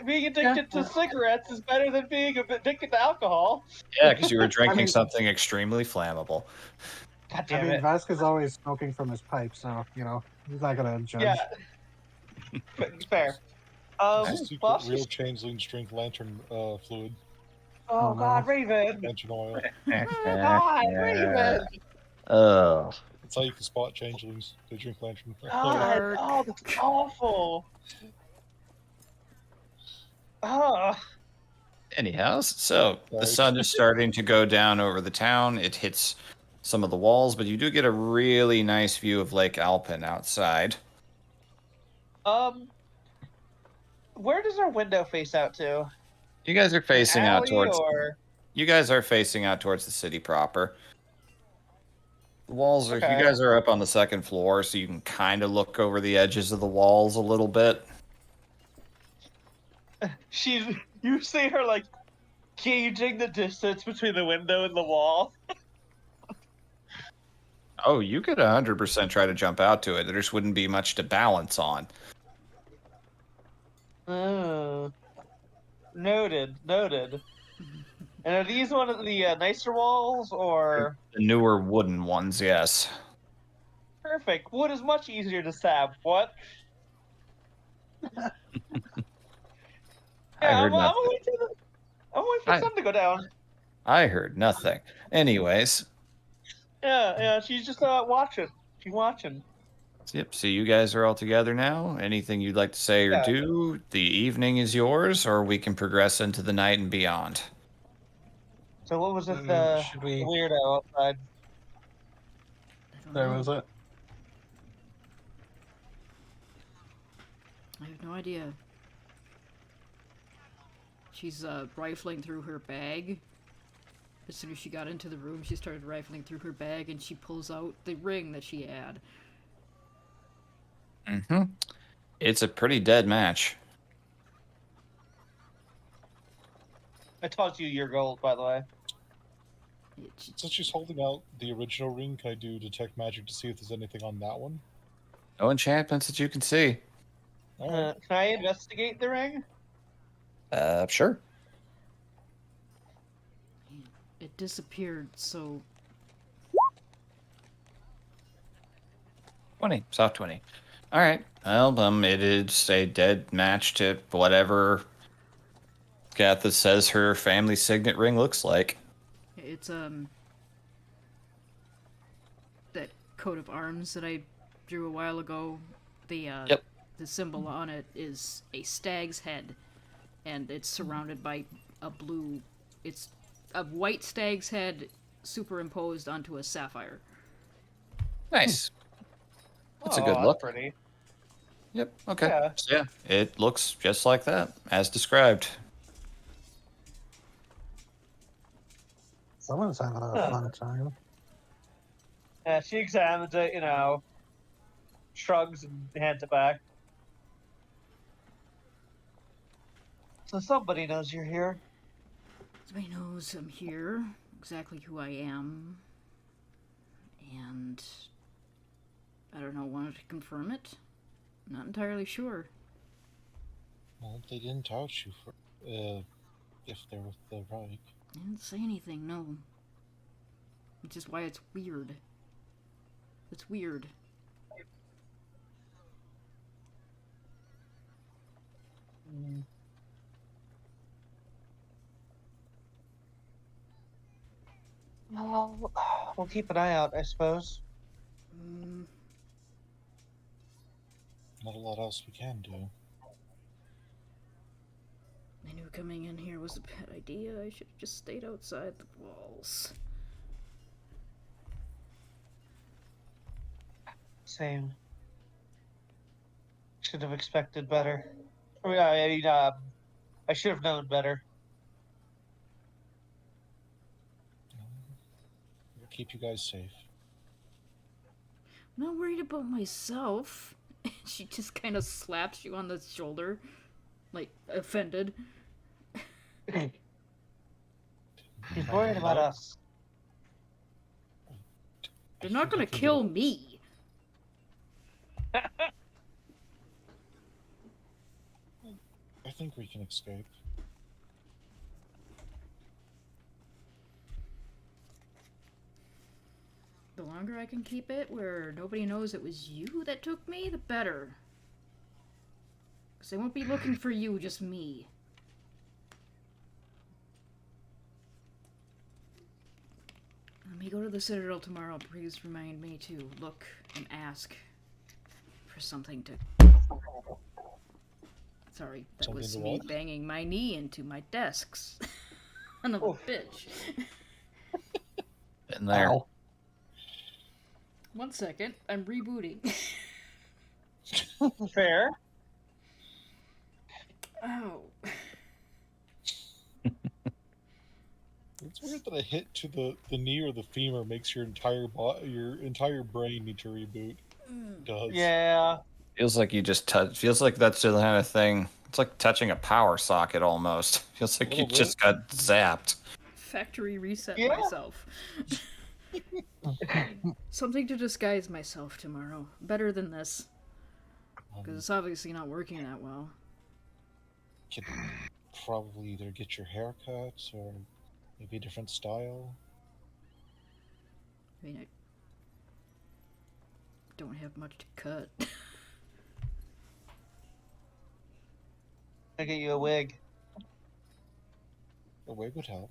being addicted to cigarettes is better than being addicted to alcohol. Yeah, because you were drinking mean- something extremely flammable. God I damn mean, it. Vask is always smoking from his pipe, so he's not gonna judge. Yeah. Fair. It's a secret well, real changelings drink lantern fluid, oh Oh, God, no. Raven! lantern oil. God, Raven! Oh. That's how you can spot changelings. They drink lantern oil. God, oh, that's awful. Oh, Anyhow, so the Sorry. sun is starting to go down over the town. It hits some of the walls, but you do get a really nice view of Lake Alpin outside. where does our window face out to? You guys are facing An out alley towards. or You guys are facing out towards the city proper. The walls are. Okay. You guys are up on the second floor, so you can kind of look over the edges of the walls a little bit. you see her like gauging the distance between the window and the wall. Oh, you could 100% try to jump out to it. There just wouldn't be much to balance on. Oh. Noted. And are these one of the nicer walls, or The newer wooden ones, yes. perfect? Wood is much easier to stab. What? I Yeah, heard I'm nothing. waiting for the sun to go down. I heard nothing. Anyways, Yeah, she's just watching. She's watching. yep, so you guys are all together now. Anything you'd like to say or Yeah. do? The evening is yours, or we can progress into the night and beyond. So what was with Should we? the weirdo outside? I don't There know. was it. I have no idea. She's rifling through her bag. As soon as she got into the room, she started rifling through her bag, and she pulls out the ring that she had. Mm-hmm. It's a pretty dead match. I taught you your gold, by the way. Since she's holding out the original ring, can I do detect magic to see if there's anything on that one? No enchantments that you can see. All right. Can I investigate the ring? Sure. It disappeared, so 20. Soft 20. All right. Well, it is a dead match to whatever Gatha says her family signet ring looks like. it's that coat of arms that I drew a while ago. The the symbol on it is a stag's head, and it's surrounded by a blue. It's a white stag's head superimposed onto a sapphire. Nice. That's a Oh, good that's look. pretty. Yep. Okay. Yeah. So yeah, it looks just like that, as described. Someone's having a fun time. Yeah, she examines it, shrugs and hands it back. So somebody knows you're here. Somebody knows I'm here, exactly who I am, and I don't know, wanted to confirm it? Not entirely sure. Well, they didn't touch you if they're with the Reich. I didn't say anything, no. Which is why it's weird. It's weird. Well, we'll keep an eye out, I suppose. Not a lot else we can do. I knew coming in here was a bad idea. I should have just stayed outside the walls. Same. Should have expected better. I should have known better. We'll keep you guys safe. I'm not worried about myself. She just kind of slaps you on the shoulder, like offended. He's worried about us. They're not gonna kill me. I think we can escape. The longer I can keep it where nobody knows it was you that took me, the better. Because they won't be looking for you, just me. Let me go to the Citadel tomorrow. Please remind me to look and ask for something to... Sorry, that Something was to me what? banging my knee into my desks. Son of a bitch. In there. Ow. 1 second, I'm rebooting. Fair. Ow. It's weird that a hit to the knee or the femur makes your entire brain need to reboot. It does. Yeah. Feels like you just feels like that's the kind of thing. It's like touching a power socket almost. Feels like you Little just got zapped. Factory reset Yeah. myself. Something to disguise myself tomorrow. Better than this. Because it's obviously not working that well. Could probably either get your hair cut or maybe a different style. I mean, I don't have much to cut. I get you a wig. A wig would help.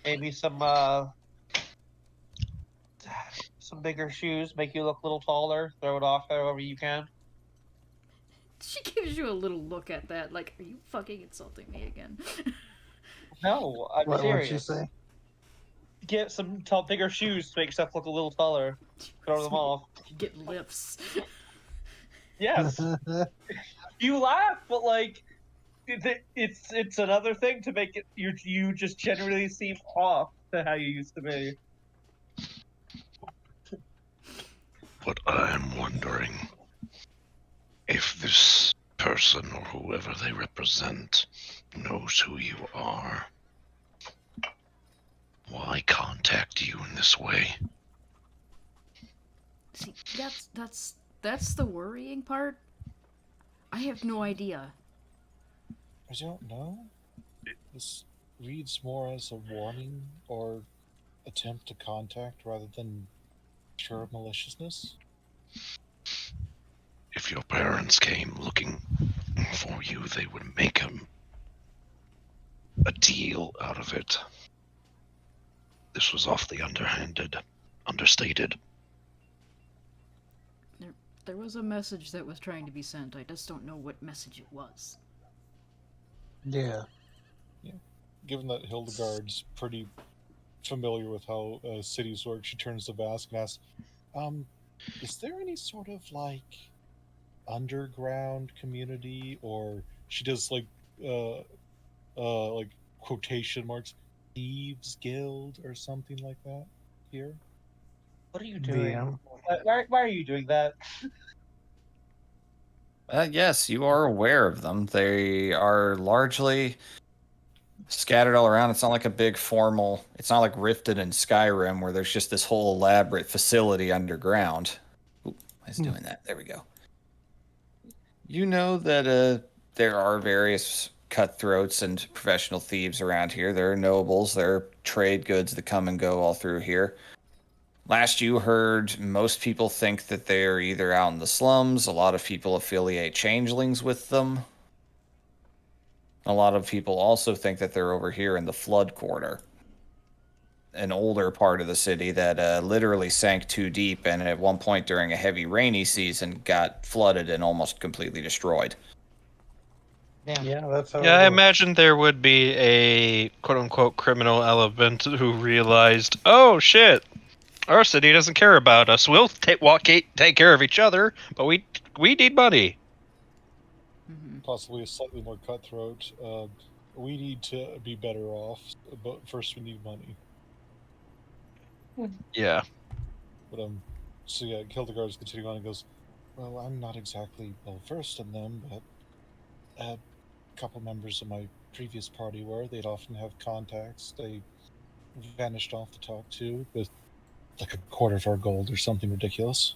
Maybe some bigger shoes, make you look a little taller. Throw it off however you can. She gives you a little look at that, like, are you fucking insulting me again? No, I'm What'd serious. she say? Get some bigger shoes to make yourself look a little taller. Throw them off. Get lifts. Yes, you laugh, but like, it's another thing to make it you just generally seem off to how you used to be. But I'm wondering if this person or whoever they represent knows who you are. Why contact you in this way? See, that's the worrying part. I have no idea. I don't know. This reads more as a warning or attempt to contact rather than pure maliciousness. If your parents came looking for you, they would make a deal out of it. This was awfully underhanded, understated. There was a message that was trying to be sent. I just don't know what message it was. Yeah. Given that Hildegard's pretty familiar with how cities work, she turns to Vask and asks, is there any sort of like underground community, or she does like quotation marks, thieves guild or something like that here? What are you doing? DM. Why are you doing that? Yes, you are aware of them. They are largely scattered all around. It's not like a big formal. It's not like Rifted and Skyrim where there's just this whole elaborate facility underground. Ooh, I was doing that. There we go. You know that there are various cutthroats and professional thieves around here. There are nobles, there are trade goods that come and go all through here. Last you heard, most people think that they're either out in the slums. A lot of people affiliate changelings with them. A lot of people also think that they're over here in the flood quarter, an older part of the city that literally sank too deep and at one point during a heavy rainy season got flooded and almost completely destroyed. Damn. Yeah, that's how Yeah, I it works. imagine there would be a quote-unquote criminal element who realized, oh shit, our city doesn't care about us. We'll take care of each other, but we need money. Possibly a slightly more cutthroat. We need to be better off, but first we need money. Yeah. But so yeah, Hildegard's continuing on and goes, "Well, I'm not exactly well versed in them, but a couple members of my previous party were. They'd often have contacts. They vanished off the top too, with like a quarter of our gold or something ridiculous."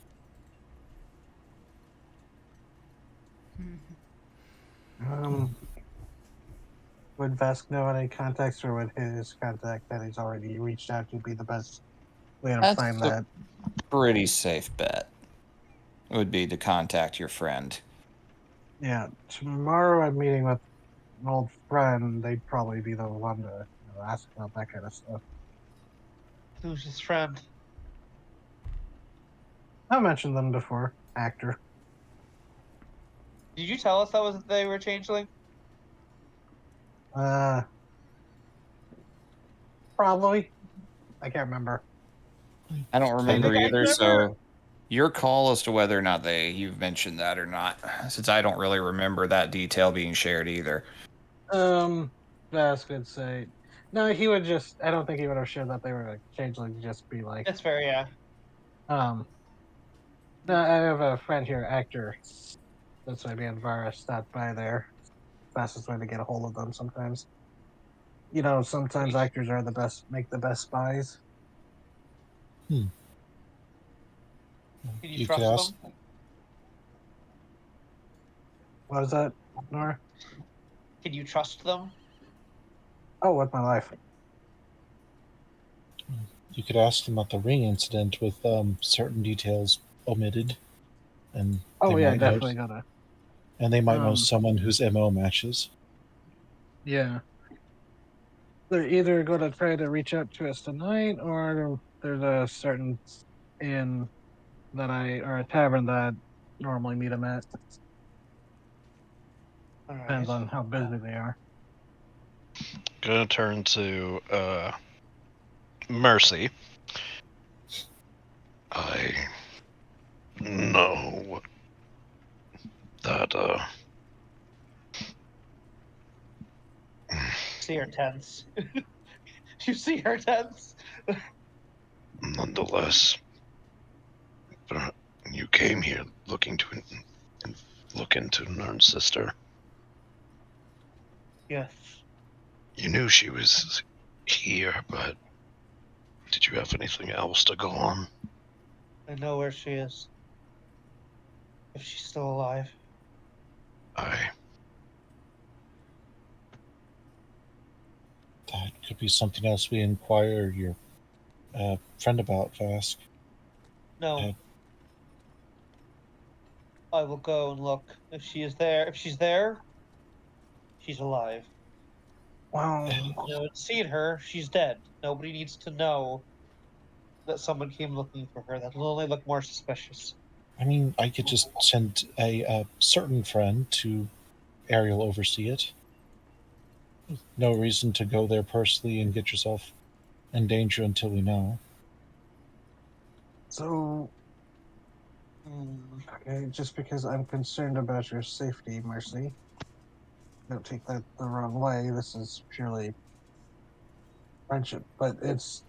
Would Vesk know any contacts, or would his contact that he's already reached out to be the best way to That's find a that? pretty safe bet. Would be to contact your friend. Yeah, tomorrow I'm meeting with an old friend. They'd probably be the one to ask about that kind of stuff. Who's his friend? I mentioned them before. Actor. Did you tell us they were changeling? Probably. I can't remember. I don't remember think I either, remember. so your call as to whether or not you've mentioned that or not, since I don't really remember that detail being shared either. That's good say. No, he would just. I don't think he would have shared that they were like changelings. Just be like, That's fair, yeah. No, I have a friend here, actor. That's why me and Vara stopped by there. Fastest way to get a hold of them sometimes. Sometimes actors are the best, make the best spies. Can you You trust could ask. them? What was that, Nora? Can you trust them? Oh, with my life. You could ask them about the ring incident with certain details omitted, and Oh they yeah, might definitely know, gonna. and they might know Um, someone whose MO matches. Yeah. They're either going to try to reach out to us tonight, or there's a certain inn or a tavern that I normally meet them at. All Depends right. on how busy they are. Gonna turn to Mercy. I know that See her tense. You see her tense. nonetheless, you came here looking to look into Nern's sister. Yes. You knew she was here, but did you have anything else to go on? I know where she is. If she's still alive. That could be something else we inquire your friend about, Vask. No. I will go and look. If she's there, she's alive. Well, You haven't seen her, she's dead. Nobody needs to know that someone came looking for her. That'll only look more suspicious. I mean, I could just send a certain friend to Ariel oversee it. No reason to go there personally and get yourself in danger until we know. so okay, just because I'm concerned about your safety, Mercy. Don't take that the wrong way. This is purely friendship, but it's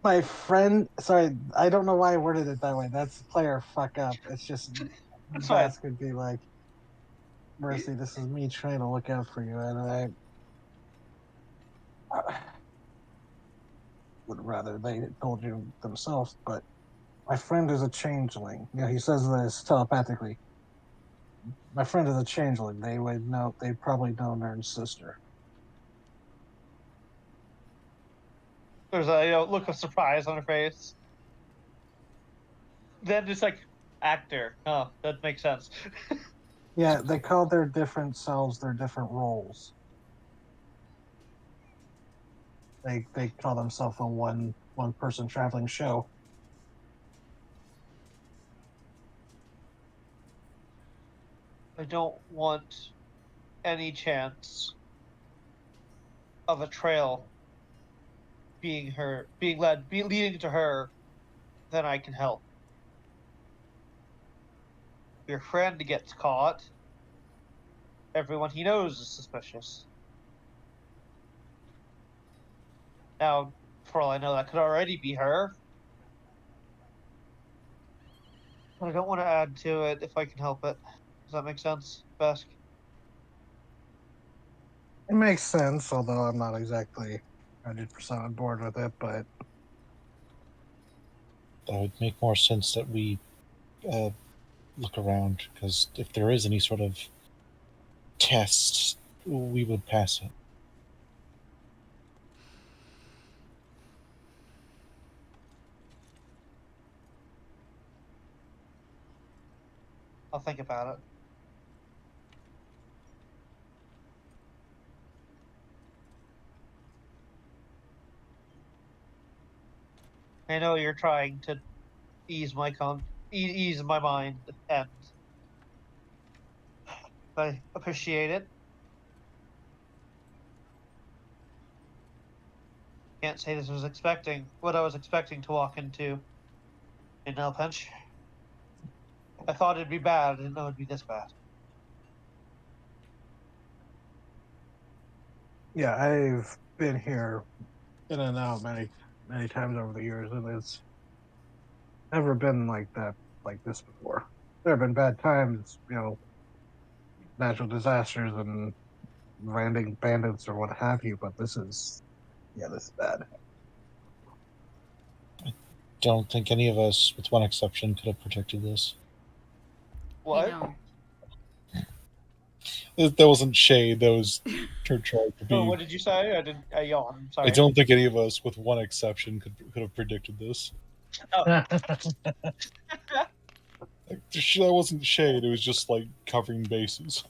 my friend. Sorry, I don't know why I worded it that way. That's player fuck up. It's just That's fine. Vask could be like, Mercy, this is me trying to look out for you, and I would rather they had told you themselves. But my friend is a changeling. He says this telepathically. My friend is a changeling. They would know. They probably know Nern's sister. There's a look of surprise on her face. Then just like actor. Oh, that makes sense. Yeah, they call their different selves their different roles. They call themselves a one person traveling show. I don't want any chance of a trail leading to her. Then I can help. Your friend gets caught. Everyone he knows is suspicious. Now, for all I know, that could already be her. But I don't want to add to it if I can help it. Does that make sense, Besk? It makes sense, although I'm not exactly 100% on board with it. But That would make more sense that we look around, because if there is any sort of test, we would pass it. I'll think about it. I know you're trying to ease my mind, and I appreciate it. Can't say this was what I was expecting to walk into in Elpench. I thought it'd be bad. I didn't know it'd be this bad. yeah, I've been here in and out many times over the years, and it's never been like this before. There have been bad times, natural disasters and random bandits or what have you, but this is bad. Don't think any of us, with one exception, could have predicted this. What? know. That wasn't shade. That was her trying to be. Oh, what did you say? I yawned. Sorry. I don't think any of us, with one exception, could have predicted this. Like, that wasn't shade. It was just like covering bases.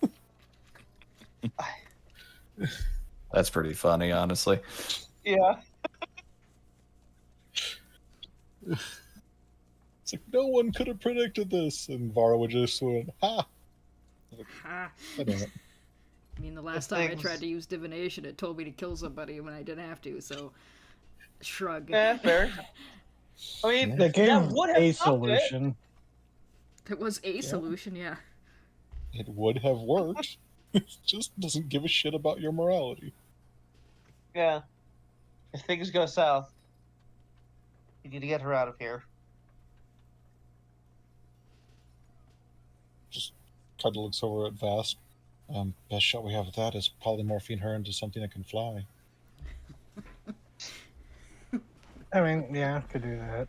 That's pretty funny, honestly. Yeah. It's like no one could have predicted this, and Vara would just went, "Ha!" Ha. I know it. I mean, the last time I tried to use divination, it told me to kill somebody when I didn't have to, so shrug. Yeah, fair. I mean, They gave that would have a stopped it. solution. It was a solution, yeah. It would have worked. It just doesn't give a shit about your morality. Yeah. If things go south, you need to get her out of here. Just kind of looks over at Vasp. Best shot we have of that is polymorphing her into something that can fly. I mean, yeah, could do that.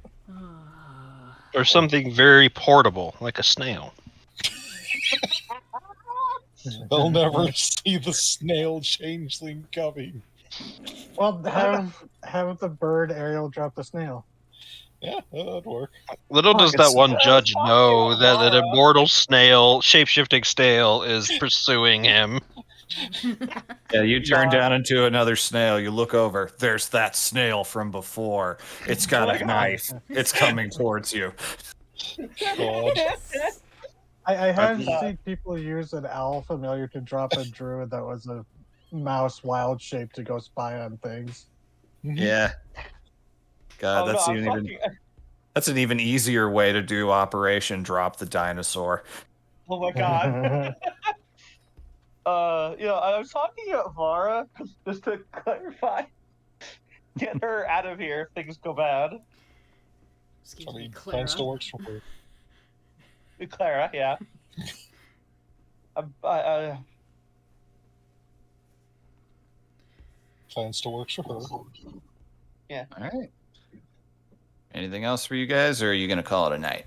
Or something very portable, like a snail. They'll never see the snail changeling coming. Well, have the bird Ariel drop the snail. Yeah, that'd work. Little does that one judge know that an Mara. immortal snail, shapeshifting snail, is pursuing him. Yeah, you turn down into another snail. You look over. There's that snail from before. It's got a knife. It's coming towards you. God. I have seen people use an owl familiar to drop a druid that was a mouse wild shape to go spy on things. Yeah. God, that's an even easier way to do Operation Drop the Dinosaur. Oh my god. I was talking about Vara, just to clarify. Get her out of here if things go bad. Excuse I me, mean, Clara. plan still works for her. Clara, yeah. Plan still works for her. Yeah. All right. Anything else for you guys, or are you going to call it a night?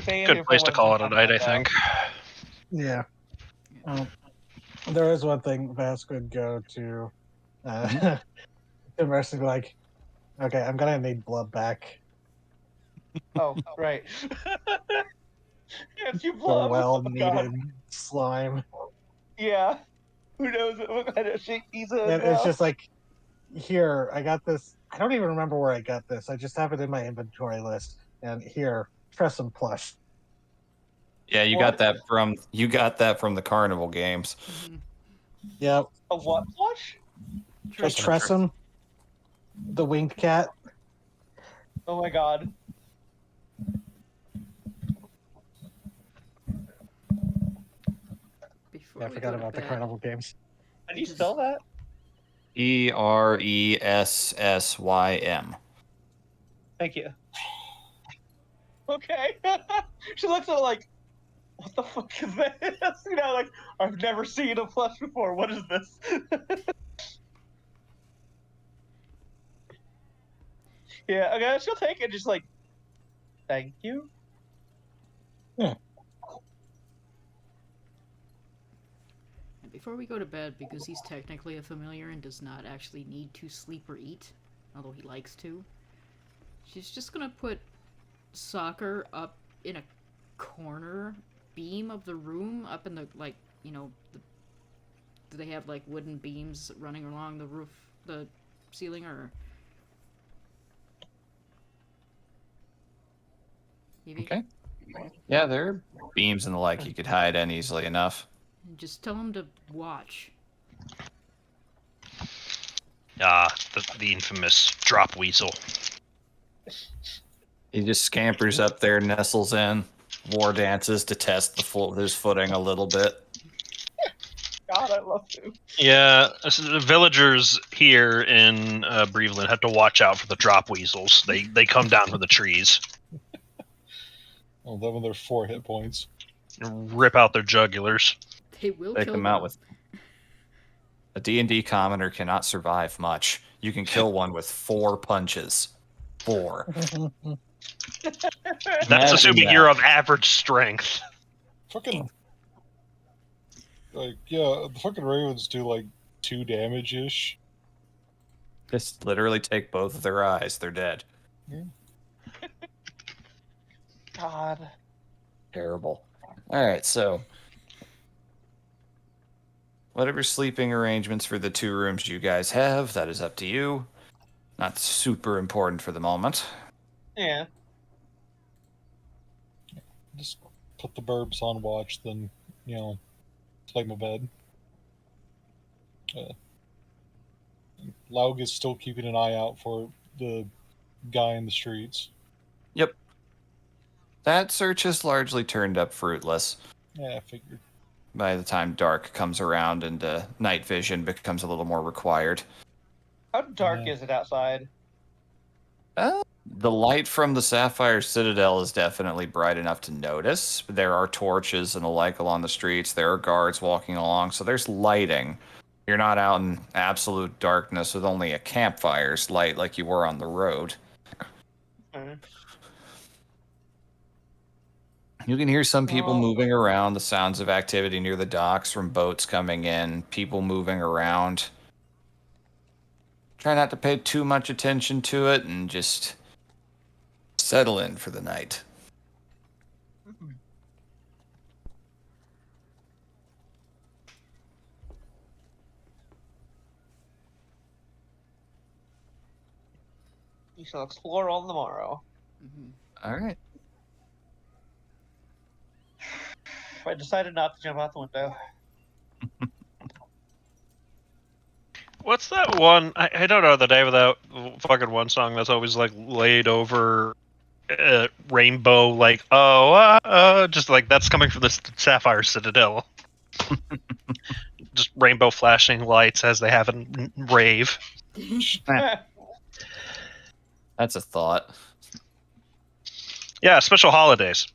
Good place to call it a night, I think. Yeah. There is one thing Vask would go to to Mercy and be like, okay, I'm gonna need blood back. Oh, right. Yes, you The blow. well Oh, God. needed slime. Yeah. Who knows what kind of shape he's in And now? it's just like, here, I got this. I don't even remember where I got this. I just have it in my inventory list. And here, Tressum plush. Yeah, you What? got that from the carnival games. Mm-hmm. Yep. A what plush? A Tressum, the winged cat. Oh my God. Before Yeah, I we forgot go to about the bed, carnival games. How do you Because- spell that? ERESSYM. Thank you. Okay. She looks at it like, what the fuck is this? You know, like, I've never seen a plush before. What is this? Yeah, okay, she'll take it. Just like, thank you. and before we go to bed, because he's technically a familiar and does not actually need to sleep or eat, although he likes to, she's just gonna put Soccer up in a corner beam of the room, up in the, like, do they have like wooden beams running along the roof, the ceiling, or maybe? Okay. Yeah, there are beams and the like you could hide in easily enough. And just tell him to watch. The infamous drop weasel. He just scampers up there, nestles in, war dances to test his footing a little bit. God, I love you. Yeah, so the villagers here in Breveland have to watch out for the drop weasels. They come down from the trees, Oh, that when they're 4 hit points. and rip out their jugulars. They will Take kill them out with. A D&D commoner cannot survive much. You can kill one with 4 punches. 4. That's Imagine assuming that. you're of average strength. Fucking. Like, yeah, the fucking ravens do like 2 damage ish. Just literally take both of their eyes. They're dead. God. Terrible. Alright, so. Whatever sleeping arrangements for the 2 rooms you guys have, that is up to you. Not super important for the moment. Yeah. Just put the burbs on watch, then, play my bed. Laug is still keeping an eye out for the guy in the streets. Yep. That search has largely turned up fruitless. Yeah, I figured. By the time dark comes around and night vision becomes a little more required. How dark Yeah. is it outside? The light from the Sapphire Citadel is definitely bright enough to notice. There are torches and the like along the streets. There are guards walking along, so there's lighting. You're not out in absolute darkness with only a campfire's light like you were on the road. Mhm. You can hear some people Oh. moving around, the sounds of activity near the docks from boats coming in, people moving around. Try not to pay too much attention to it and just settle in for the night. You shall explore on the morrow. Mm-hmm. All right. I decided not to jump out the window. What's that one? I don't know the name of that fucking one song that's always like laid over rainbow, like just like that's coming from the Sapphire Citadel. Just rainbow flashing lights as they have in rave. That's a thought. Yeah, special holidays.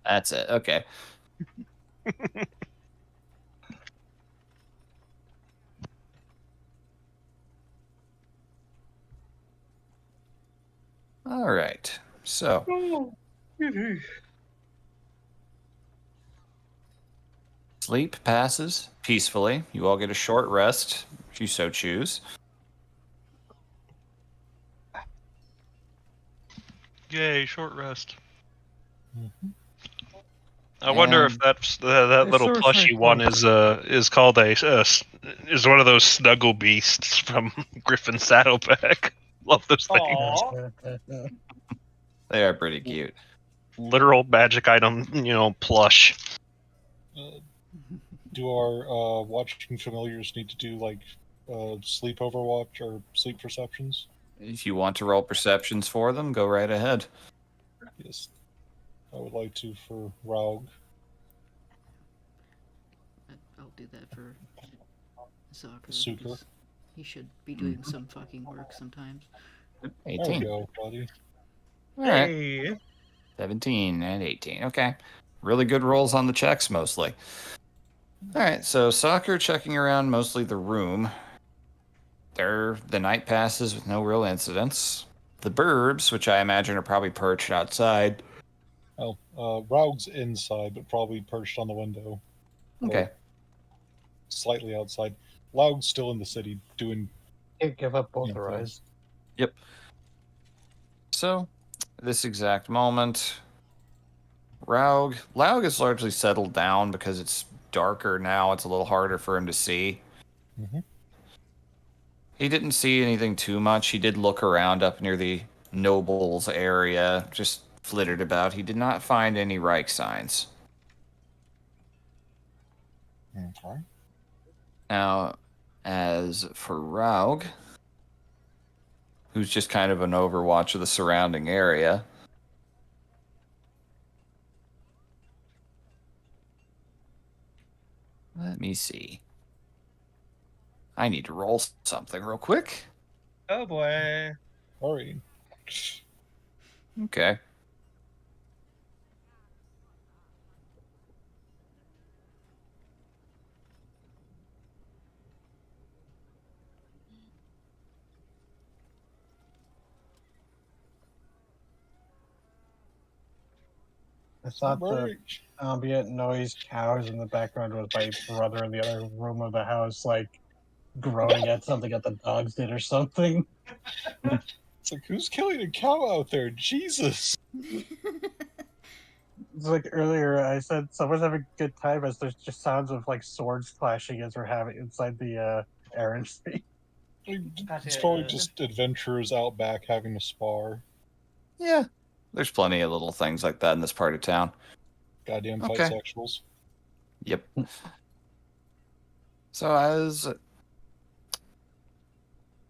That's it. Okay. All right. So, Sleep passes peacefully. You all get a short rest, if you so choose. Yay, short rest. Mhm. I wonder if And- that little so plushy one is called is one of those snuggle beasts from Griffin Saddleback. Love those things. Aw. They are pretty cute. Literal magic item, plush. Uh, do our watching familiars need to do like sleep overwatch or sleep perceptions? If you want to roll perceptions for them, go right ahead. Yes, I would like to for Raug. I'll do that for Zucker. Suker. Because he should be doing some fucking work sometimes. There we 18. go, buddy. All right. Hey. 17 and 18. Okay. Really good rolls on the checks, mostly. All right. So, Soccer checking around mostly the room. The night passes with no real incidents. The burbs, which I imagine are probably perched outside. Oh, Raug's inside, but probably perched on the window. Okay. Or slightly outside. Laug's still in the city doing. Can't give up both Yeah, her eyes. Yep. So, this exact moment, Laug is largely settled down because it's darker now. It's a little harder for him to see. Mhm. He didn't see anything too much. He did look around up near the nobles area, just flittered about. He did not find any Reich signs. Okay. Now, as for Raug, who's just kind of an overwatch of the surrounding area, let me see. I need to roll something real quick. Oh boy. Hurry. Okay. I thought the Hurry. ambient noise cows in the background was my brother in the other room of the house, like groaning at something that the dogs did or something. It's like, who's killing a cow out there? Jesus. It's like earlier I said someone's having a good time as there's just sounds of like swords clashing as we're having inside the errand street. It's probably just adventurers out back having a spar. Yeah. There's plenty of little things like that in this part of town. Goddamn fight Okay. sexuals. Yep. So as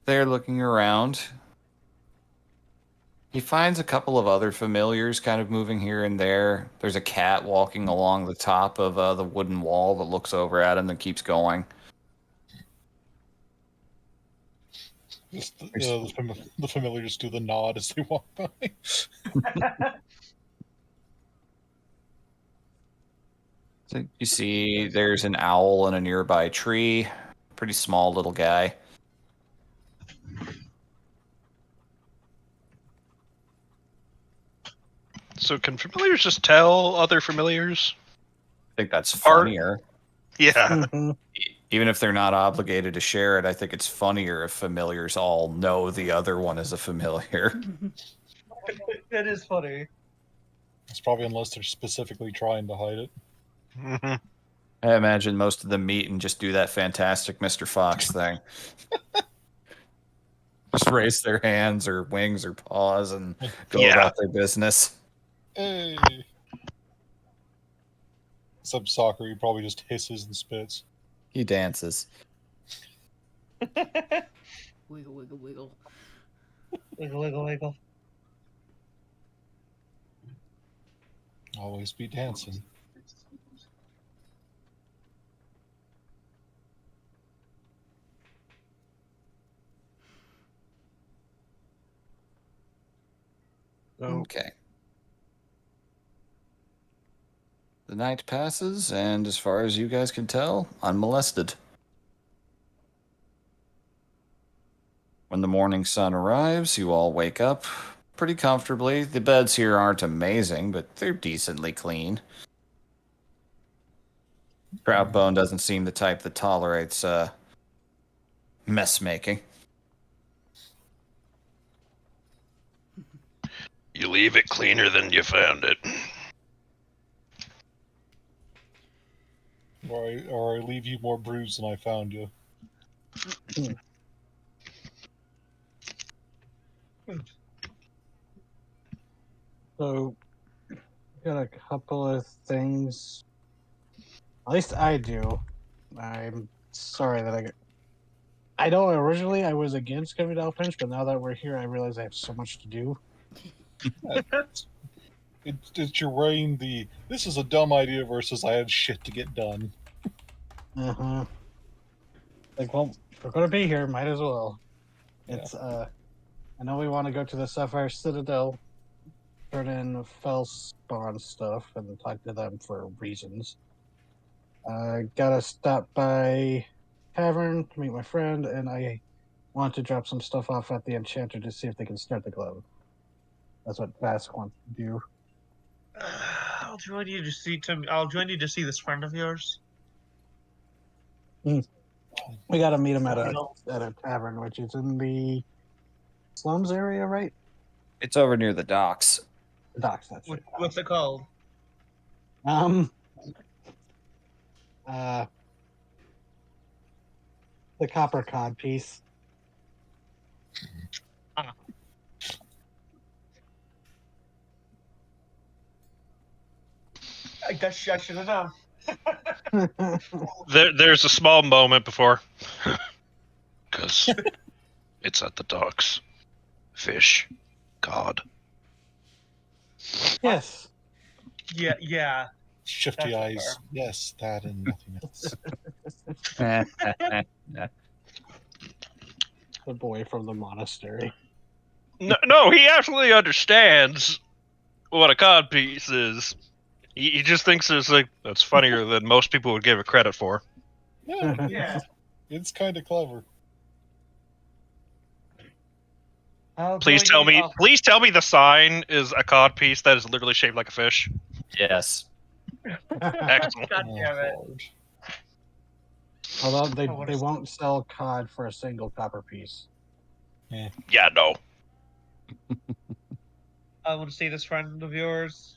they're looking around, he finds a couple of other familiars kind of moving here and there. There's a cat walking along the top of the wooden wall that looks over at him and keeps going. Just the familiars do the nod as they walk by. So you see there's an owl in a nearby tree. Pretty small little guy. So can familiars just tell other familiars? I think that's Are- funnier. Yeah. Even if they're not obligated to share it, I think it's funnier if familiars all know the other one is a familiar. It is funny. It's probably unless they're specifically trying to hide it. Mhm. I imagine most of them meet and just do that fantastic Mr. Fox thing. Just raise their hands or wings or paws and go Yeah. about their business. Hey. Except Soccer, he probably just hisses and spits. He dances. Wiggle, wiggle, wiggle. Wiggle, wiggle, wiggle. Always be dancing. Okay. The night passes, and as far as you guys can tell, unmolested. When the morning sun arrives, you all wake up pretty comfortably. The beds here aren't amazing, but they're decently clean. Troutbone doesn't seem the type that tolerates mess making. You leave it cleaner than you found it. Or I leave you more bruised than I found you. So, got a couple of things. At least I do. I'm sorry that I know originally I was against Gummy Doll Pinch, but now that we're here, I realize I have so much to do. It's you're weighing the this is a dumb idea versus I had shit to get done. Like, well, if we're gonna be here, might as well. Yeah. It's I know we want to go to the Sapphire Citadel, turn in Fellspawn stuff, and talk to them for reasons. Gotta stop by Tavern to meet my friend, and I want to drop some stuff off at the Enchanter to see if they can start the glove. That's what Vask wants to do. I'll join you to see this friend of yours. We gotta meet him at a tavern, which is in the slums area, right? It's over near the docks. The docks, that's it. What's it called? The copper cod piece. I guess I should have known. There's a small moment before. Because it's at the docks. Fish. God. Yes. Yeah. Shifty That's eyes. fair. Yes, that and nothing else. The boy from the monastery. No, he absolutely understands what a codpiece is. He just thinks it's like that's funnier than most people would give it credit for. Yeah. It's kind of clever. Please tell me the sign is a codpiece that is literally shaped like a fish. Yes. Excellent. God damn it. Lord. Although what they is- won't sell cod for a single copper piece. Yeah, no. I want to see this friend of yours.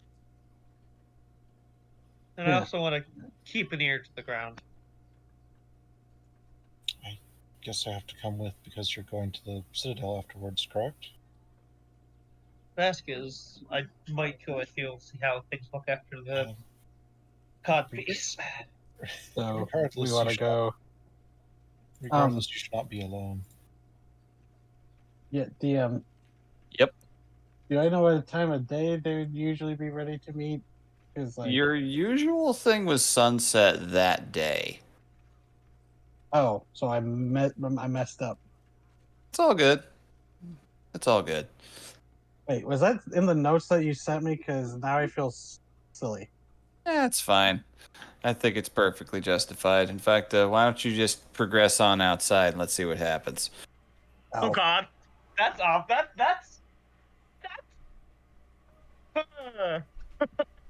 And I Yeah. also want to keep an ear to the ground. Guess I have to come with because you're going to the Citadel afterwards, correct? Ask is, I might go with you and see how things look after the cod piece. So Regardless, we you want to should- go. Regardless, you should not be alone. Yeah, DM. Yep. Do I know what time of day they would usually be ready to meet? Because Your usual thing was sunset that day. oh, so I messed up. It's all good. It's all good. Wait, was that in the notes that you sent me? Because now I feel silly. It's fine. I think it's perfectly justified. In fact, why don't you just progress on outside and let's see what happens. Oh God, that's off. That's.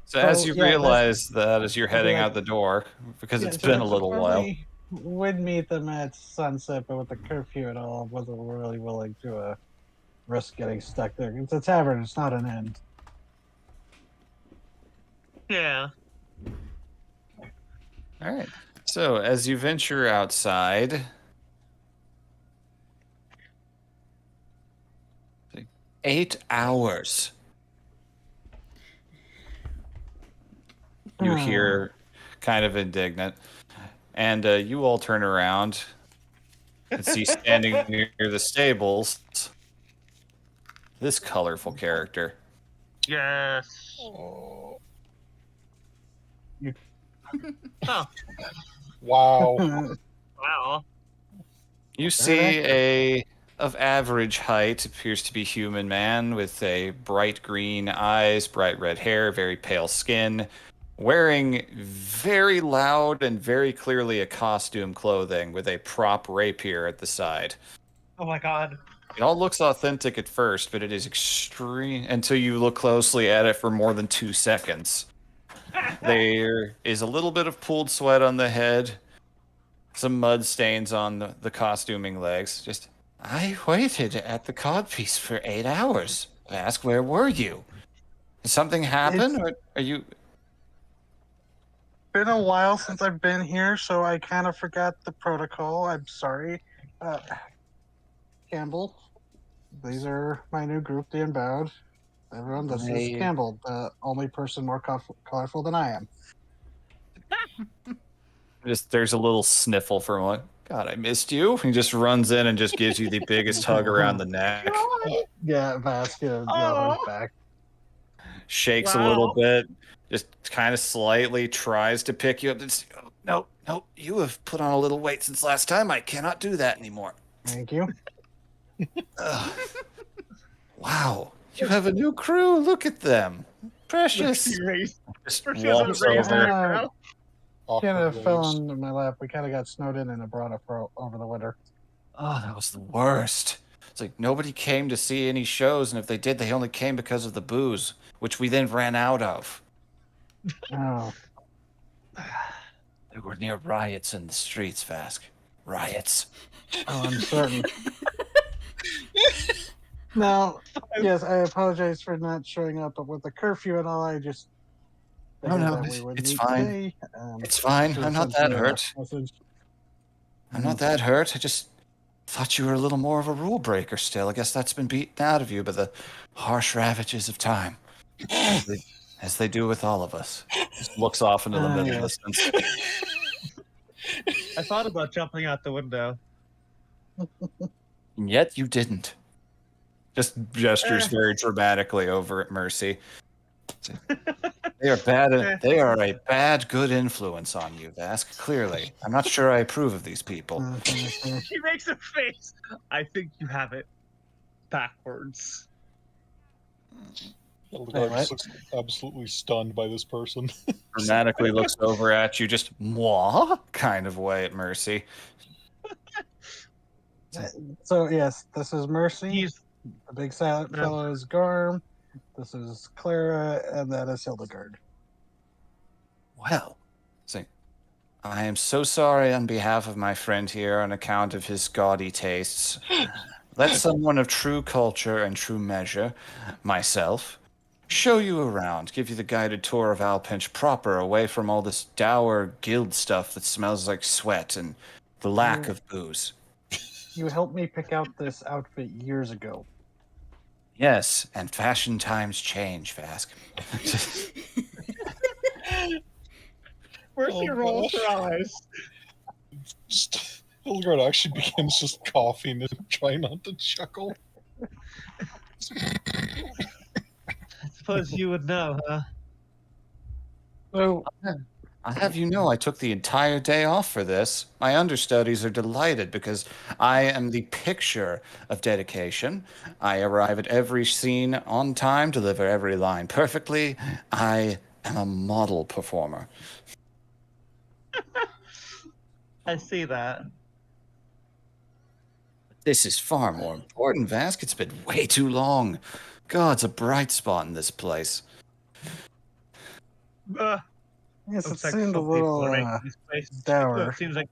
So as So, you yeah, realize that as you're heading like- out the door, because Yeah, it's so been a that's little while. probably would meet them at sunset, but with the curfew and all, I wasn't really willing to risk getting stuck there. It's a tavern; it's not an inn. Yeah. All right. So as you venture outside, 8 hours. You hear kind of indignant, and you all turn around and see standing near the stables this colorful character. Yes. Oh. Huh. Wow. Wow. You see a of average height, appears to be human man with a bright green eyes, bright red hair, very pale skin, wearing very loud and very clearly a costume clothing with a prop rapier at the side. Oh my God. It all looks authentic at first, but it is extreme until you look closely at it for more than 2 seconds. There is a little bit of pooled sweat on the head, some mud stains on the costuming legs. Just, I waited at the codpiece for 8 hours. Ask, where were you? Did something happen, It's or are you? been a while since I've been here, so I kind of forgot the protocol. I'm sorry. Uh, Campbell, these are my new group, the Unbound. Everyone, this is I Campbell, the only person more colorful than I am. just there's a little sniffle from like, God, I missed you. He just runs in and just gives you the biggest hug around the neck, Yeah, Vasca, Oh, back. shakes a little wow. bit, just kind of slightly tries to pick you up. It's, no, no, you have put on a little weight since last time. I cannot do that anymore. Thank you. Ugh. Wow, you have a new crew. Look at them, precious. She raised, Just she has a walks raised over. eyebrow. Kind Awkward of fell waves. into my lap. We kind of got snowed in Nebraska over the winter. Oh, that was the worst. It's like nobody came to see any shows, and if they did, they only came because of the booze, which we then ran out of. Oh, There were near riots in the streets, Vask. Riots. I'm certain. Now, yes, I apologize for not showing up, but with the curfew and all, I just No, figured no, that we would it's meet fine. today. It's fine. Should've I'm not sent that you a hurt. message. I'm not that hurt. I just thought you were a little more of a rule breaker still. I guess that's been beaten out of you by the harsh ravages of time. As they do with all of us. Just looks off into the middle Yeah. distance. I thought about jumping out the window. And yet you didn't. Just gestures very dramatically over at Mercy. They are bad. They are a bad, good influence on you, Vask. Clearly, I'm not sure I approve of these people. Mhm. She makes a face. I think you have it backwards. Elderguard what? just looks absolutely stunned by this person. Dramatically looks over at you, just moi kind of way at Mercy. So yes, this is Mercy. He's The big silent fellow is Garm. This is Clara, and that is Hildegard. Well, say, I am so sorry on behalf of my friend here on account of his gaudy tastes. Let someone of true culture and true measure, myself, show you around, give you the guided tour of Alpinch proper, away from all this dour guild stuff that smells like sweat and the lack of booze. You helped me pick out this outfit years ago. Yes, and fashion times change, Vask. Mercy Oh, rolls gosh. her eyes. Just Hildegard actually begins just coughing and trying not to chuckle. I suppose you would know, huh? So I have you know I took the entire day off for this. My understudies are delighted because I am the picture of dedication. I arrive at every scene on time, deliver every line perfectly. I am a model performer. I see that. This is far more important, Vask. It's been way too long. God's a bright spot in this place. yes, it Looks like seemed a some people are little making this place dour. It seems like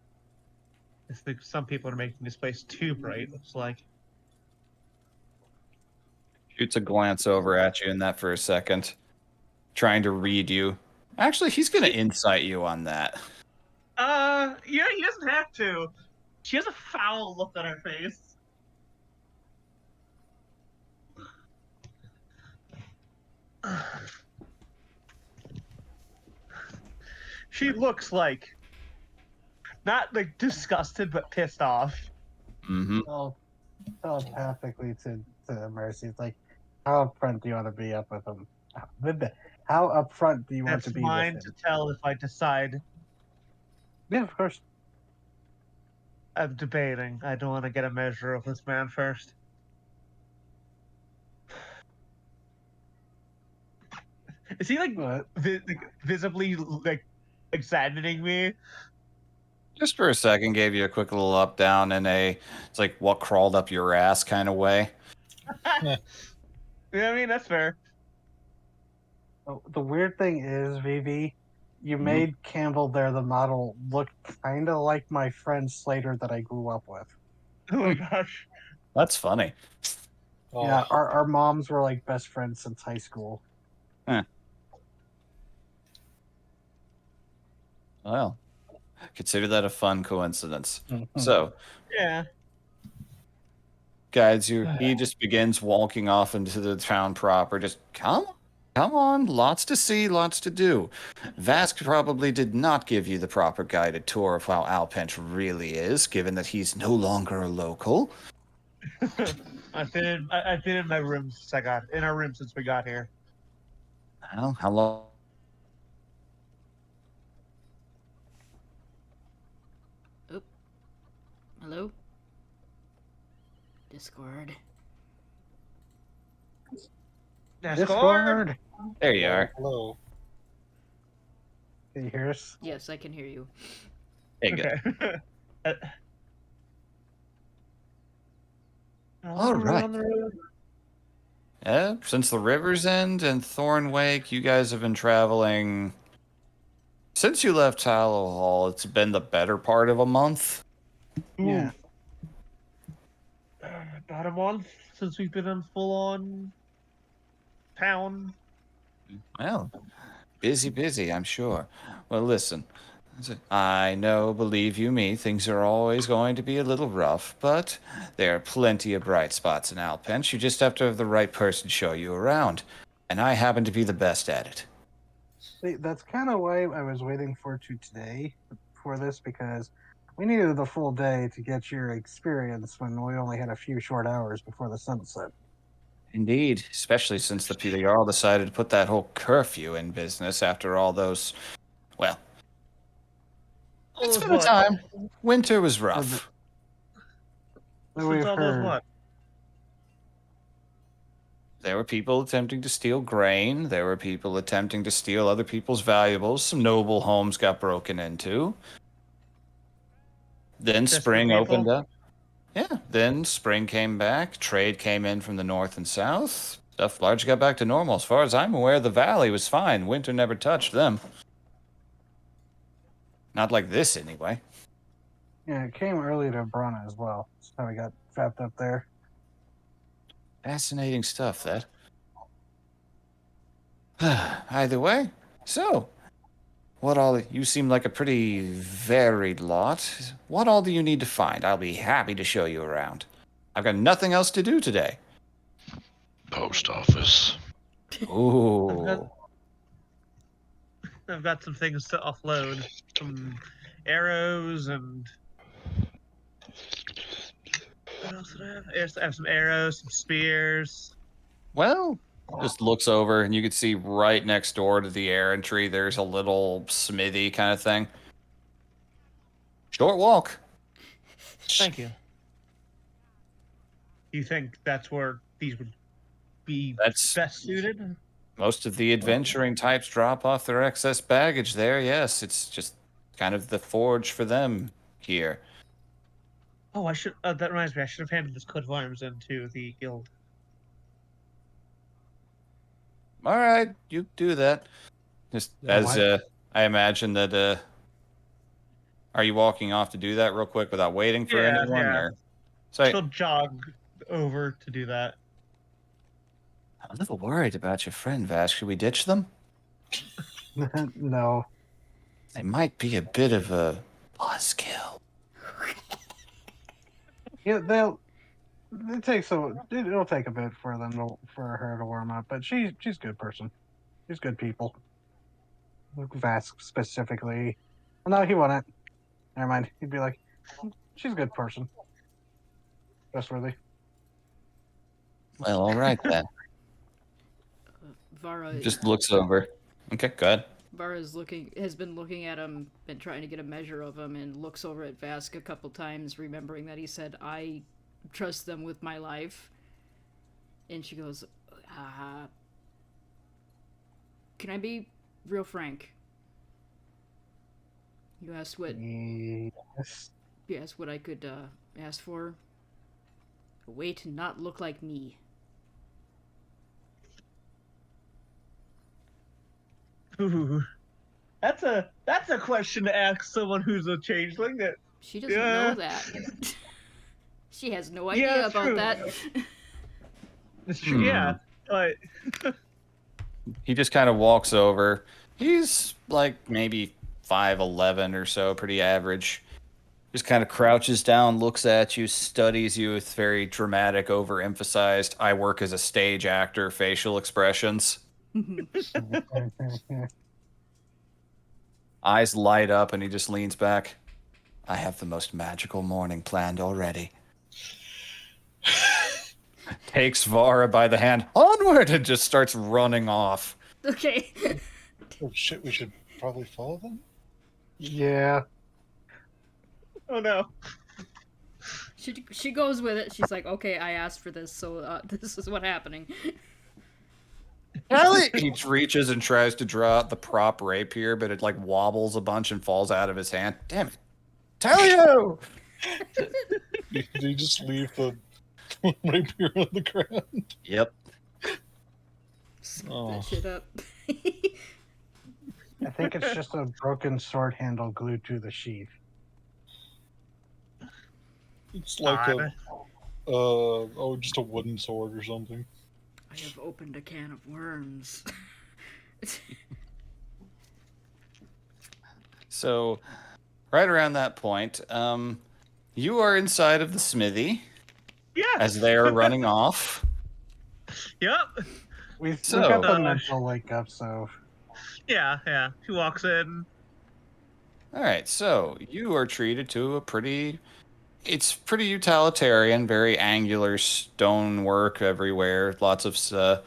some people are making this place too bright. Looks like. Shoots a glance over at you in that for a second, trying to read you. Actually, he's going to insight you on that. Yeah, he doesn't have to. She has a foul look on her face. She looks like not like disgusted, but pissed off. Mm-hmm. Well, telepathically to Mercy, it's like, how upfront do you want to be up with him? How upfront do you want That's to be mine with to him? tell if I decide. Yeah, of course. I'm debating. I don't want to get a measure of this man first. Is he like But visibly like examining me? Just for a second, gave you a quick little up down in it's like what crawled up your ass kind of way. Yeah, I mean that's fair. Oh, the weird thing is, Vivi, you Mhm. made Campbell there, the model, look kind of like my friend Slater that I grew up with. Oh my gosh. That's funny. Yeah, Oh, our moms were like best friends since high school. Well, consider that a fun coincidence. Mhm. So, Yeah. guys, he just begins walking off into the town proper. Just come on, lots to see, lots to do. Vask probably did not give you the proper guided tour of how Alpent really is, given that he's no longer a local. I've been in my room since I got in our room since we got here. Well, how long? Oh, hello? Discord. Discord. There you are. hello. Can you hear us? Yes, I can hear you. Hey, good. Okay. All right. On the road. Since the River's End and Thornwake, you guys have been traveling. Since you left Tallow Hall, it's been the better part of a month. Yeah. About a month since we've been in full on town. Well, busy, I'm sure. Well, listen. I know, believe you me, things are always going to be a little rough, but there are plenty of bright spots in Alpence. You just have to have the right person show you around. And I happen to be the best at it. See, that's kind of why I was waiting today for this, because we needed the full day to get your experience when we only had a few short hours before the sunset. Indeed, especially since the Jarl decided to put that whole curfew in business after all those. Well, it's Those been a what? time. Winter was rough. So Since we've all those heard. what? There were people attempting to steal grain. There were people attempting to steal other people's valuables. Some noble homes got broken into. Then Desperate spring opened people? up. Yeah, then spring came back. Trade came in from the north and south. Stuff largely got back to normal. As far as I'm aware, the valley was fine. Winter never touched them. Not like this, anyway. Yeah, it came early to Brana as well. That's how we got trapped up there. Fascinating stuff, that. Either way, so what all you seem like a pretty varied lot. What all do you need to find? I'll be happy to show you around. I've got nothing else to do today. Post office. Ooh. I've got some things to offload. Some arrows and what else did I have? I have some arrows, some spears. Well, just looks over and you can see right next door to the air entry there's a little smithy kind of thing. Short walk. Thank you. Do you think that's where these would be That's best suited? most of the adventuring types drop off their excess baggage there. Yes, it's just kind of the forge for them here. Oh, I should. That reminds me. I should have handed this coat of arms into the guild. All right, you do that. Just as what? I imagine that. Are you walking off to do that real quick without waiting for Yeah, anyone? yeah. Or so She'll jog over to do that. I'm a little worried about your friend, Vash. Should we ditch them? No. They might be a bit of a buzzkill. Yeah, it'll take a bit for for her to warm up, but she's a good person. She's good people. Vask specifically. Well, no, he wouldn't. Never mind. He'd be like, she's a good person. Trustworthy. Well, all right then. Vara Just looks over. Okay, go ahead. has been looking at him, been trying to get a measure of him, and looks over at Vask a couple times, remembering that he said, "I trust them with my life." And she goes, "Can I be real frank? You asked what Yes. you asked what I could ask for. A way to not look like me." Ooh, that's a question to ask someone who's a changeling. That She doesn't Yeah. know that. She has no Yeah, idea that's about true. that. It's true. Yeah, but He just kind of walks over. He's like maybe 5'11" or so, pretty average. Just kind of crouches down, looks at you, studies you with very dramatic, overemphasized, I work as a stage actor facial expressions. Eyes light up, and he just leans back. I have the most magical morning planned already. Takes Vara by the hand, onward, and just starts running off. Okay. Oh shit, we should probably follow them? Yeah. oh no. She goes with it. She's like, okay, I asked for this, so this is what's happening. Ellie! He reaches and tries to draw out the prop rapier, but it like wobbles a bunch and falls out of his hand. Damn it. Tell you! Did you just leave the rapier on the ground? Yep. Scoop Oh. that shit up. I think it's just a broken sword handle glued to the sheath. It's like just a wooden sword or something. I have opened a can of worms. So, right around that point, you are inside of the smithy Yeah. as they are running off. Yep. We've So- got the mental wake up, so Yeah. She walks in. All right, so you are treated to a it's pretty utilitarian, very angular stonework everywhere, lots of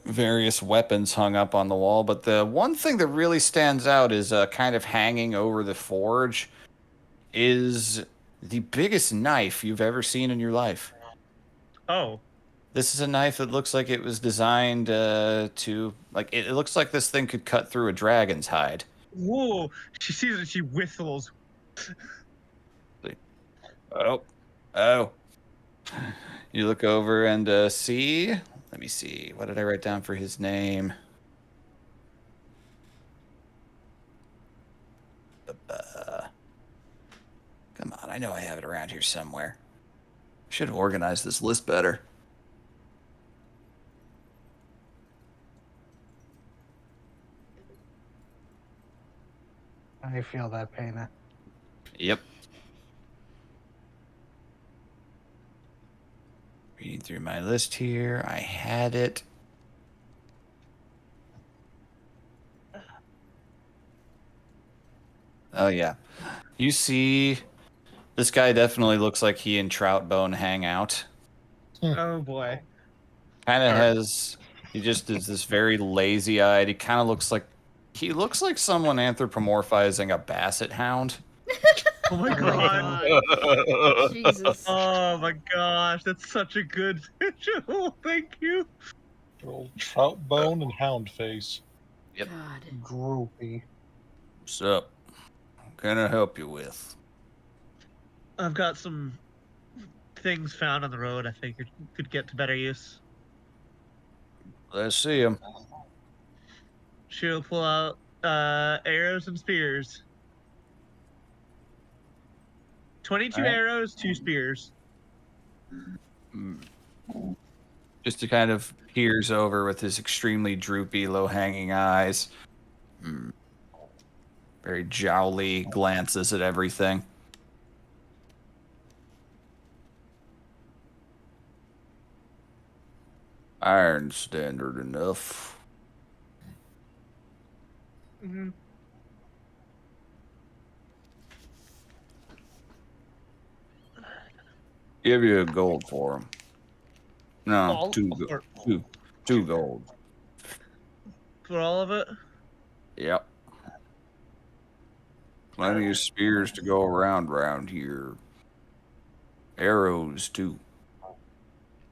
various weapons hung up on the wall. But the one thing that really stands out is kind of hanging over the forge is the biggest knife you've ever seen in your life. Oh. This is a knife that looks like it was designed to, like, it looks like this thing could cut through a dragon's hide. Whoa. She sees it. She whistles. Oh. You look over and see. Let me see. What did I write down for his name? Come on, I know I have it around here somewhere. Should have organized this list better. I feel that pain. Yep. Reading through my list here. I had it. Oh, yeah. You see, this guy definitely looks like he and Troutbone hang out. Oh boy. Kind of has, he just is this very lazy-eyed. He looks like someone anthropomorphizing a basset hound. Oh my god. Jesus. Oh my gosh. That's such a good visual. Thank you. Old trout bone and hound face. Yep. God. Droopy. What's up? What can I help you with? I've got some things found on the road I think could get to better use. Let's see him. She'll pull out arrows and spears. 22 Alright. arrows, 2 spears. Just to kind of peers over with his extremely droopy, low-hanging eyes. Very jowly glances at everything. Iron standard enough. Mm-hmm. Give you a gold for him. No, All- two gold. For all of it? Yep. Plenty of spears to go around here. Arrows too.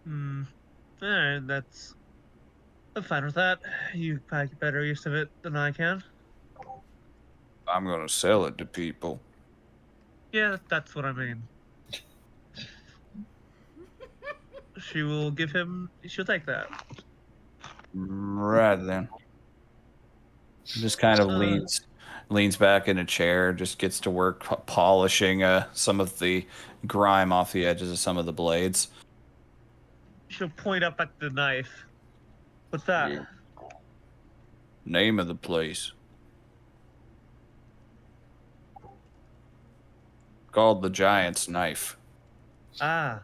Alright, I'm fine with that. You probably get better use of it than I can. I'm gonna sell it to people. Yeah, that's what I mean. She'll take that. Right then. Just kind of leans back in a chair, just gets to work polishing some of the grime off the edges of some of the blades. She'll point up at the knife. What's that? Yeah. Name of the place. Called the Giant's Knife. Ah,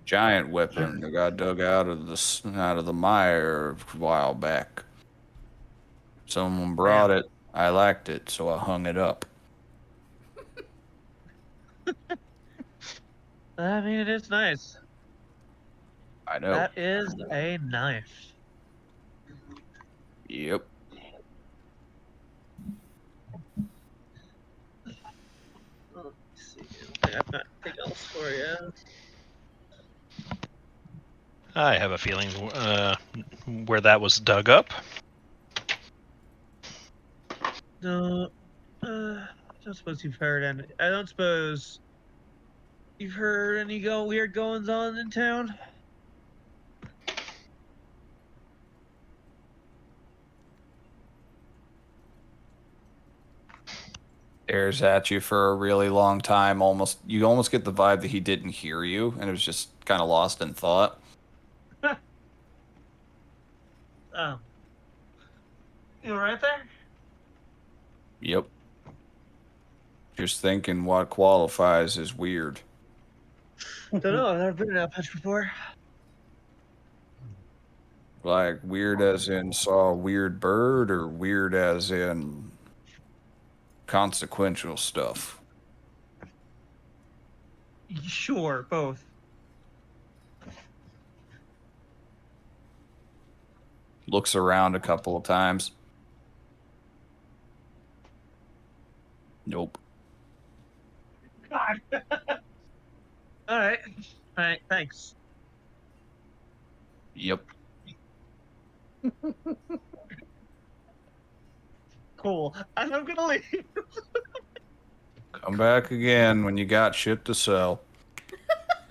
Giant weapon that got dug out of the mire a while back. Someone brought it. I liked it, so I hung it up. I mean, it is nice. I know. That is a knife. Yep. Let's see. I got nothing else for you. I have a feeling where that was dug up. No, I don't suppose you've heard any. I don't suppose you've heard any weird goings on in town. Stares at you for a really long time. You almost get the vibe that he didn't hear you, and it was just kind of lost in thought. Oh, you right there? Yep. Just thinking what qualifies as weird. Don't know. I've never been in that place before. Like weird as in saw a weird bird, or weird as in consequential stuff? Sure, both. Looks around a couple of times. Nope. God. All right. All right. Thanks. Yep. Cool. I'm gonna leave. Come back again when you got shit to sell.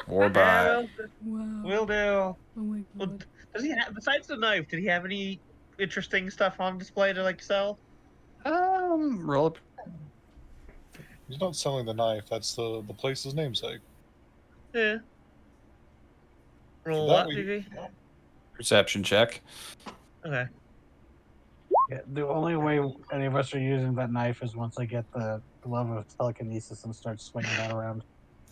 Or buy. Wow. Will do. Oh my Well, god. does he have, besides the knife? Did he have any interesting stuff on display to sell? Roll up. He's not selling the knife. That's the place's namesake. Yeah. Roll That what, we- maybe? Perception check. Okay. Yeah, the only way any of us are using that knife is once I get the glove of telekinesis and start swinging that around.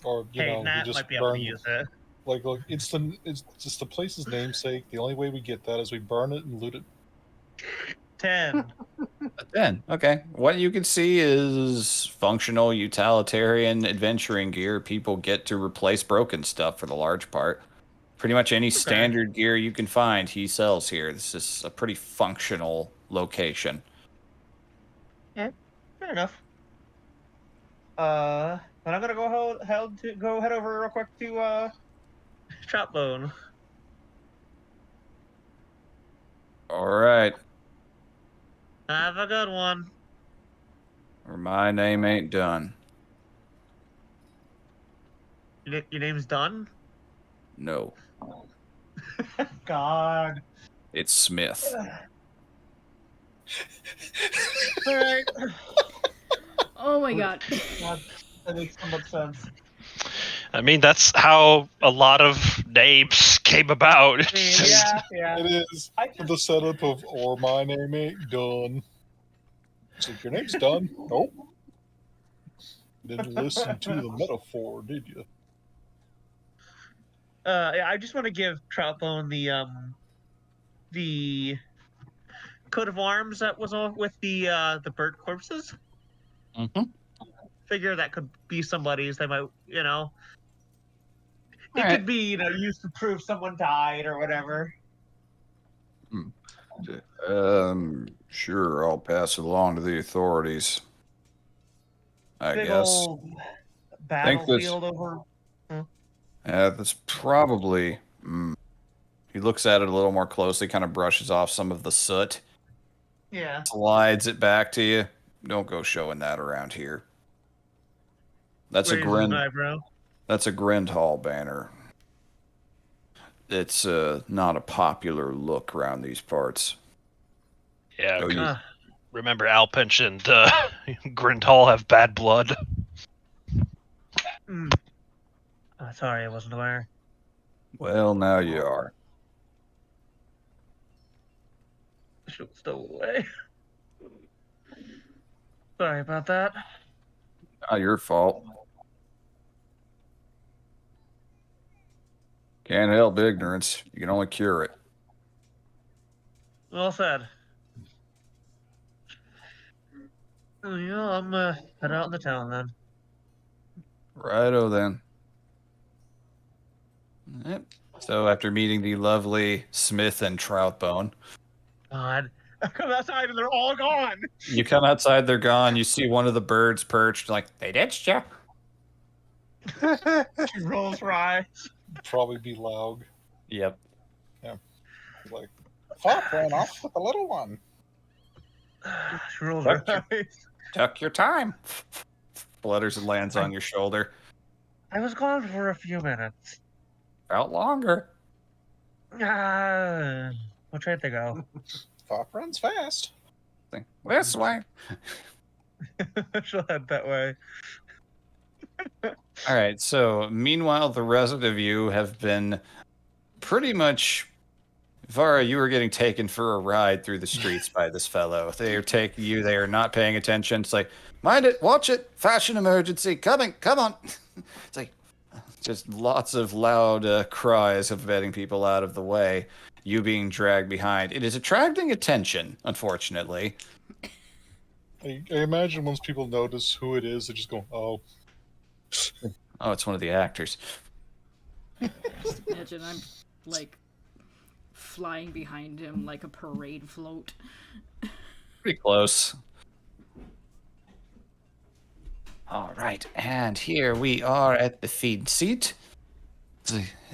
Or Hey, we Nat just might be able to burn. use it. Look, it's just the place's namesake. The only way we get that is we burn it and loot it. 10. A 10. Okay. What you can see is functional, utilitarian adventuring gear. People get to replace broken stuff for the large part. Pretty much any standard gear you can find, he sells here. This is a pretty functional location. Yeah, fair enough. But I'm gonna go head over real quick to Trapbone. All right. Have a good one. Or my name ain't done. Your name's Dunn? No. God. It's Smith. All right. Oh my god. God, that makes so much sense. I mean, that's how a lot of names came about. I mean, yeah. It is the setup of "or my name ain't done." It's like, your name's done. Nope. Didn't listen to the metaphor, did you? Yeah, I just want to give Troutbone the coat of arms that was on with the burnt corpses. Mm-hmm. Figure that could be somebody's. They might, it Alright. could be, used to prove someone died or whatever. Sure, I'll pass it along to the authorities. I Big guess. old battlefield over. That's probably. He looks at it a little more closely, kind of brushes off some of the soot, Yeah. slides it back to you. Don't go showing that around here. That's Raises a an Grind. eyebrow. That's a Grindhall banner. It's not a popular look around these parts. Yeah. Oh, you- Remember Alpinch and Grindhall have bad blood. Sorry, I wasn't aware. Well, now you are. She was still away. Sorry about that. Not your fault. Can't help ignorance. You can only cure it. Well said. Yeah, I'm head out in the town then. Righto then. Yep. So after meeting the lovely Smith and Troutbone, God. I come outside and they're all gone. you come outside, they're gone. You see one of the birds perched, like, they ditched you. She rolls her eyes. Probably be loud. Yep. Like, Fop ran off with the little one. She rolls her eyes. Took your time. Flutters and lands on your shoulder. I was gone for a few minutes. Felt longer. Which way to go? Fop runs fast. This way. She'll head that way. All right. So, meanwhile, the rest of you have been pretty much. Vara, you were getting taken for a ride through the streets by this fellow. They are taking you. They are not paying attention. It's like, mind it, watch it, fashion emergency, coming, come on. It's like, just lots of loud cries of getting people out of the way. You being dragged behind. It is attracting attention, unfortunately. I imagine once people notice who it is, they just go, oh. Oh, it's one of the actors. Just imagine I'm like flying behind him like a parade float. Pretty close. All right, and here we are at the feed seat.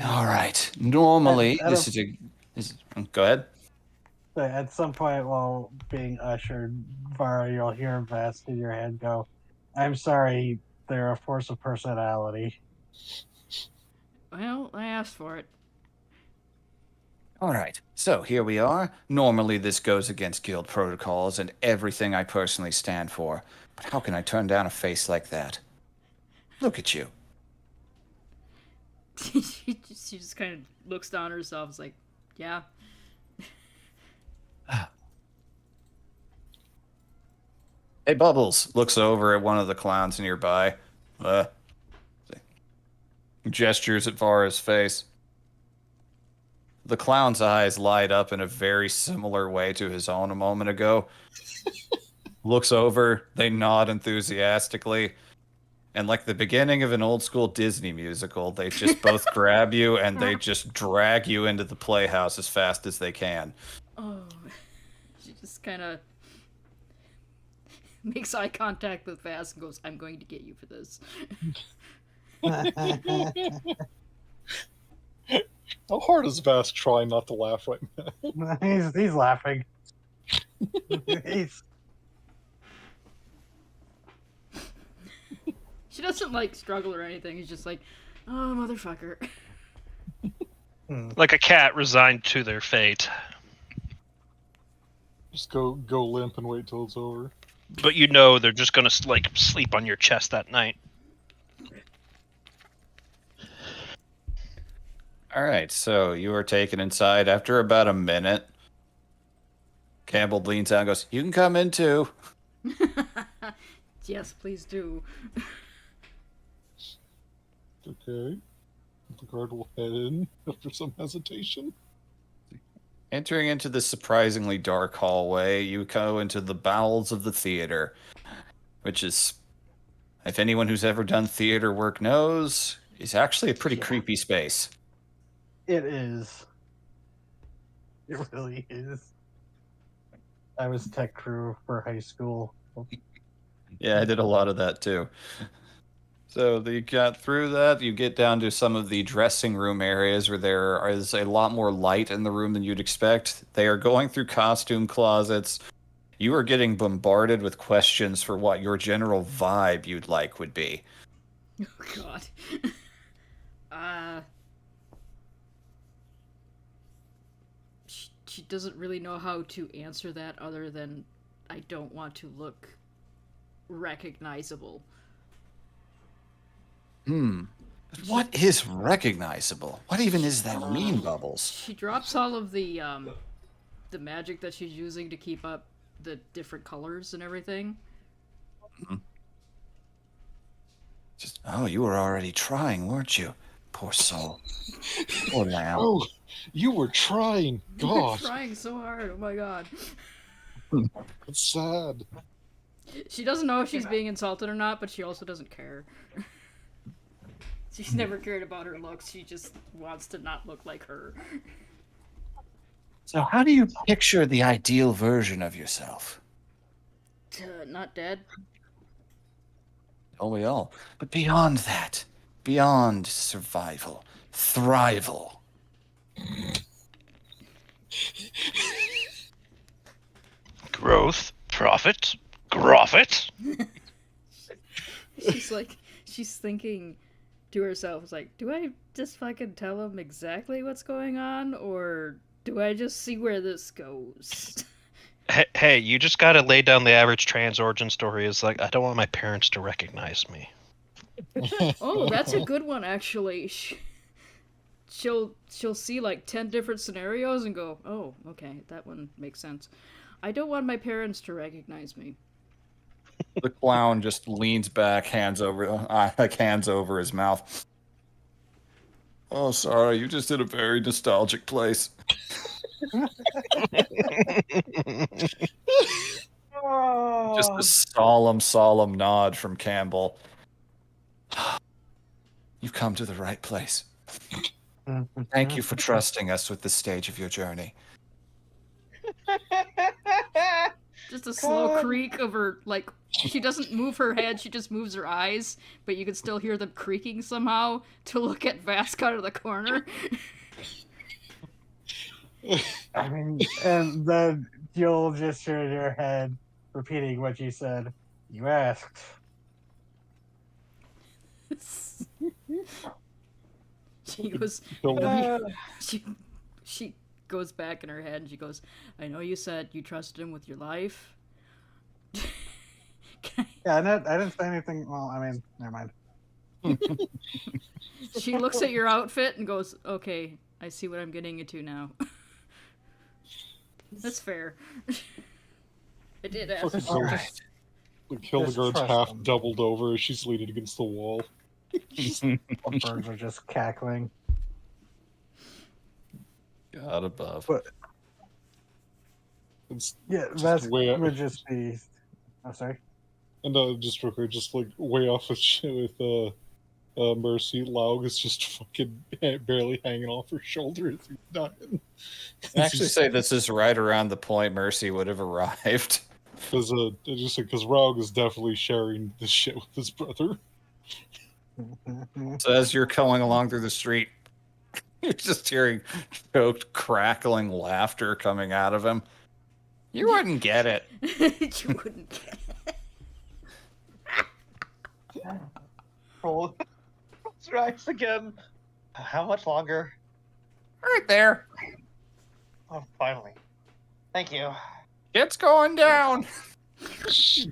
All right, normally this is a. Go ahead. At some point while being ushered, Vara, you'll hear Vast in your head go, I'm sorry, they're a force of personality. Well, I asked for it. All right, so here we are. Normally this goes against guild protocols and everything I personally stand for. But how can I turn down a face like that? Look at you. she just kind of looks down herself. Is like, yeah. Hey, Bubbles looks over at one of the clowns nearby. Gestures at Vara's face. The clown's eyes light up in a very similar way to his own a moment ago. Looks over, they nod enthusiastically. And like the beginning of an old school Disney musical, they just both grab you and they just drag you into the playhouse as fast as they can. Oh, she just kind of makes eye contact with Vast and goes, I'm going to get you for this. How hard is Vast trying not to laugh right now? he's laughing. he's She doesn't like struggle or anything. He's just like, oh, motherfucker. Like a cat resigned to their fate. Just go limp and wait till it's over. But you know they're just gonna like sleep on your chest that night. All right, so you are taken inside after about a minute. Campbell leans out and goes, you can come in too. Yes, please do. Okay. The guard will head in after some hesitation. Entering into this surprisingly dark hallway, you go into the bowels of the theater, which is, if anyone who's ever done theater work knows, is actually a pretty creepy space. It is. It really is. I was tech crew for high school. Yeah, I did a lot of that too. So you got through that, you get down to some of the dressing room areas where there is a lot more light in the room than you'd expect. They are going through costume closets. You are getting bombarded with questions for what your general vibe you'd like would be. Oh, God. she doesn't really know how to answer that other than, I don't want to look recognizable. But what is recognizable? What even is that mean, Bubbles? She drops all of the magic that she's using to keep up the different colors and everything. Just, oh, you were already trying, weren't you? Poor soul. Poor lamb. Oh, you were trying. You're God, trying so hard. Oh my god. it's sad. She doesn't know if she's being insulted or not, but she also doesn't care. She's never cared about her looks. She just wants to not look like her. So how do you picture the ideal version of yourself? Not dead. Oh, we all. But beyond that, beyond survival, thrival. Growth, profit, groffit. She's thinking to herself, it's like, do I just fucking tell him exactly what's going on, or do I just see where this goes? Hey, you just gotta lay down the average trans origin story. Is like, I don't want my parents to recognize me. Oh, that's a good one, actually. She'll see like 10 different scenarios and go, oh, okay, that one makes sense. I don't want my parents to recognize me. The clown just leans back, hands over his mouth. Oh, sorry, you just did a very nostalgic place. Just a solemn nod from Campbell. You've come to the right place. Thank you for trusting us with this stage of your journey. Just a slow creak of her, like, she doesn't move her head, she just moves her eyes, but you can still hear them creaking somehow to look at Vask out of the corner. I mean, and then you'll just turn your head, repeating what you said. You asked. She goes, Don't- she goes back in her head and she goes, I know you said you trusted him with your life. Yeah, I didn't say anything. Well, I mean, never mind. She looks at your outfit and goes, okay, I see what I'm getting into now. That's fair. I did ask. Just- All just- right. Like Hildegard's trust half them. doubled over as she's leaning against the wall. The birds are just cackling. God above. But It's, yeah, Just that way up. would just be. I'm sorry. and just real quick, just like way off with Mercy, Laug is just fucking barely hanging off her shoulder as he's dying. I actually say this is right around the point Mercy would have arrived. Because Raug is definitely sharing this shit with his brother. So as you're going along through the street, you're just hearing choked, crackling laughter coming out of him. You wouldn't get it. You wouldn't get it. Roll strikes again. How much longer? Right there. Oh, finally. Thank you. It's going down.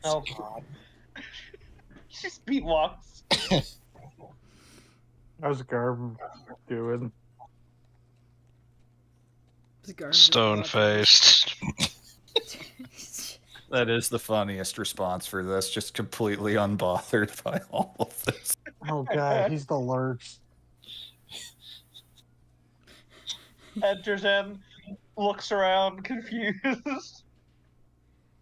Oh god. Just beat walks. How's Garb doing? Stone faced. That is the funniest response for this. Just completely unbothered by all of this. Oh god, he's the lurch. Enters in, looks around, confused.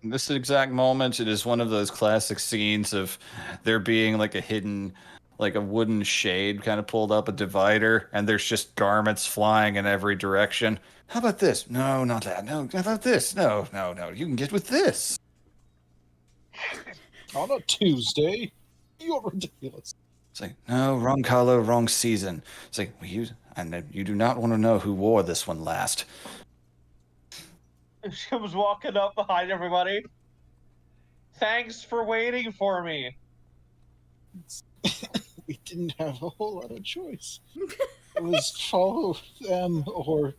In this exact moment, it is one of those classic scenes of there being like a hidden, like a wooden shade kind of pulled up a divider, and there's just garments flying in every direction. How about this? No, not that. No, how about this? No. You can get with this. On a Tuesday? You're ridiculous. It's like, no, wrong color, wrong season. It's like, you do not want to know who wore this one last. She comes walking up behind everybody. Thanks for waiting for me. We didn't have a whole lot of choice. It was follow them or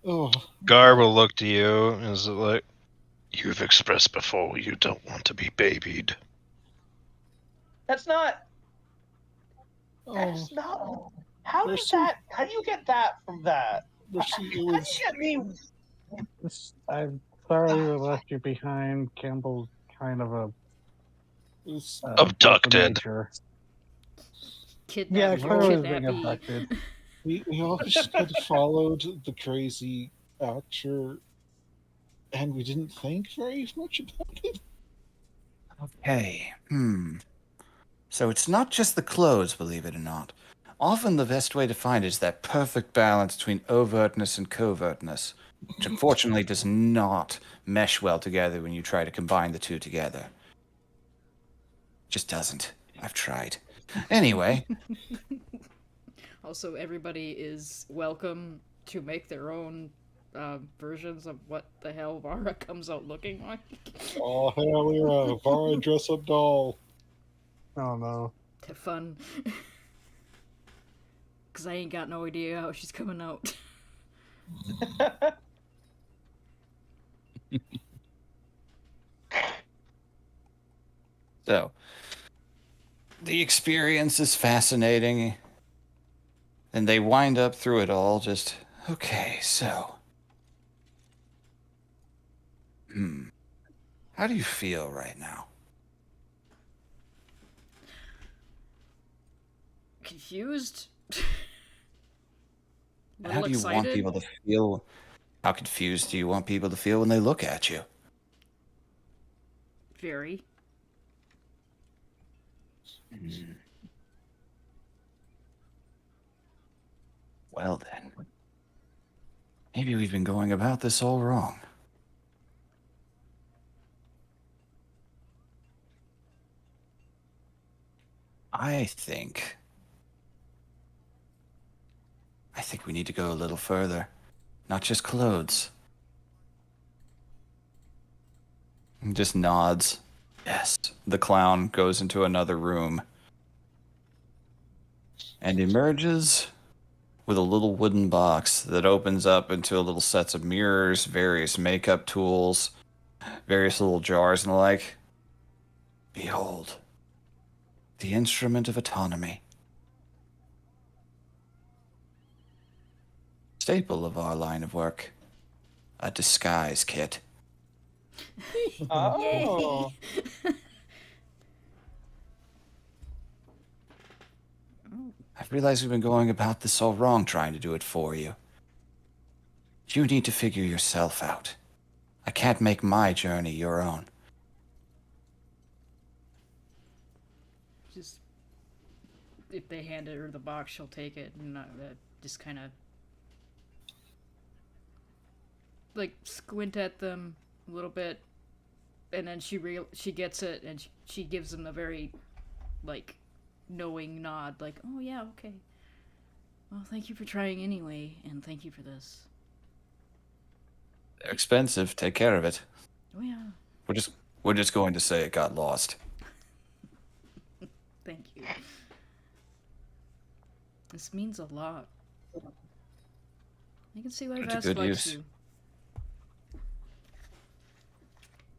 Oh, Gar will look to you and is like, You've expressed before you don't want to be babied. That's not. oh, That's not. How there's does some. that? How do you get that from that? There's some. It How do was. you get me? I'm sorry we left you behind. Campbell's kind of a It was. force of Abducted. nature. Yeah, Kidnap Claire was being kidnappee. abducted. We all just kind of followed the crazy actor, and we didn't think very much about it. Okay. So it's not just the clothes, believe it or not. Often the best way to find is that perfect balance between overtness and covertness, which unfortunately does not mesh well together when you try to combine the two together. Just doesn't. I've tried. Anyway, Also, everybody is welcome to make their own versions of what the hell Vara comes out looking like. Oh hell yeah! Vara dress up doll. Oh no. Have fun. Because I ain't got no idea how she's coming out. so the experience is fascinating, and they wind up through it all just, okay, so. How do you feel right now? Confused? And how do you want people to feel? How confused do you want people to feel when they look at you? Very. Well then, maybe we've been going about this all wrong. I think we need to go a little further. Not just clothes. Just nods. Yes. The clown goes into another room and emerges with a little wooden box that opens up into a little sets of mirrors, various makeup tools, various little jars and the like. Behold, the instrument of autonomy. Staple of our line of work. A disguise kit. Oh. I've realized we've been going about this all wrong trying to do it for you. You need to figure yourself out. I can't make my journey your own. Just if they hand her the box, she'll take it and just kind of like squint at them a little bit, and then she gets it and she gives them a very like knowing nod, like, oh yeah, okay. Well, thank you for trying anyway, and thank you for this. They're expensive. Take care of it. Oh yeah, We're just going to say it got lost. thank you. This means a lot. I can see why Put to Vast good likes use. you.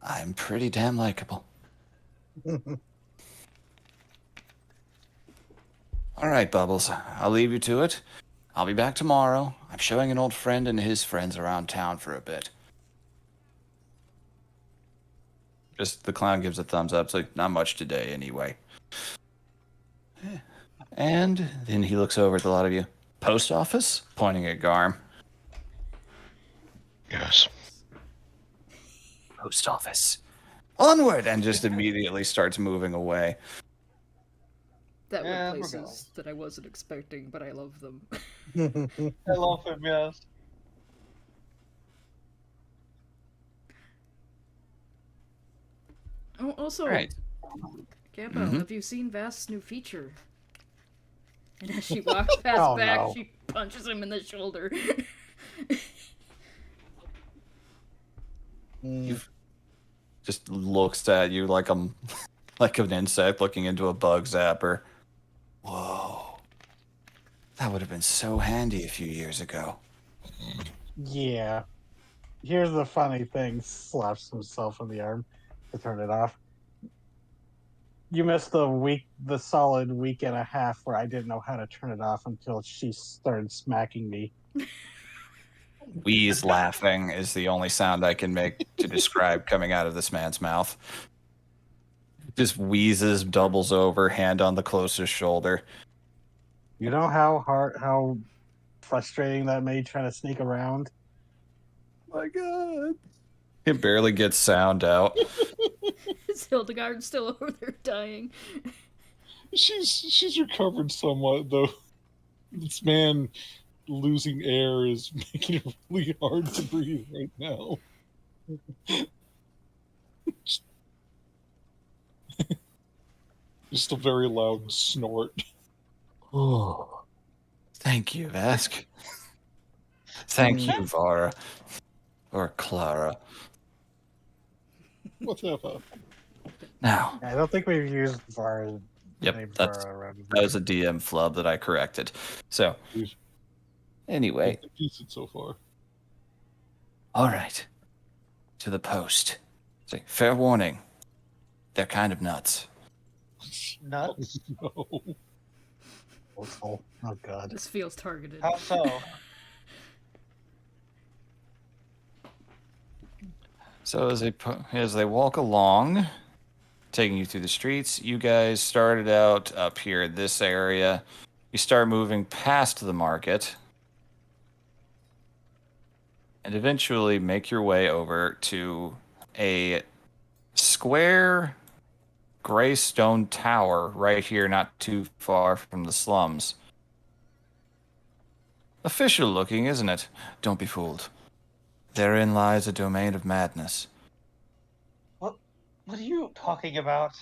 I'm pretty damn likable. All right, Bubbles. I'll leave you to it. I'll be back tomorrow. I'm showing an old friend and his friends around town for a bit. Just the clown gives a thumbs up. It's like, not much today anyway. And then he looks over at a lot of you. Post office? Pointing at Garm. Yes. Post office. Onward! And just immediately starts moving away. That Yeah, were we're going. places that I wasn't expecting, but I love them. I love him. Yes. Oh, also, Right. Gambo, Mhm. have you seen Vast's new feature? And as she walks past Oh, back, no. she punches him in the shoulder. You've just looks at you like like an insect looking into a bug zapper. Whoa. That would have been so handy a few years ago. Yeah. Here's the funny thing. Slaps himself on the arm to turn it off. You missed the solid week and a half where I didn't know how to turn it off until she started smacking me. Wheeze laughing is the only sound I can make to describe coming out of this man's mouth. Just wheezes, doubles over, hand on the closest shoulder. You know how frustrating that made trying to sneak around? My God. It barely gets sound out. Is Hildegard still over there dying? She's recovered somewhat though. This man losing air is making it really hard to breathe right now. Just a very loud snort. Oh, thank you, Vask. Thank you, Vara. Or Clara. Whatever. Now, I don't think we've used Vara. yep, that was a DM flub that I corrected. So, anyway. Decent so far. All right. To the post. Say, fair warning. They're kind of nuts. Nuts? No. Oh God. This feels targeted. How so? So as they walk along, taking you through the streets, you guys started out up here in this area. You start moving past the market, and eventually make your way over to a square gray stone tower right here, not too far from the slums. Official looking, isn't it? Don't be fooled. Therein lies a domain of madness. What are you talking about?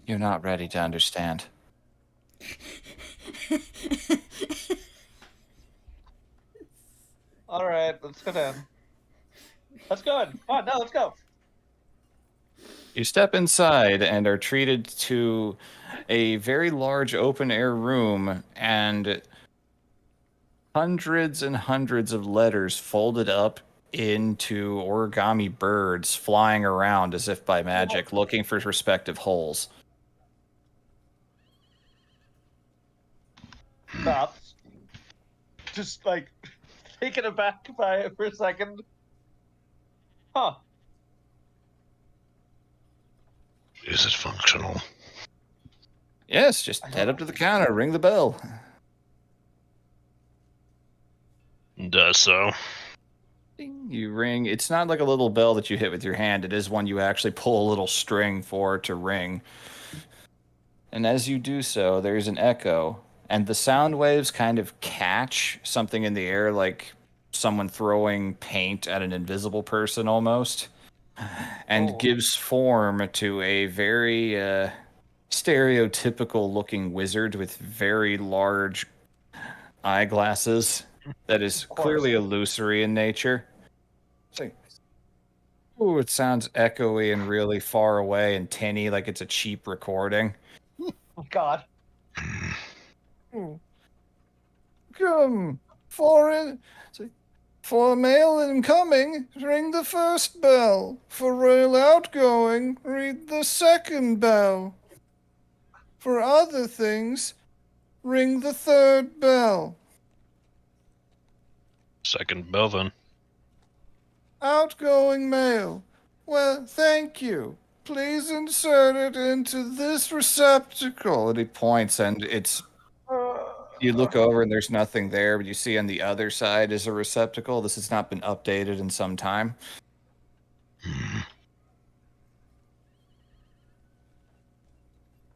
You're not ready to understand. All right, let's go down. Let's go. Come on, no, let's go. You step inside and are treated to a very large open air room and hundreds and hundreds of letters folded up into origami birds flying around as if by magic, looking for respective holes. Stop. Just like taken aback by it for a second. Huh. Is it functional? Yes, just head up to the counter, ring the bell. Does so. Ding, you ring. It's not like a little bell that you hit with your hand. It is one you actually pull a little string for to ring. And as you do so, there's an echo, and the sound waves kind of catch something in the air, like someone throwing paint at an invisible person almost, and gives form to a very stereotypical looking wizard with very large eyeglasses that is clearly illusory in nature. It's like, ooh, it sounds echoey and really far away and tinny, like it's a cheap recording. Oh, God. Come, for mail incoming, ring the first bell. For rail outgoing, read the second bell. For other things, ring the third bell. Second bell then. Outgoing mail. Well, thank you. Please insert it into this receptacle. And he points, and it's. You look over, and there's nothing there, but you see on the other side is a receptacle. This has not been updated in some time.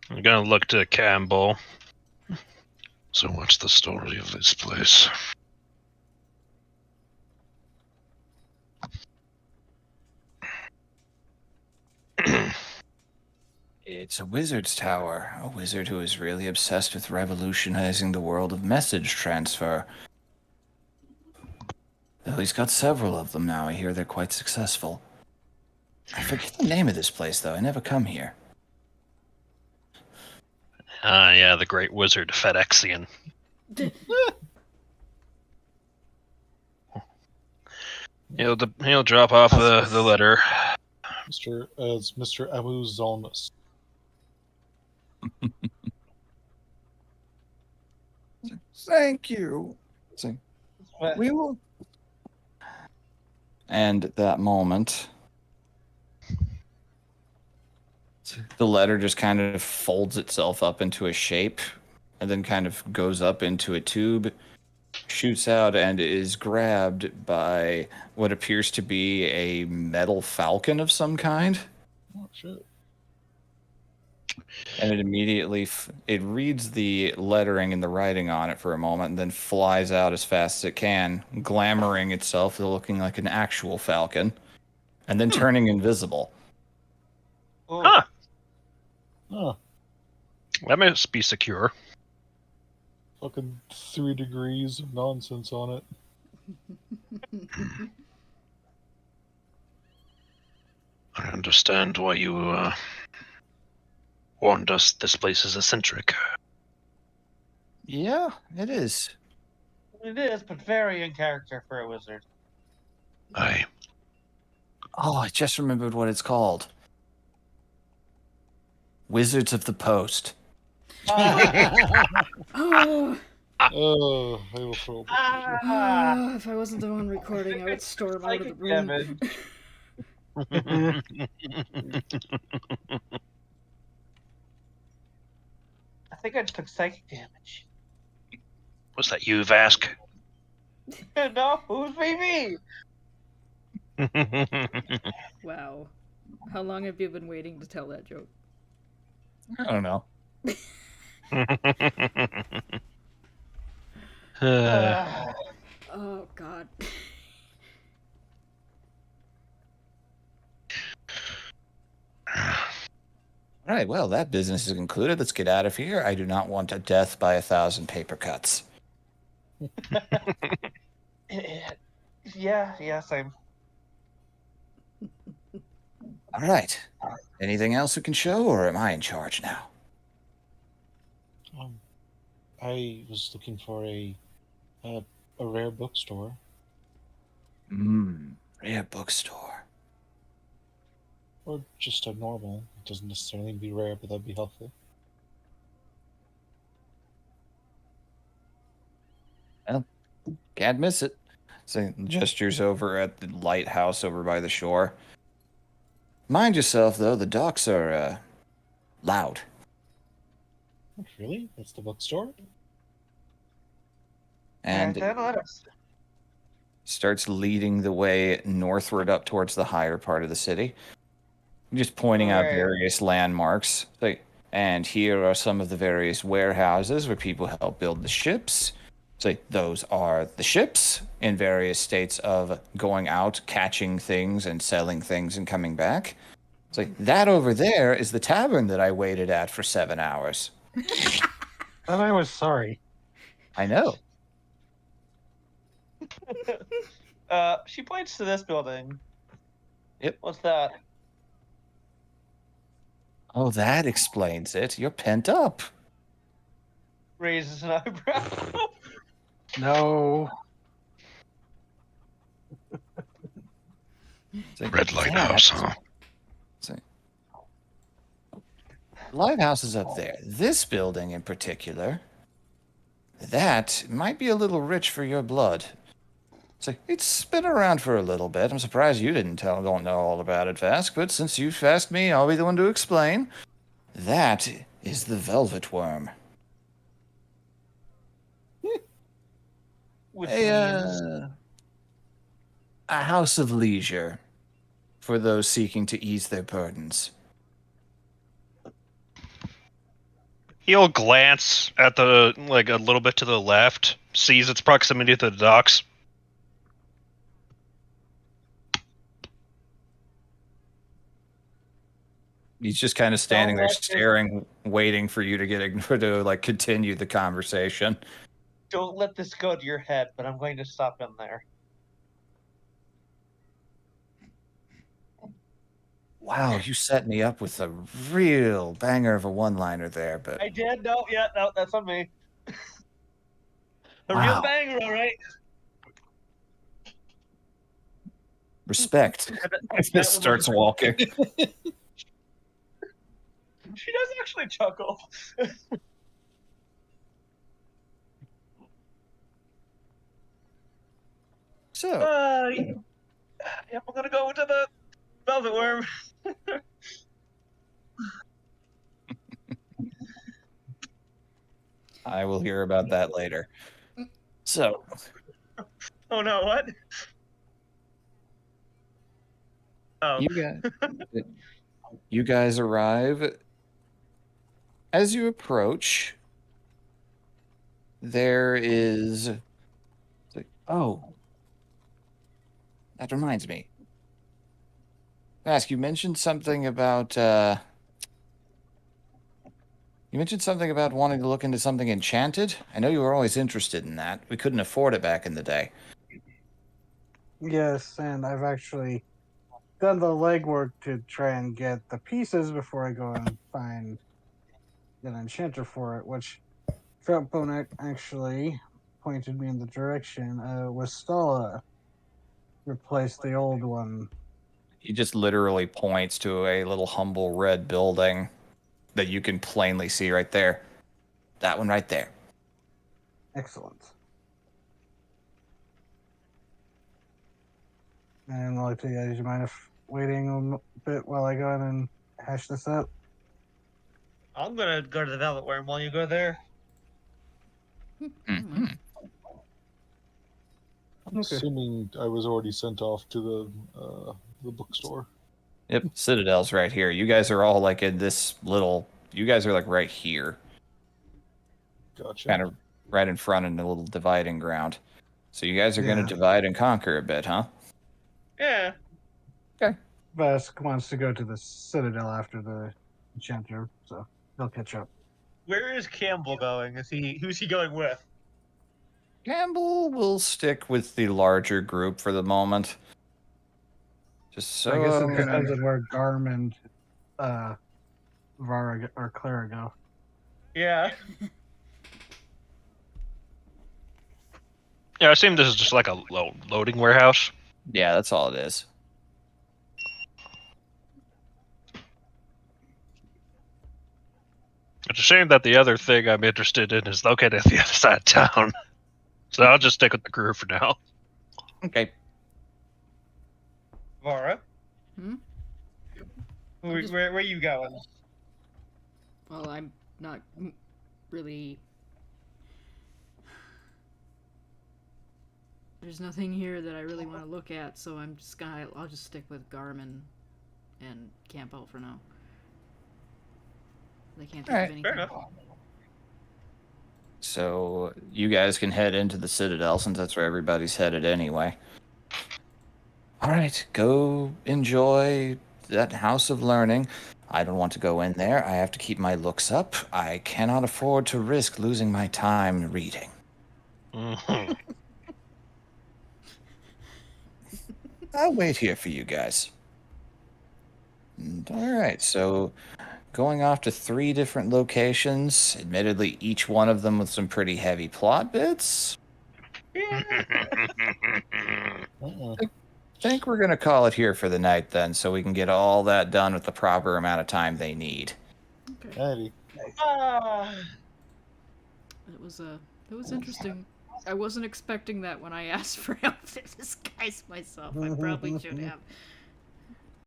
I'm gonna look to Campbell. So what's the story of this place? It's a wizard's tower. A wizard who is really obsessed with revolutionizing the world of message transfer. Well, he's got several of them now. I hear they're quite successful. I forget the name of this place, though. I never come here. Ah, yeah, the Great Wizard Fedexian. He'll drop off the letter. Mr. Abu Zalmus. Thank you. We will. And at that moment, the letter just kind of folds itself up into a shape and then kind of goes up into a tube, shoots out, and is grabbed by what appears to be a metal falcon of some kind. Oh, shit. And it immediately it reads the lettering and the writing on it for a moment and then flies out as fast as it can, glamoring itself, looking like an actual falcon, and then turning invisible. Huh. Huh. That must be secure. Fucking 3 degrees of nonsense on it. I understand why you warned us this place is eccentric. Yeah, it is. It is, but very in character for a wizard. Aye. Oh, I just remembered what it's called. Wizards of the Post. Oh, Oh, I will throw up. if I wasn't the one recording, I would storm out of the Psychic room. damage. I think I took psychic damage. Was that you, Vask? No, who's me? Wow. How long have you been waiting to tell that joke? I don't know. Oh, God. All right, well, that business is concluded. Let's get out of here. I do not want a death by 1,000 paper cuts. Yeah, same. All right. Anything else we can show, or am I in charge now? I was looking for a rare bookstore. Rare bookstore. Or just a normal. It doesn't necessarily need to be rare, but that'd be helpful. Well, can't miss it. So gestures over at the lighthouse over by the shore. Mind yourself, though, the docks are, loud. Really? That's the bookstore? And Alright, then let us. starts leading the way northward up towards the higher part of the city. Just pointing out Right. various landmarks. And here are some of the various warehouses where people help build the ships. So those are the ships in various states of going out, catching things, and selling things and coming back. So that over there is the tavern that I waited at for 7 hours. And I was sorry. I know. She points to this building. Yep. What's that? Oh, that explains it. You're pent up. Raises an eyebrow. No. Red Lighthouse, huh? Lighthouse is up there. This building in particular, that might be a little rich for your blood. So it's been around for a little bit. I'm surprised you don't know all about it, Vask, but since you've asked me, I'll be the one to explain. That is the Velvet Worm. Which A, means a house of leisure for those seeking to ease their burdens. He'll glance at the a little bit to the left, sees its proximity to the docks. He's just kind of standing there let this- staring, waiting for you to continue the conversation. don't let this go to your head, but I'm going to stop in there. Wow, you set me up with a real banger of a one-liner there, but I did? No, that's on me. A Wow. real banger, all right? Respect. That This starts woman- walking. She does actually chuckle. So, Yep, I'm gonna go into the velvet worm. I will hear about that later. So, Oh no, what? Oh, you guys arrive. As you approach, there is. Oh, that reminds me. Ask, you mentioned something about. You mentioned something about wanting to look into something enchanted. I know you were always interested in that. We couldn't afford it back in the day. Yes, and I've actually done the legwork to try and get the pieces before I go and find an enchanter for it, which Troutbone actually pointed me in the direction. Westala replaced the old one. He just literally points to a little humble red building that you can plainly see right there. That one right there. Excellent. And I'd like to, do you mind if waiting a bit while I go in and hash this up? I'm gonna go to the velvet worm while you go there. Mhm. I'm Okay. assuming I was already sent off to the bookstore. Yep, Citadel's right here. You guys are all like in this little. You guys are like right here, Gotcha. kind of right in front in a little dividing ground. So you guys are going Yeah. to divide and conquer a bit, huh? Yeah. Vesk wants to go to the Citadel after the enchanter, so they'll catch up. Where is Campbell going? Who's he going with? Campbell will stick with the larger group for the moment. Just so. I guess it depends on where Garm and Vara or Clara go. Yeah. Yeah, I assume this is just like a loading warehouse. Yeah, that's all it is. It's a shame that the other thing I'm interested in is located at the other side of town. So I'll just stick with the crew for now. Okay. Vara? Hmm? Where are you going? Well, I'm not really. There's nothing here that I really want to look at, so I'll just stick with Garmin and Campbell for now. They can't think Alright. of anything. Fair enough. So you guys can head into the Citadel since that's where everybody's headed anyway. All right, go enjoy that House of Learning. I don't want to go in there. I have to keep my looks up. I cannot afford to risk losing my time reading. Mhm. I'll wait here for you guys. All right, so going off to 3 different locations, admittedly, each one of them with some pretty heavy plot bits. Uh-uh. Think we're going to call it here for the night then, so we can get all that done with the proper amount of time they need. Okay. Alrighty. Ah. It was interesting. I wasn't expecting that when I asked for help to disguise myself. I probably should have.